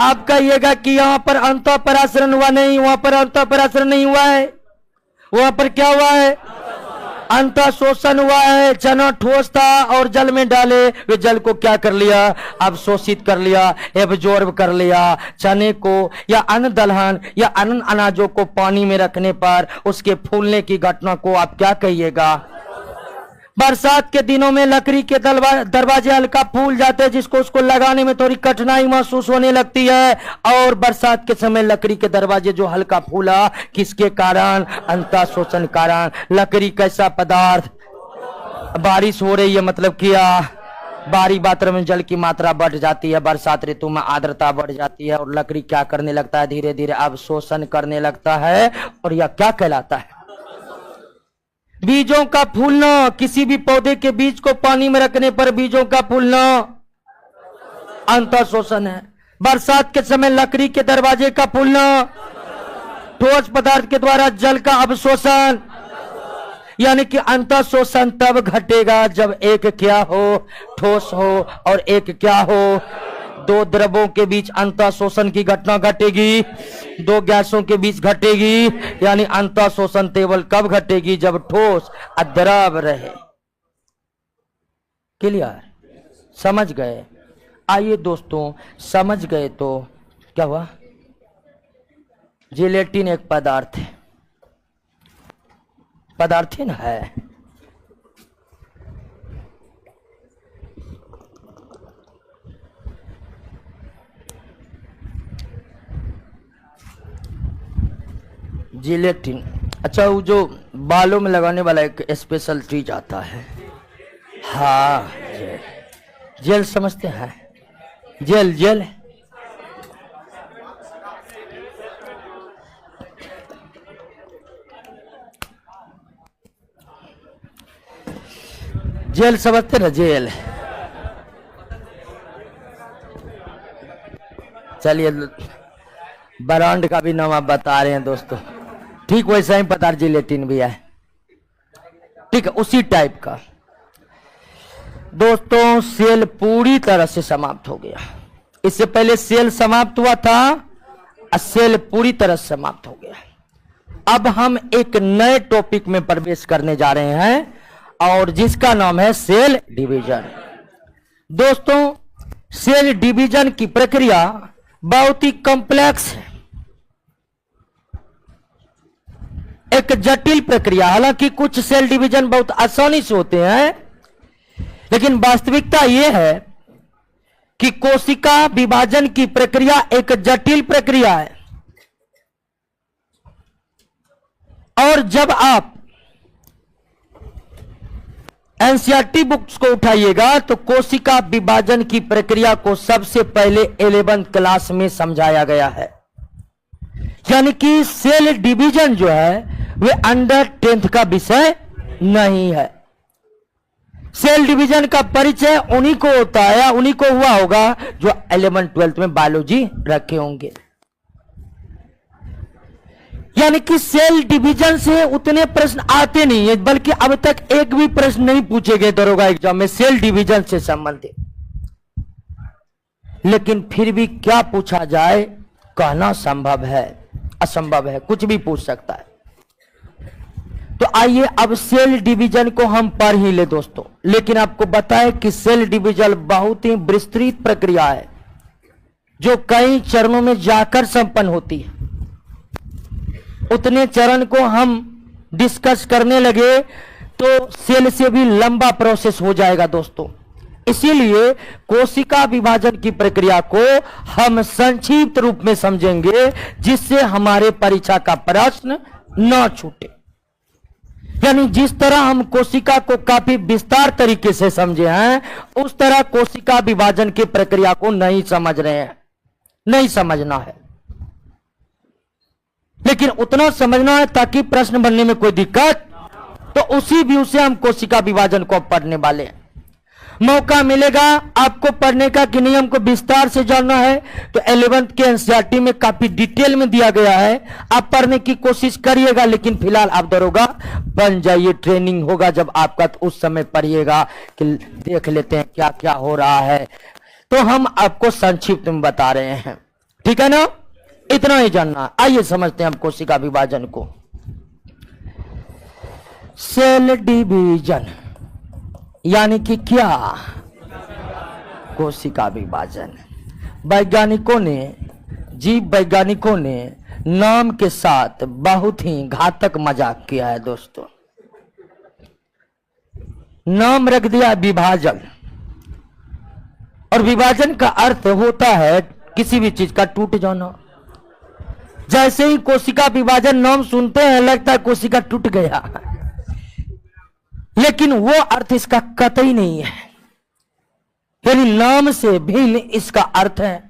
आप कहिएगा कि यहां पर अंतःपरासरण हुआ, नहीं, वहां पर अंतःपरासरण नहीं हुआ है। वहां पर क्या हुआ है? अंतःशोषण हुआ है। चना ठोस था और जल में डाले, वे जल को क्या कर लिया? अवशोषित कर लिया, एब्जॉर्ब कर लिया। चने को या अन्य दलहन या अन्य अनाजों को पानी में रखने पर उसके फूलने की घटना को आप क्या कहिएगा? बरसात के दिनों में लकड़ी के दरवाजे हल्का फूल जाते हैं, जिसको उसको लगाने में थोड़ी कठिनाई महसूस होने लगती है। और बरसात के समय लकड़ी के दरवाजे जो हल्का फूला, किसके कारण? अंतः शोषण कारण। लकड़ी कैसा पदार्थ? बारिश हो रही है मतलब क्या? बाहरी वातावरण में जल की मात्रा बढ़ जाती है, बरसात ऋतु में आर्द्रता बढ़ जाती है और लकड़ी क्या करने लगता है? धीरे धीरे अवशोषण करने लगता है। और यह क्या कहलाता है? बीजों का फूलना। किसी भी पौधे के बीज को पानी में रखने पर बीजों का फूलना अंतःशोषण है। बरसात के समय लकड़ी के दरवाजे का फूलना, ठोस पदार्थ के द्वारा जल का अवशोषण, यानी कि अंतःशोषण तब घटेगा जब एक क्या हो? ठोस हो और एक क्या हो? दो द्रवों के बीच अंतःशोषण की घटना घटेगी, दो गैसों के बीच घटेगी। यानी अंतःशोषण केवल कब घटेगी? जब ठोस अद्रव रहे। क्लियर? समझ गए? आइए दोस्तों, समझ गए तो क्या हुआ? जिलेटिन एक पदार्थ है, पदार्थिन है। जिलेटिन। अच्छा, वो जो बालों में लगाने वाला एक स्पेशल चीज आता है, हाँ जेल। जेल समझते हैं? जेल जेल जेल समझते ना? जेल। चलिए, ब्रांड का भी नाम आप बता रहे हैं दोस्तों। ठीक वैसा ही पदार्थ जिलेटिन भी है। ठीक है, उसी टाइप का। दोस्तों, सेल पूरी तरह से समाप्त हो गया। इससे पहले सेल समाप्त हुआ था, सेल पूरी तरह से समाप्त हो गया। अब हम एक नए टॉपिक में प्रवेश करने जा रहे हैं और जिसका नाम है सेल डिवीजन। दोस्तों, सेल डिवीजन की प्रक्रिया बहुत ही कॉम्प्लेक्स है, एक जटिल प्रक्रिया। हालांकि कुछ सेल डिवीजन बहुत आसानी से होते हैं, लेकिन वास्तविकता यह है कि कोशिका विभाजन की प्रक्रिया एक जटिल प्रक्रिया है। और जब आप एनसीईआरटी बुक्स को उठाइएगा तो कोशिका विभाजन की प्रक्रिया को सबसे पहले 11th क्लास में समझाया गया है। यानी कि सेल डिवीजन जो है वे अंडर 10th का विषय नहीं है। सेल डिवीजन का परिचय उन्हीं को होता है, उन्हीं को हुआ होगा जो 11th 12th में बायोलॉजी रखे होंगे। यानी कि सेल डिवीजन से उतने प्रश्न आते नहीं है, बल्कि अब तक एक भी प्रश्न नहीं पूछे गए दरोगा एग्जाम में सेल डिवीजन से संबंधित। लेकिन फिर भी क्या पूछा जाए, कहना संभव है, असंभव है, कुछ भी पूछ सकता है। तो आइए अब सेल डिवीजन को हम पढ़ ही ले दोस्तों। लेकिन आपको बताएं कि सेल डिवीजन बहुत ही विस्तृत प्रक्रिया है जो कई चरणों में जाकर संपन्न होती है। उतने चरण को हम डिस्कस करने लगे तो सेल से भी लंबा प्रोसेस हो जाएगा दोस्तों। इसीलिए कोशिका विभाजन की प्रक्रिया को हम संक्षिप्त रूप में समझेंगे, जिससे हमारे परीक्षा का प्रश्न न छूटे। यानी जिस तरह हम कोशिका को काफी विस्तार तरीके से समझे हैं, उस तरह कोशिका विभाजन की प्रक्रिया को नहीं समझ रहे हैं, नहीं समझना है। लेकिन उतना समझना है ताकि प्रश्न बनने में कोई दिक्कत, तो उसी व्यू से हम कोशिका विभाजन को पढ़ने वाले हैं। मौका मिलेगा आपको पढ़ने का कि नहीं हमको विस्तार से जानना है, तो 11th के एनसीईआरटी में काफी डिटेल में दिया गया है, आप पढ़ने की कोशिश करिएगा। लेकिन फिलहाल आप दरोगा बन जाइए, ट्रेनिंग होगा जब आपका, तो उस समय पढ़िएगा कि देख लेते हैं क्या क्या हो रहा है। तो हम आपको संक्षिप्त में बता रहे हैं, ठीक है ना? इतना ही जानना। आइए समझते हैं हम कोशिका विभाजन को। सेल डिवीजन यानी कि क्या? कोशिका विभाजन। वैज्ञानिकों ने, जीव वैज्ञानिकों ने नाम के साथ बहुत ही घातक मजाक किया है दोस्तों। नाम रख दिया विभाजन, और विभाजन का अर्थ होता है किसी भी चीज का टूट जाना। जैसे ही कोशिका विभाजन नाम सुनते हैं लगता है कोशिका टूट गया, लेकिन वो अर्थ इसका कतई नहीं है। यानी नाम से भिन्न इसका अर्थ है।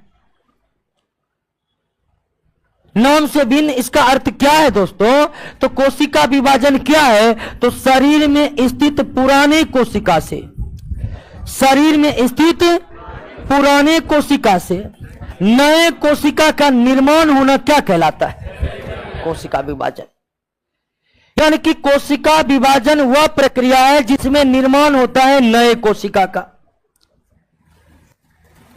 नाम से भिन्न इसका अर्थ क्या है दोस्तों? तो कोशिका विभाजन क्या है? तो शरीर में स्थित पुराने कोशिका से, शरीर में स्थित पुराने कोशिका से नए कोशिका का निर्माण होना क्या कहलाता है? कोशिका विभाजन। यानी कि कोशिका विभाजन वह प्रक्रिया है जिसमें निर्माण होता है नए कोशिका का।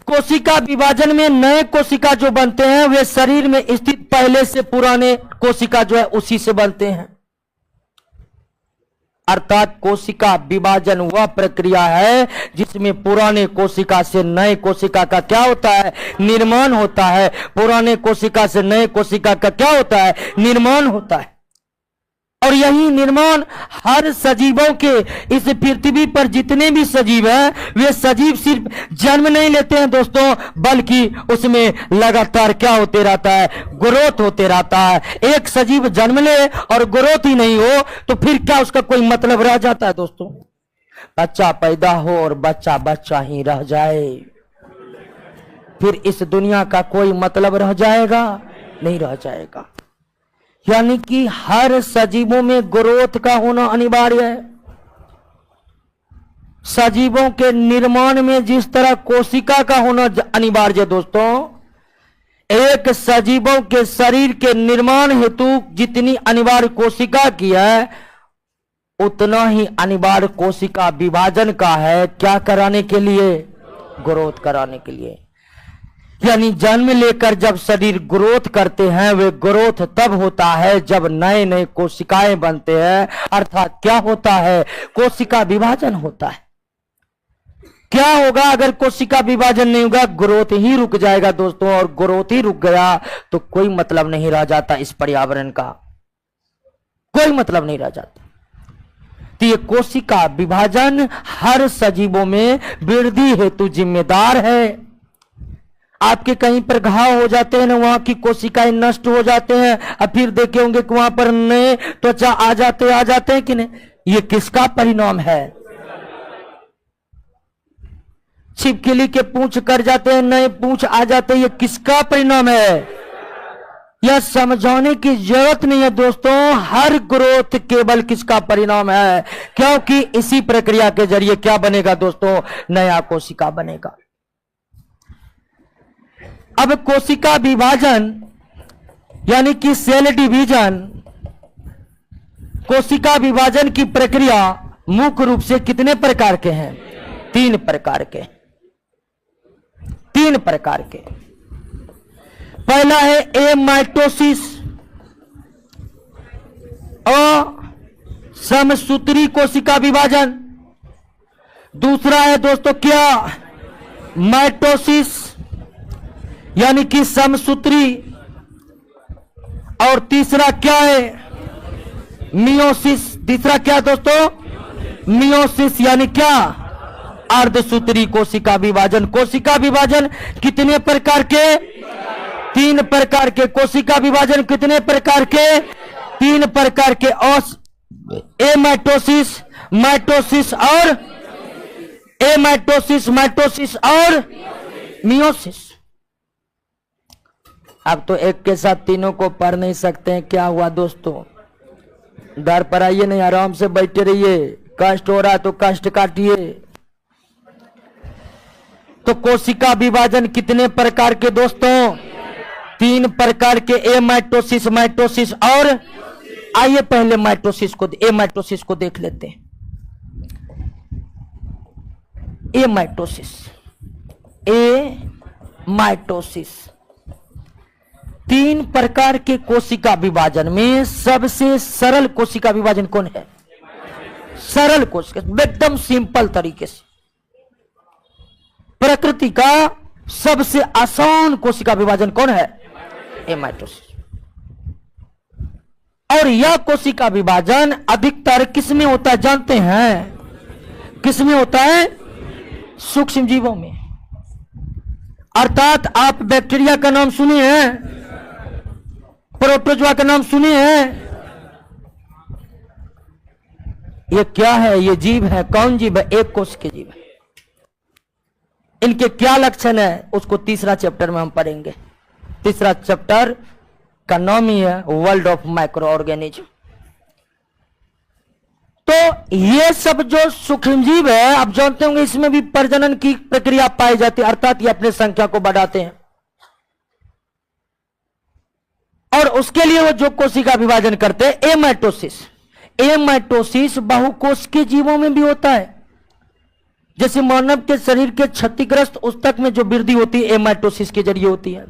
कोशिका विभाजन में नए कोशिका जो बनते हैं वे शरीर में स्थित पहले से पुराने कोशिका जो है उसी से बनते हैं। अर्थात कोशिका विभाजन वह प्रक्रिया है जिसमें पुराने कोशिका से नए कोशिका का क्या होता है? निर्माण होता है। पुराने कोशिका से नए कोशिका का क्या होता है? निर्माण होता है। और यही निर्माण हर सजीवों के, इस पृथ्वी पर जितने भी सजीव हैं वे सजीव सिर्फ जन्म नहीं लेते हैं दोस्तों, बल्कि उसमें लगातार क्या होते रहता है? ग्रोथ होते रहता है। एक सजीव जन्म ले और ग्रोथ ही नहीं हो तो फिर क्या उसका कोई मतलब रह जाता है दोस्तों? बच्चा पैदा हो और बच्चा बच्चा ही रह जाए, फिर इस दुनिया का कोई मतलब रह जाएगा? नहीं रह जाएगा। यानी कि हर सजीवों में ग्रोथ का होना अनिवार्य है। सजीवों के निर्माण में जिस तरह कोशिका का होना अनिवार्य है दोस्तों, एक सजीवों के शरीर के निर्माण हेतु जितनी अनिवार्य कोशिका की है उतना ही अनिवार्य कोशिका विभाजन का है। क्या कराने के लिए? ग्रोथ कराने के लिए। यानी जन्म लेकर जब शरीर ग्रोथ करते हैं वे ग्रोथ तब होता है जब नए नए कोशिकाएं बनते हैं। अर्थात क्या होता है? कोशिका विभाजन होता है। क्या होगा अगर कोशिका विभाजन नहीं होगा? ग्रोथ ही रुक जाएगा दोस्तों, और ग्रोथ ही रुक गया तो कोई मतलब नहीं रह जाता इस पर्यावरण का, कोई मतलब नहीं रह जाता। तो ये कोशिका विभाजन हर सजीवों में वृद्धि हेतु जिम्मेदार है। आपके कहीं पर घाव हो जाते हैं ना, वहां की कोशिकाएं नष्ट हो जाते हैं, और फिर देखे होंगे कि वहां पर नए त्वचा आ जाते हैं कि नहीं? ये किसका परिणाम है? छिपकली के पूंछ कर जाते हैं, नए पूंछ आ जाते हैं, ये किसका परिणाम है? यह समझाने की जरूरत नहीं है दोस्तों, हर ग्रोथ केवल किसका परिणाम है? क्योंकि इसी प्रक्रिया के जरिए क्या बनेगा दोस्तों? नया कोशिका बनेगा। अब कोशिका विभाजन यानी कि सेल डिवीजन, कोशिका विभाजन की प्रक्रिया मुख्य रूप से कितने प्रकार के हैं? 3 प्रकार के। 3 प्रकार के। पहला है एमाइटोसिस, समसूत्री कोशिका विभाजन। दूसरा है दोस्तों क्या? माइटोसिस यानी कि समसूत्री। और तीसरा क्या है? मियोसिस। तीसरा क्या दोस्तों? मियोसिस यानी क्या? अर्धसूत्री कोशिका विभाजन। कोशिका विभाजन कितने प्रकार के? 3 प्रकार के। कोशिका विभाजन कितने प्रकार के? 3 प्रकार के। एमाइटोसिस, माइटोसिस और एमाइटोसिस, माइटोसिस और मियोसिस। अब तो एक के साथ तीनों को पढ़ नहीं सकते हैं, क्या हुआ दोस्तों? डर पर आइए नहीं, आराम से बैठे रहिए। कष्ट हो रहा है तो कष्ट काटिए। तो कोशिका विभाजन कितने प्रकार के दोस्तों? 3 प्रकार के। एमाइटोसिस, माइटोसिस और आइए पहले माइटोसिस को, एमाइटोसिस को देख लेते हैं। एमाइटोसिस, एमाइटोसिस 3 प्रकार के कोशिका विभाजन में सबसे सरल कोशिका विभाजन कौन है? सरल कोशिका, एकदम सिंपल तरीके से। प्रकृति का सबसे आसान कोशिका विभाजन कौन है? एमाइटोसिस। और यह कोशिका विभाजन अधिकतर किसमें होता है जानते हैं? किसमें होता है? सूक्ष्म जीवों में। अर्थात आप बैक्टीरिया का नाम सुने हैं, प्रोटोजोआ का नाम सुने हैं। ये क्या है? ये जीव है। कौन जीव है? एक कोश के जीव है। इनके क्या लक्षण है उसको तीसरा चैप्टर में हम पढ़ेंगे। तीसरा चैप्टर का नाम ही है वर्ल्ड ऑफ माइक्रो ऑर्गेनिज्म। तो ये सब जो सूक्ष्म जीव है, आप जानते होंगे इसमें भी प्रजनन की प्रक्रिया पाई जाती है, अर्थात ये अपने संख्या को बढ़ाते हैं और उसके लिए वो जो कोशिका विभाजन करते हैं एमाइटोसिस। एमाइटोसिस बहुकोश के जीवों में भी होता है। जैसे मानव के शरीर के क्षतिग्रस्त ऊतक में जो वृद्धि होती है एमाइटोसिस के जरिए होती है।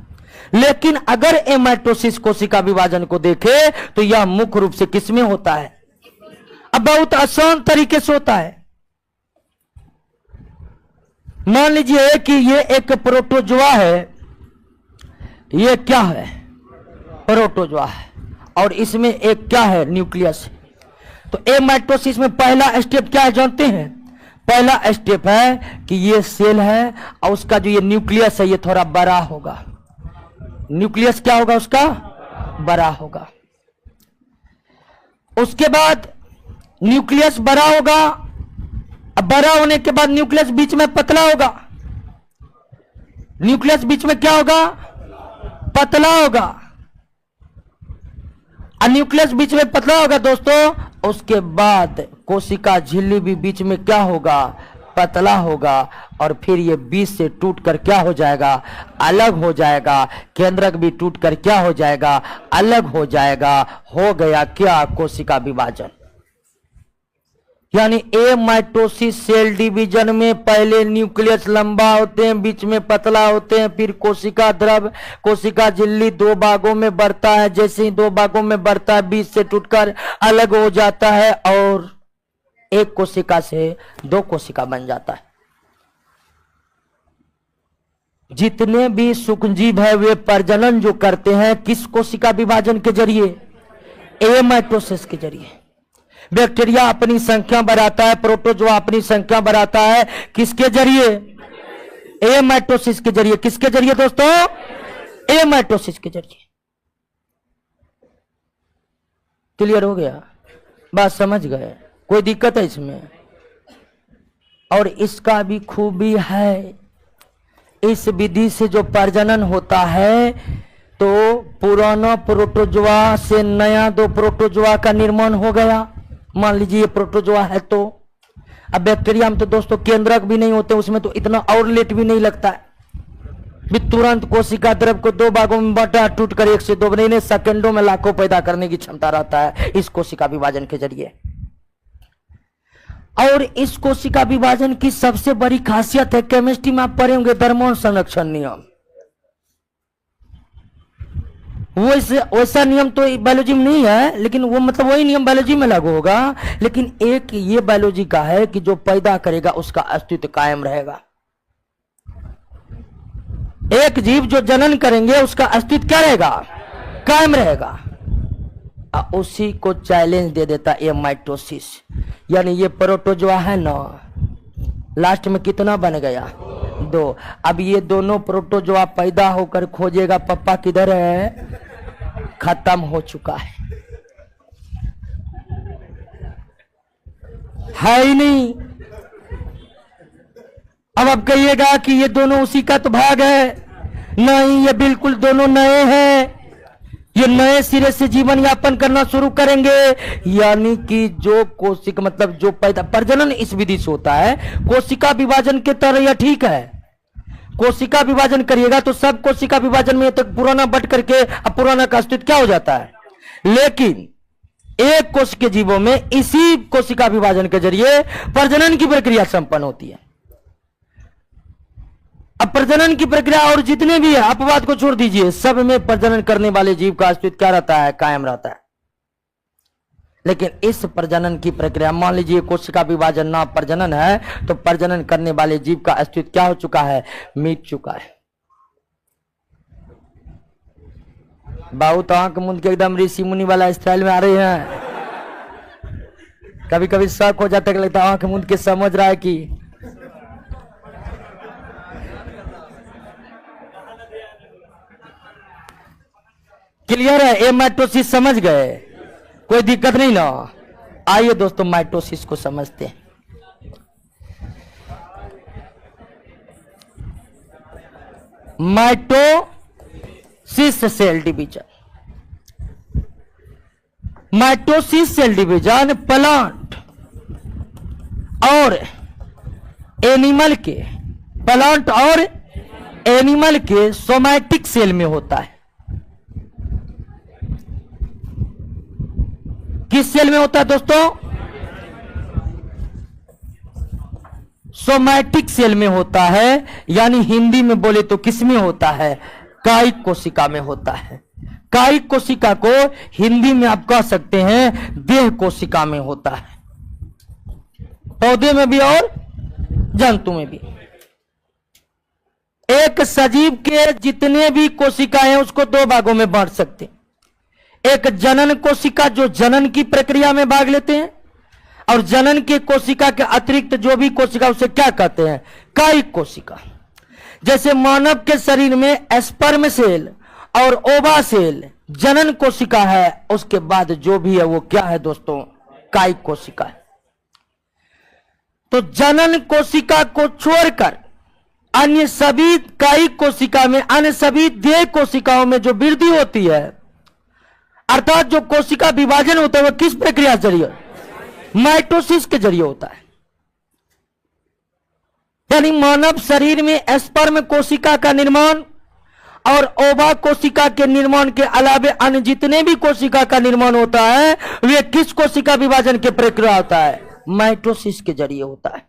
लेकिन अगर एमाइटोसिस कोशिका विभाजन को देखे तो यह मुख्य रूप से किसमें होता है? अब बहुत आसान तरीके से होता है। मान लीजिए कि ये एक प्रोटोजोआ है। ये क्या है? प्रोटोजोआ है और इसमें एक क्या है? न्यूक्लियस। तो एमाइटोसिस में पहला स्टेप क्या है जानते हैं? पहला स्टेप है कि ये सेल है और उसका जो ये न्यूक्लियस है ये थोड़ा बड़ा होगा। न्यूक्लियस क्या होगा? उसका बड़ा होगा। उसके बाद न्यूक्लियस बड़ा होगा। अब बड़ा होने के बाद न्यूक्लियस बीच में पतला होगा। न्यूक्लियस बीच में क्या होगा? पतला होगा। और न्यूक्लियस बीच में पतला होगा दोस्तों। उसके बाद कोशिका झिल्ली भी बीच में क्या होगा? पतला होगा और फिर ये बीच से टूट कर क्या हो जाएगा? अलग हो जाएगा। केंद्रक भी टूट कर क्या हो जाएगा? अलग हो जाएगा। हो गया क्या? कोशिका विभाजन। यानी एमाइटोसिस सेल डिवीजन में पहले न्यूक्लियस लंबा होते हैं, बीच में पतला होते हैं, फिर कोशिका द्रव, कोशिका झिल्ली दो भागों में बढ़ता है। जैसे ही दो भागों में बढ़ता है बीच से टूटकर अलग हो जाता है और एक कोशिका से दो कोशिका बन जाता है। जितने भी सूक्ष्मजीव है वे प्रजनन जो करते हैं किस कोशिका विभाजन के जरिए? एमाइटोसिस के जरिए। बैक्टीरिया अपनी संख्या बढ़ाता है, प्रोटोजोआ अपनी संख्या बढ़ाता है किसके जरिए? एमाइटोसिस के जरिए। किसके जरिए दोस्तों? एमाइटोसिस के जरिए। क्लियर हो गया? बात समझ गए? कोई दिक्कत है इसमें? और इसका भी खूबी है, इस विधि से जो प्रजनन होता है तो पुराना प्रोटोजोआ से नया दो प्रोटोजोआ का निर्माण हो गया। मान लीजिए ये प्रोटोजोआ है तो अब बैक्टीरिया में तो दोस्तों केंद्रक भी नहीं होते, उसमें तो इतना और लेट भी नहीं लगता है। भी तुरंत कोशिका द्रव को दो भागों में बांटा, टूट कर एक से दो बने, सेकंडों में लाखों पैदा करने की क्षमता रहता है इस कोशिका विभाजन के जरिए। और इस कोशिका विभाजन की सबसे बड़ी खासियत है, केमिस्ट्री में आप पढ़े होंगे द्रव्यमान संरक्षण नियम। वैसा नियम तो बायोलॉजी में नहीं है, लेकिन वो मतलब वही नियम बायोलॉजी में लागू होगा। लेकिन एक ये बायोलॉजी का है कि जो पैदा करेगा उसका अस्तित्व कायम रहेगा। एक जीव जो जनन करेंगे उसका अस्तित्व क्या रहेगा? कायम रहेगा। उसी को चैलेंज दे देता एमाइटोसिस। यानी ये प्रोटोजोआ है ना, लास्ट में कितना बन गया? दो। अब ये दोनों प्रोटोजोआ पैदा होकर खोजेगा पापा किधर है? खत्म हो चुका है ही नहीं। अब आप कहिएगा कि ये दोनों उसी का तो भाग है। नहीं, ये बिल्कुल दोनों नए हैं। ये नए सिरे से जीवन यापन करना शुरू करेंगे। यानी कि जो कोशिका मतलब जो पैदा प्रजनन इस विधि से होता है, कोशिका विभाजन के तरह यह ठीक है। कोशिका विभाजन करिएगा तो सब कोशिका विभाजन में तक पुराना बट करके अब पुराना का अस्तित्व क्या हो जाता है। लेकिन एक कोश के जीवों में इसी कोशिका विभाजन के जरिए प्रजनन की प्रक्रिया संपन्न होती है। अब प्रजनन की प्रक्रिया और जितने भी है अपवाद को छोड़ दीजिए, सब में प्रजनन करने वाले जीव का अस्तित्व क्या रहता है? कायम रहता है। लेकिन इस प्रजनन की प्रक्रिया, मान लीजिए कोशिका विभाजन ना प्रजनन है तो प्रजनन करने वाले जीव का अस्तित्व क्या हो चुका है? मिट चुका है। बहुत आंख मुंद के एकदम ऋषि मुनि वाला स्टाइल में आ रहे हैं। कभी कभी शक हो जाता है, लगता है आंख मूंद के समझ रहा है कि क्लियर है। ये माइटोसिस समझ गए, कोई दिक्कत नहीं ना। आइए दोस्तों माइटोसिस को समझते हैं। Mitosis cell division, mitosis cell division plant और एनिमल के, प्लांट और एनिमल के सोमैटिक सेल में होता है। किस सेल में होता है दोस्तों? सोमैटिक सेल में होता है, यानी हिंदी में बोले तो किस में होता है? कायिक कोशिका में होता है। कायिक कोशिका को हिंदी में आप कह सकते हैं देह कोशिका में होता है, पौधे में भी और जंतु में भी। एक सजीव के जितने भी कोशिकाएं हैं उसको दो भागों में बांट सकते हैं। एक जनन कोशिका जो जनन की प्रक्रिया में भाग लेते हैं, और जनन के कोशिका के अतिरिक्त जो भी कोशिका उसे क्या कहते हैं? कायिक कोशिका। जैसे मानव के शरीर में स्पर्म सेल और ओवा सेल जनन कोशिका है, उसके बाद जो भी है वो क्या है दोस्तों? कायिक कोशिका है। तो जनन कोशिका को छोड़कर अन्य सभी कायिक कोशिका में, अन्य सभी देह कोशिकाओं में जो वृद्धि होती है, अर्थात जो कोशिका विभाजन होता है, वो किस प्रक्रिया से जरिए? माइटोसिस के जरिए होता है। यानी मानव शरीर में स्पर्म कोशिका का निर्माण और ओवा कोशिका के निर्माण के अलावा अन्य जितने भी कोशिका का निर्माण होता है, वे किस कोशिका विभाजन के प्रक्रिया होता है? माइटोसिस के जरिए होता है।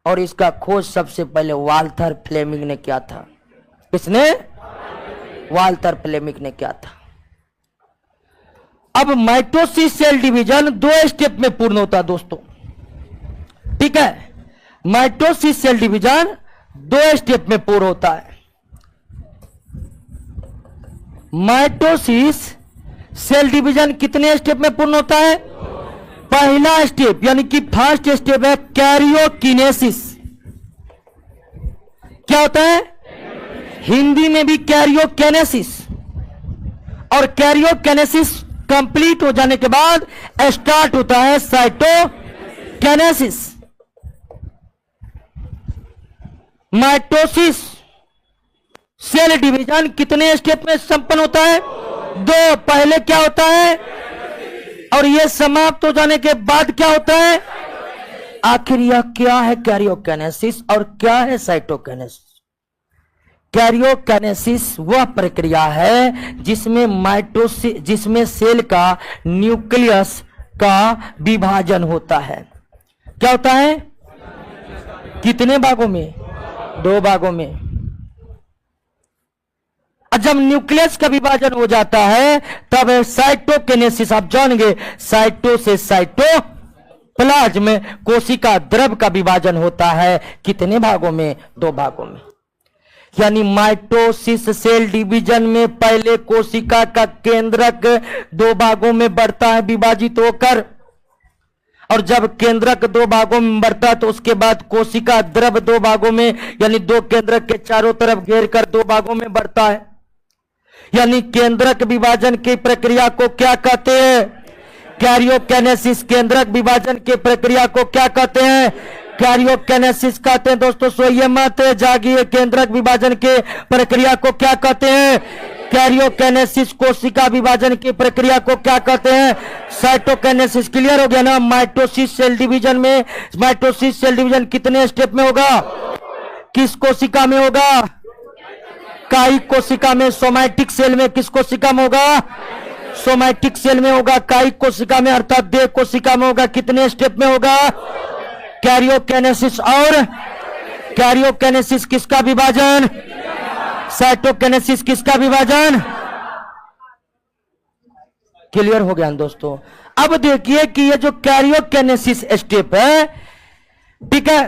और इसका खोज सबसे पहले वाल्थर फ्लेमिंग ने किया था। किसने? वाल्थर फ्लेमिंग ने किया था। अब माइटोसिस सेल डिवीजन दो स्टेप में पूर्ण होता है दोस्तों, ठीक है। माइटोसिस सेल डिवीजन दो स्टेप में पूर्ण होता है। माइटोसिस सेल डिवीजन कितने स्टेप में पूर्ण होता है? पहला स्टेप यानी कि फर्स्ट स्टेप है कैरियोकिनेसिस। क्या होता है? हिंदी में भी कैरियोकिनेसिस। और कैरियोकिनेसिस कंप्लीट हो जाने के बाद स्टार्ट होता है साइटोकिनेसिस। माइटोसिस सेल डिवीजन कितने स्टेप में संपन्न होता है? दो। पहले क्या होता है और यह समाप्त हो जाने के बाद क्या होता है? आखिर यह क्या है कैरियोकिनेसिस और क्या है साइटोकिनेसिस? कैरियोकिनेसिस वह प्रक्रिया है जिसमें सेल का न्यूक्लियस का विभाजन होता है। क्या होता है? कितने भागों में? दो भागों में। जब न्यूक्लियस का विभाजन हो जाता है तब साइटोकिनेसिस, आप जानेंगे साइटो से साइटोप्लाज्म कोशिका द्रव का विभाजन होता है। कितने भागों में? दो भागों में। यानी माइटोसिस सेल डिवीजन में पहले कोशिका का केंद्रक दो भागों में बढ़ता है विभाजित होकर, और जब केंद्रक दो भागों में बढ़ता है तो उसके बाद कोशिका द्रव दो भागों में, यानी दो केंद्रक के चारों तरफ घेर कर दो भागों में बढ़ता है। यानी केंद्रक विभाजन की प्रक्रिया को क्या कहते हैं? कैरियोकिनेसिस। केंद्रक विभाजन की प्रक्रिया को क्या कहते हैं? कैरियोकिनेसिस कहते हैं। दोस्तों सोइए मत, जागिए। केंद्रक विभाजन के प्रक्रिया को क्या कहते हैं? कैरियोकिनेसिस। कोशिका विभाजन की प्रक्रिया को क्या कहते हैं? साइटोकिनेसिस। क्लियर हो गया ना? माइटोसिस सेल डिवीजन में, माइटोसिस सेल डिवीजन कितने स्टेप में होगा? किस कोशिका में होगा? कायिक कोशिका में। सोमैटिक सेल में किस कोशिका में होगा? सोमैटिक सेल में होगा। कायिक कोशिका में अर्थात देह कोशिका में होगा। कितने स्टेप में होगा? कैरियोकिनेसिस। और कैरियोकिनेसिस किसका विभाजन? साइटोकिनेसिस किसका विभाजन? क्लियर हो गया दोस्तों। अब देखिए कि ये जो कैरियोकिनेसिस स्टेप है, ठीक है,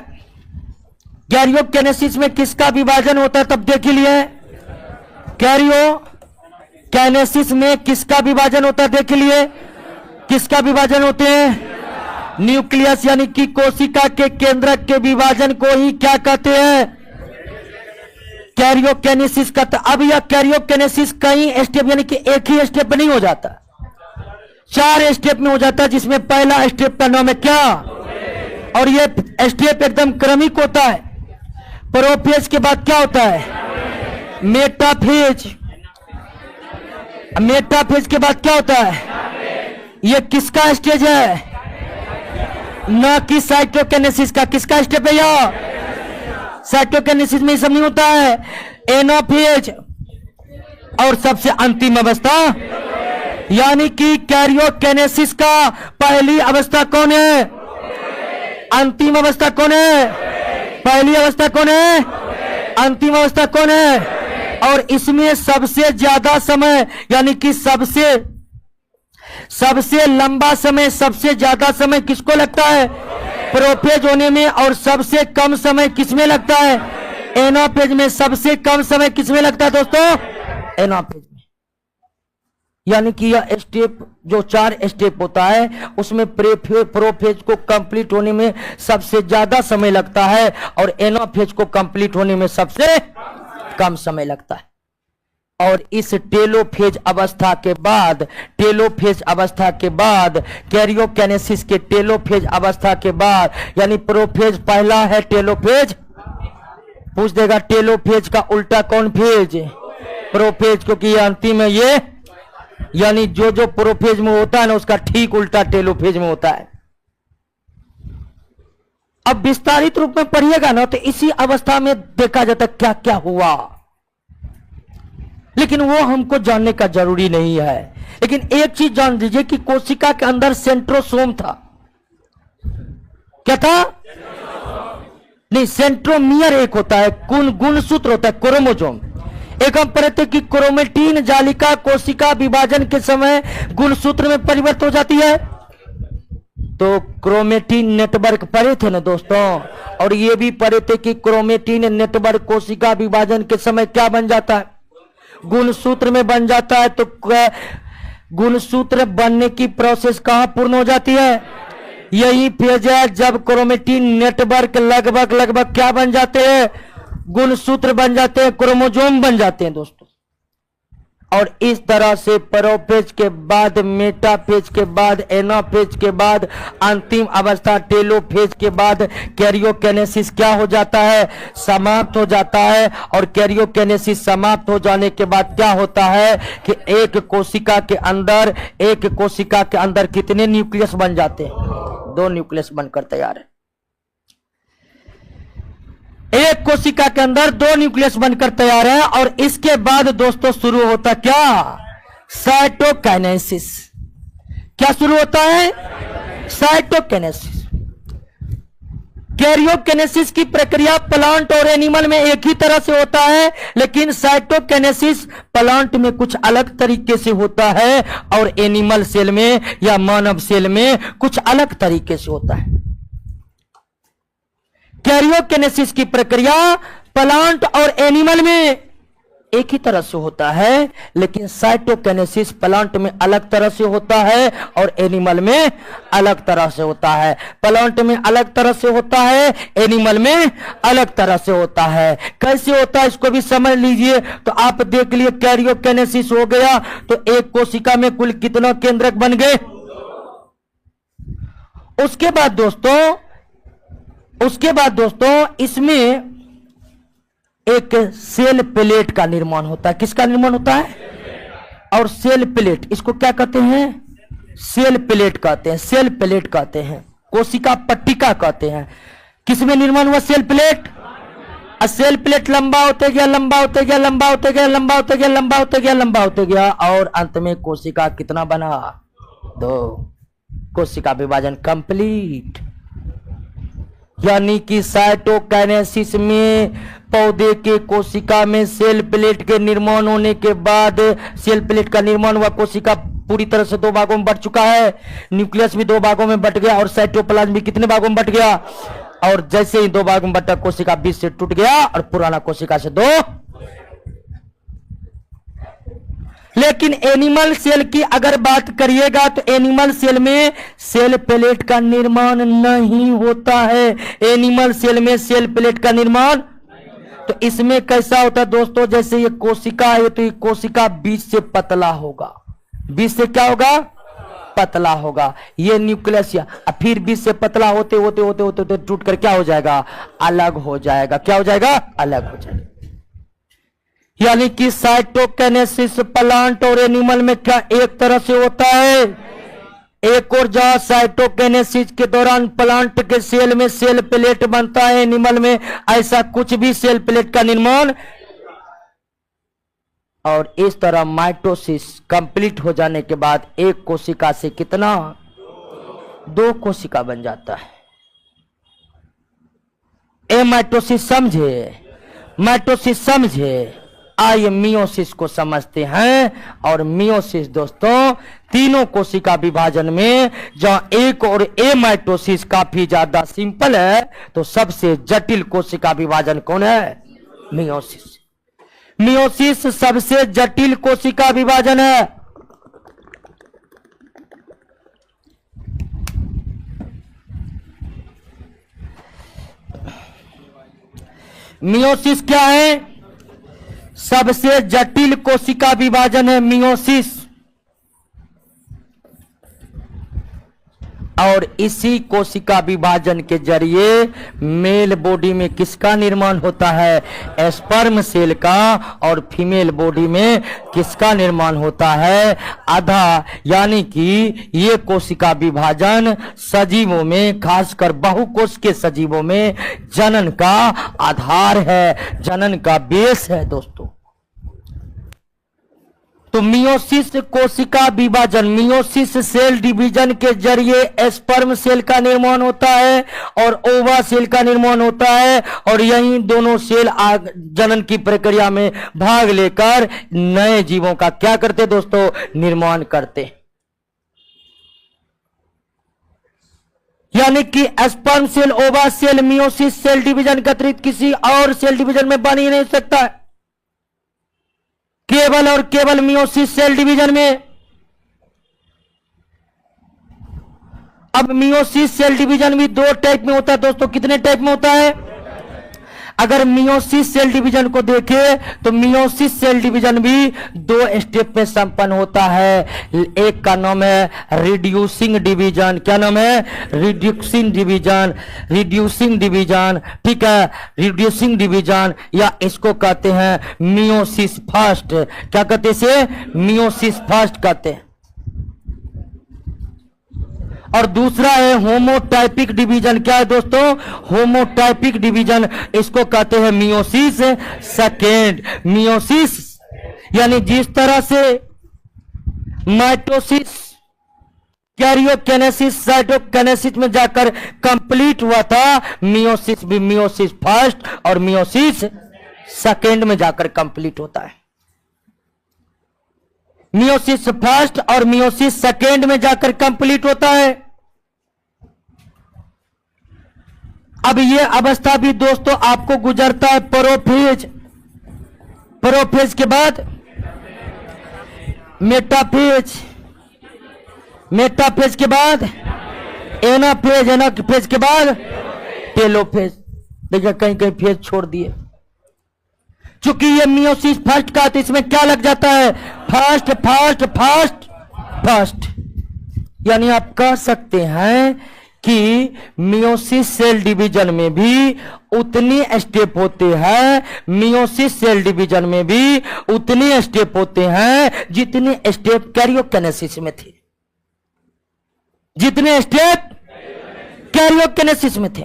कैरियोकिनेसिस में किसका विभाजन होता है? तब देख लिए। कैरियोकिनेसिस में किसका विभाजन होता है? देख लिए। किसका विभाजन होते हैं? न्यूक्लियस यानी कि कोशिका के केंद्रक के विभाजन को ही क्या कहते हैं? कैरियोकेनेसिस कहते। अब यह कैरियोकेनेसिस कई स्टेप यानी कि एक ही स्टेप में नहीं हो जाता, 4 स्टेप में हो जाता है, जिसमें पहला स्टेप का नाम है क्या? और यह स्टेप एकदम क्रमिक होता है। प्रोफेज के बाद क्या होता है? मेटाफेज। मेटाफेज के बाद क्या होता है? यह किसका स्टेज है? न कि साइटोकेनेसिस का। किसका स्टेप है यह? साइटोकेनेसिस में सब नहीं होता है। एनाफेज और सबसे अंतिम अवस्था यानी कि कैरियोकेनेसिस का पहली अवस्था कौन है? अंतिम अवस्था कौन है? पहली अवस्था कौन है? अंतिम अवस्था कौन है? और इसमें सबसे ज्यादा समय यानी कि सबसे लंबा समय, सबसे ज्यादा समय किसको लगता है? प्रोफेज होने में। और सबसे कम समय किसमें लगता है? एनाफेज में। सबसे कम समय किसमें लगता है दोस्तों? एनाफेज में। यानी कि यह स्टेप जो 4 स्टेप होता है उसमें प्रोफेज को कंप्लीट होने में सबसे ज्यादा समय लगता है और एनाफेज को कंप्लीट होने में सबसे कम समय लगता है। और इस टेलोफेज अवस्था के बाद कैरियोकेनेसिस के टेलोफेज अवस्था के बाद यानी प्रोफेज पहला है, टेलोफेज पूछ देगा टेलोफेज का उल्टा कौन फेज? प्रोफेज, क्योंकि ये अंतिम है। ये यानी जो प्रोफेज में होता है ना उसका ठीक उल्टा टेलोफेज में होता है। अब विस्तारित रूप में पढ़िएगा ना तो इसी अवस्था में देखा जाता क्या क्या हुआ, लेकिन वो हमको जानने का जरूरी नहीं है। लेकिन एक चीज जान दीजिए कि कोशिका के अंदर सेंट्रोसोम था। क्या था? नहीं, सेंट्रोमियर एक होता है, गुणसूत्र होता है, क्रोमोसोम। एक हम पढ़े थे कि क्रोमेटिन जालिका कोशिका विभाजन के समय गुणसूत्र में परिवर्तित हो जाती है। तो क्रोमेटिन नेटवर्क पढ़े थे ना दोस्तों, और ये भी पढ़े थे कि क्रोमेटिन नेटवर्क कोशिका विभाजन के समय क्या बन जाता है? गुणसूत्र में बन जाता है। तो गुणसूत्र बनने की प्रोसेस कहां पूर्ण हो जाती है? यही फेज है जब क्रोमेटिन नेटवर्क लगभग क्या बन जाते हैं? गुणसूत्र बन जाते हैं, क्रोमोसोम बन जाते हैं दोस्तों। और इस तरह से प्रोफेज के बाद, मेटाफेज के बाद, एनाफेज के बाद, अंतिम अवस्था टेलोफेज के बाद कैरियोकेनेसिस क्या हो जाता है? समाप्त हो जाता है। और कैरियोकेनेसिस समाप्त हो जाने के बाद क्या होता है कि एक कोशिका के अंदर कितने न्यूक्लियस बन जाते हैं? 2 न्यूक्लियस बनकर तैयार है। एक कोशिका के अंदर 2 न्यूक्लियस बनकर तैयार है। और इसके बाद दोस्तों शुरू होता क्या? साइटोकाइनेसिस। क्या शुरू होता है? साइटोकाइनेसिस। कैरियोकेनेसिस की प्रक्रिया प्लांट और एनिमल में एक ही तरह से होता है, लेकिन साइटोकाइनेसिस प्लांट में कुछ अलग तरीके से होता है और एनिमल सेल में या मानव सेल में कुछ अलग तरीके से होता है। कैरियोकेनेसिस की प्रक्रिया प्लांट और एनिमल में एक ही तरह से होता है, लेकिन साइटोकाइनेसिस प्लांट में अलग तरह से होता है और एनिमल में अलग तरह से होता है। प्लांट में अलग तरह से होता है, एनिमल में अलग तरह से होता है। कैसे होता है इसको भी समझ लीजिए। तो आप देख लिए कैरियोकेनेसिस हो गया तो एक कोशिका में कुल कितना केंद्रक बन गए? उसके बाद दोस्तों इसमें एक सेल प्लेट का निर्माण होता है। किसका निर्माण होता है? और सेल प्लेट, इसको क्या कहते हैं? सेल प्लेट कहते हैं, सेल प्लेट कहते हैं, कोशिका पट्टिका कहते हैं। किसमें निर्माण हुआ? Cell plate. सेल प्लेट लंबा होते गया और अंत में कोशिका कितना बना? 2। कोशिका विभाजन कंप्लीट। यानी कि साइटोकाइनेसिस में पौधे के कोशिका में सेल प्लेट के निर्माण होने के बाद, सेल प्लेट का निर्माण हुआ, कोशिका पूरी तरह से 2 भागों में बट चुका है, न्यूक्लियस भी 2 भागों में बट गया और साइटोप्लाज्म भी कितने भागों में बट गया? और जैसे ही 2 भागों में बटा, कोशिका बीच से टूट गया और पुराना कोशिका से 2। लेकिन एनिमल सेल की अगर बात करिएगा तो एनिमल सेल में सेल प्लेट का निर्माण नहीं होता है। एनिमल सेल में सेल प्लेट का निर्माण, तो इसमें कैसा होता है दोस्तों, जैसे ये कोशिका है तो ये कोशिका बीच से पतला होगा, बीच से क्या होगा, पतला होगा। ये न्यूक्लियस या फिर बीच से पतला होते होते होते होते, होते टूट कर क्या हो जाएगा, अलग हो जाएगा। क्या हो जाएगा, अलग हो जाएगा। यानी कि साइटोकिनेसिस प्लांट और एनिमल में क्या एक तरह से होता है। एक और जहां साइटोकिनेसिस के दौरान प्लांट के सेल में सेल प्लेट बनता है, एनिमल में ऐसा कुछ भी सेल प्लेट का निर्माण। और इस तरह माइटोसिस कंप्लीट हो जाने के बाद एक कोशिका से कितना, 2 कोशिका बन जाता है। ए माइटोसिस समझे, माइटोसिस समझे। आइए मियोसिस को समझते हैं। और मियोसिस दोस्तों तीनों कोशिका विभाजन में जहां एक और ए माइटोसिस काफी ज्यादा सिंपल है, तो सबसे जटिल कोशिका विभाजन कौन है, मियोसिस। मियोसिस सबसे जटिल कोशिका विभाजन है। मियोसिस क्या है, सबसे जटिल कोशिका विभाजन है मियोसिस। और इसी कोशिका विभाजन के जरिए मेल बॉडी में किसका निर्माण होता है, स्पर्म सेल का। और फीमेल बॉडी में किसका निर्माण होता है, आधा। यानी कि ये कोशिका विभाजन सजीवों में, खासकर बहुकोश के सजीवों में जनन का आधार है, जनन का बेस है दोस्तों। तो मियोसिस कोशिका विभाजन, मियोसिस सेल डिवीजन के जरिए स्पर्म सेल का निर्माण होता है और ओवा सेल का निर्माण होता है। और यही दोनों सेल जनन की प्रक्रिया में भाग लेकर नए जीवों का क्या करते दोस्तों, निर्माण करते। यानी कि स्पर्म सेल, ओवा सेल, मियोसिस सेल डिवीजन के अतिरिक्त किसी और सेल डिवीजन में बन ही नहीं सकता है, केवल और केवल मियोसिस सेल डिवीजन में। अब मियोसिस सेल डिवीजन भी 2 टाइप में होता है दोस्तों। कितने टाइप में होता है, अगर मियोसिस सेल डिवीजन को देखें तो मियोसिस सेल डिवीजन भी 2 स्टेप में संपन्न होता है। एक का नाम है रिड्यूसिंग डिवीजन। क्या नाम है, रिड्यूसिंग डिवीजन, रिड्यूसिंग डिवीजन, ठीक है, रिड्यूसिंग डिवीजन। या इसको कहते हैं मियोसिस फर्स्ट। क्या कहते हैं इसे, मियोसिस फर्स्ट कहते हैं। और दूसरा है होमोटाइपिक डिवीजन। क्या है दोस्तों, होमोटाइपिक डिवीजन, इसको कहते हैं मियोसिस सेकेंड। मियोसिस यानी जिस तरह से माइटोसिस, कैरियोकिनेसिस, साइटोकिनेसिस में जाकर कंप्लीट हुआ था, मियोसिस भी मियोसिस फर्स्ट और मियोसिस सेकेंड में जाकर कंप्लीट होता है। मियोसिस फर्स्ट और मियोसिस सेकेंड में जाकर कंप्लीट होता है। अब ये अवस्था भी दोस्तों आपको गुजरता है प्रोफेज, प्रोफेज के बाद मेटाफेज, मेटाफेज के बाद एनाफेज, एनाफेज के बाद टेलोफेज। देखिए कहीं कहीं फेज छोड़ दिए, चूंकि ये मियोसिस फर्स्ट का, तो इसमें क्या लग जाता है, फर्स्ट फर्स्ट फर्स्ट फर्स्ट। यानी आप कह सकते हैं कि मियोसिस सेल डिवीजन में भी उतनी स्टेप होते हैं, मियोसिस सेल डिवीजन में भी उतने स्टेप होते हैं जितने स्टेप कैरियोकिनेसिस में थे, जितने स्टेप कैरियोकिनेसिस में थे।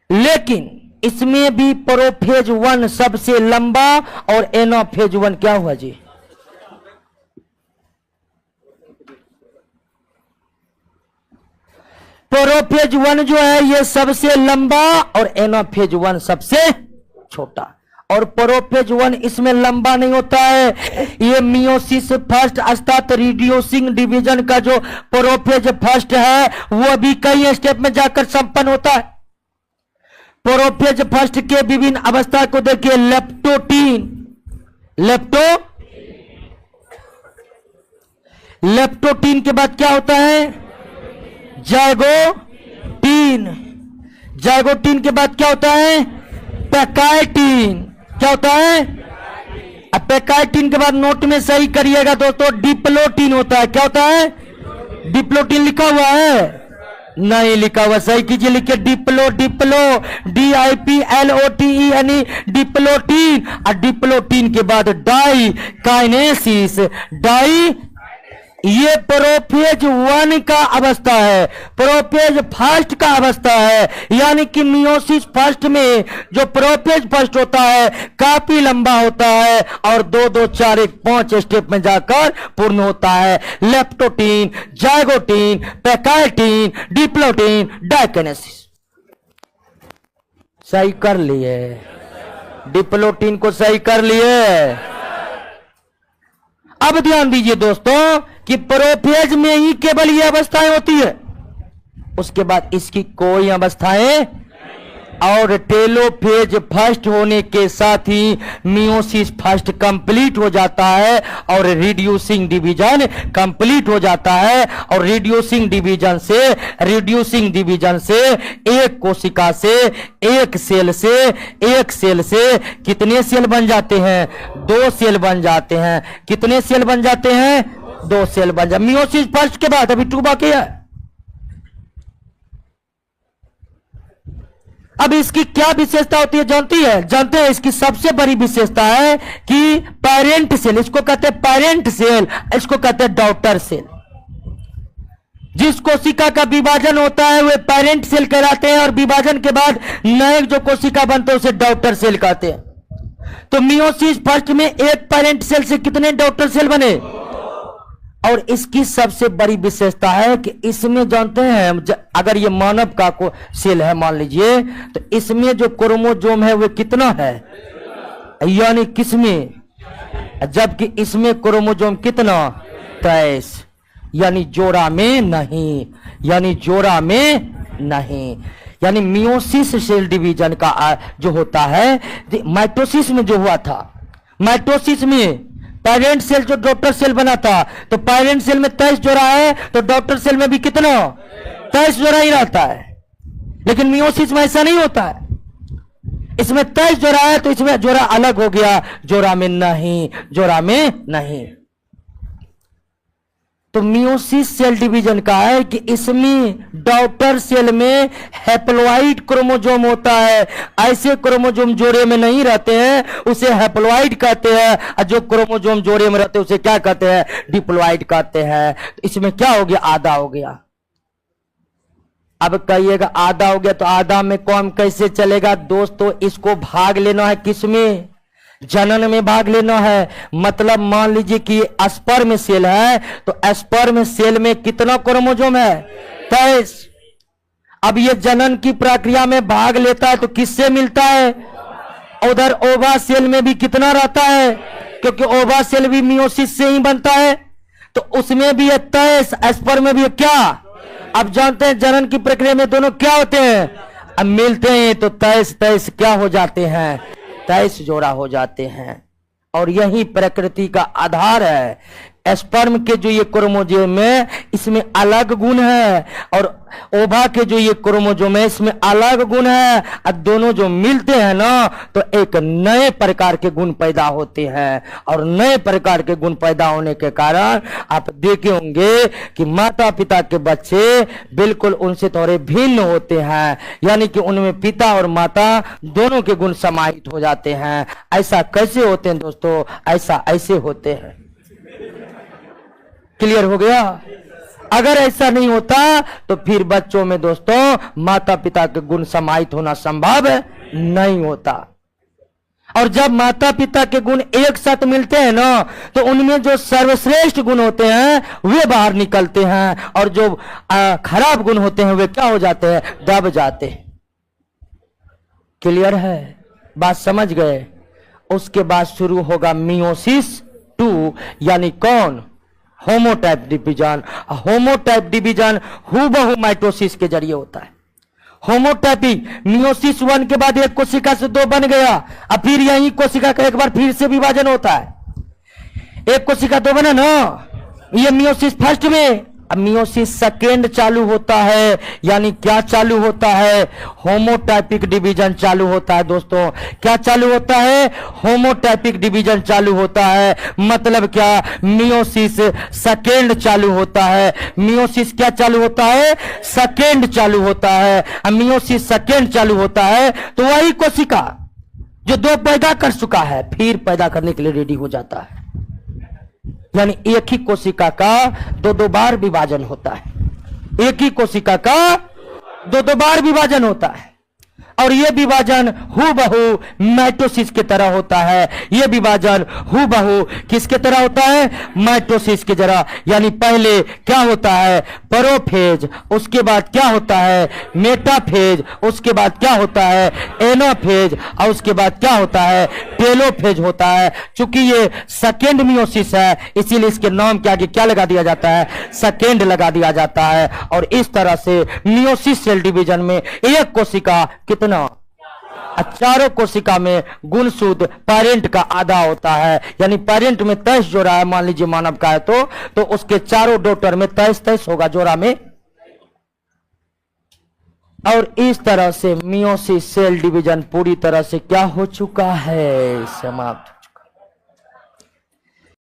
लेकिन इसमें भी प्रोफेज 1 सबसे लंबा और एनाफेज 1 क्या हुआ जी, प्रोफेज 1 जो है ये सबसे लंबा और एनाफेज 1 सबसे छोटा। और प्रोफेज 1 इसमें लंबा नहीं होता है, ये मियोसिस फर्स्ट अर्थात रिड्यूसिंग डिवीजन का जो प्रोफेज फर्स्ट है वो भी कई स्टेप में जाकर संपन्न होता है। प्रोफेज फर्स्ट के विभिन्न अवस्था को देखिए, लेप्टोटीन, लेप्टो लेप्टोटीन के बाद क्या होता है? जाइगोटीन। जाइगोटीन के बाद क्या होता है? पैकाइटिन। क्या होता है? अब पैकाइटिन के बाद नोट में सही करिएगा दोस्तों, डिप्लोटीन होता है। क्या होता है? डिप्लोटीन लिखा हुआ है? नहीं लिखा हुआ, सही कीजिए, लिखिए डिप्लो, डिप्लो, DIPLOTE यानी डिप्लोटीन। और डिप्लोटीन के बाद डाई काइनेसिस। डाई ये प्रोफेज 1 का अवस्था है, प्रोफेज फर्स्ट का अवस्था है। यानी कि मियोसिस फर्स्ट में जो प्रोफेज फर्स्ट होता है काफी लंबा होता है और 2 2 4 1 5 स्टेप में जाकर पूर्ण होता है। Leptotene, zygotene, pachytene, diplotene, diakinesis. सही कर लिए? डिप्लोटीन को सही कर लिए? अब ध्यान दीजिए दोस्तों कि प्रोफेज में ही केवल ये अवस्थाएं होती है, उसके बाद इसकी कोई अवस्थाएं, और टेलोफेज फर्स्ट होने के साथ ही मियोसिस फर्स्ट कंप्लीट हो जाता है और रिड्यूसिंग डिवीजन कंप्लीट हो जाता है। और रिड्यूसिंग डिवीजन से एक कोशिका से, एक सेल से कितने सेल बन जाते हैं? 2 सेल बन जाते हैं। कितने सेल बन जाते हैं? 2 सेल बन जाते। मियोसिस फर्स्ट के बाद अभी 2 बाकी है। अब इसकी क्या विशेषता होती है जानते हैं? इसकी सबसे बड़ी विशेषता है कि पेरेंट सेल, इसको कहते हैं पेरेंट सेल, इसको कहते हैं डॉटर सेल। जिस कोशिका का विभाजन होता है वे पेरेंट सेल कहलाते हैं और विभाजन के बाद नए जो कोशिका बनते हैं उसे डॉटर सेल कहते हैं। तो मियोसिस फर्स्ट में एक पेरेंट सेल से कितने डॉटर सेल बने? और इसकी सबसे बड़ी विशेषता है कि इसमें जानते हैं, अगर ये मानव का को सेल है मान लीजिए, तो इसमें जो क्रोमोसोम है वो कितना है? यानी किसमें? जबकि इसमें क्रोमोसोम कितना? 23। यानी जोड़ा में नहीं, यानी मियोसिस सेल डिवीजन का जो होता है, माइटोसिस में जो हुआ था, माइटोसिस में पेरेंट सेल जो डॉटर सेल बना था, तो पेरेंट सेल में 23 जोड़ा है, तो डॉटर सेल में भी कितना? 23 जोड़ा ही रहता है। लेकिन मियोसिस में ऐसा नहीं होता है, इसमें 23 जोड़ा है तो इसमें जोड़ा अलग हो गया, जोड़ा में नहीं। तो मियोसिस सेल डिवीजन का है कि इसमें डॉटर सेल में हैप्लॉइड क्रोमोसोम होता है। ऐसे क्रोमोसोम जोड़े में नहीं रहते हैं उसे हैप्लॉइड कहते हैं, और जो क्रोमोसोम जोड़े में रहते हैं उसे क्या कहते हैं? डिप्लॉइड कहते हैं। तो इसमें क्या हो गया? आधा हो गया। अब कहिएगा आधा हो गया तो आधा में कौन कैसे चलेगा? दोस्तों इसको भाग लेना है, किसमें? जनन में भाग लेना है। मतलब मान लीजिए कि स्पर्म सेल है, तो स्पर्म सेल में कितना क्रोमोसोम है? 23। अब ये जनन की प्रक्रिया में भाग लेता है तो किससे मिलता है? उधर ओवा सेल में भी कितना रहता है? क्योंकि ओवा सेल भी मियोसिस से ही बनता है, तो उसमें भी 23, स्पर्म में भी क्या? अब जानते हैं जनन की प्रक्रिया में दोनों क्या होते हैं? अब मिलते हैं तो 23 क्या हो जाते हैं? 23 जोड़ा हो जाते हैं। और यही प्रकृति का आधार है। स्पर्म के जो ये क्रोमोसोम है इसमें अलग गुण है, और ओवा के जो ये क्रोमोसोम है इसमें अलग गुण है। और दोनों जो मिलते हैं ना तो एक नए प्रकार के गुण पैदा होते हैं, और नए प्रकार के गुण पैदा होने के कारण आप देखे होंगे कि माता पिता के बच्चे बिल्कुल उनसे थोड़े भिन्न होते हैं, यानी कि उनमें पिता और माता दोनों के गुण समाहित हो जाते हैं। ऐसा कैसे होते हैं दोस्तों? ऐसे होते हैं। क्लियर हो गया? अगर ऐसा नहीं होता तो फिर बच्चों में दोस्तों माता पिता के गुण समाहित होना संभव नहीं होता। और जब माता पिता के गुण एक साथ मिलते हैं ना तो उनमें जो सर्वश्रेष्ठ गुण होते हैं वे बाहर निकलते हैं, और जो खराब गुण होते हैं वे क्या हो जाते हैं? दब जाते हैं। क्लियर है? बात समझ गए? उसके बाद शुरू होगा मियोसिस 2, यानी कौन? होमोटाइप डिवीजन। होमोटाइप डिवीजन हूबहू माइटोसिस के जरिए होता है। होमोटाइपिक मियोसिस 1 के बाद एक कोशिका से 2 बन गया, अब फिर यही कोशिका का एक बार फिर से विभाजन होता है। एक कोशिका 2 बना ना, ये मियोसिस फर्स्ट में। अब मियोसिस सेकेंड चालू होता है, यानी क्या चालू होता है? होमोटाइपिक डिवीजन चालू होता है दोस्तों। क्या चालू होता है? होमोटाइपिक डिवीजन चालू होता है। मतलब क्या? मियोसिस सेकेंड चालू होता है। मियोसिस क्या चालू होता है? सेकेंड चालू होता है। अब मियोसिस सेकेंड चालू होता है तो वही कोशिका जो दो पैदा कर चुका है फिर पैदा करने के लिए रेडी हो जाता है। यानी एक ही कोशिका का दो बार विभाजन होता है। एक ही कोशिका का दो बार विभाजन होता है और यह विभाजन हूबहू माइटोसिस की तरह होता है। यह विभाजन हूबहू किसके तरह होता है? माइटोसिस की तरह। यानी पहले क्या होता है? प्रोफेज, उसके बाद क्या होता है? मेटाफेज, उसके बाद क्या होता है? एनाफेज, और उसके बाद क्या होता है? टेलोफेज होता है। चूंकि ये सेकेंड मियोसिस है इसीलिए इसके नाम के आगे क्या लगा दिया जाता है? सेकेंड लगा दिया जाता है। और इस तरह से मियोसिस सेल डिवीजन में एक कोशिका कितना, चारों कोशिका में गुणसूत्र पेरेंट का आधा होता है। यानी पेरेंट में 23 जोड़ा है, मान लीजिए मानव का है तो उसके चारों डॉटर में 23 होगा जोड़ा में। और इस तरह से मियोसिस सेल डिवीजन पूरी तरह से क्या हो चुका है? समाप्त।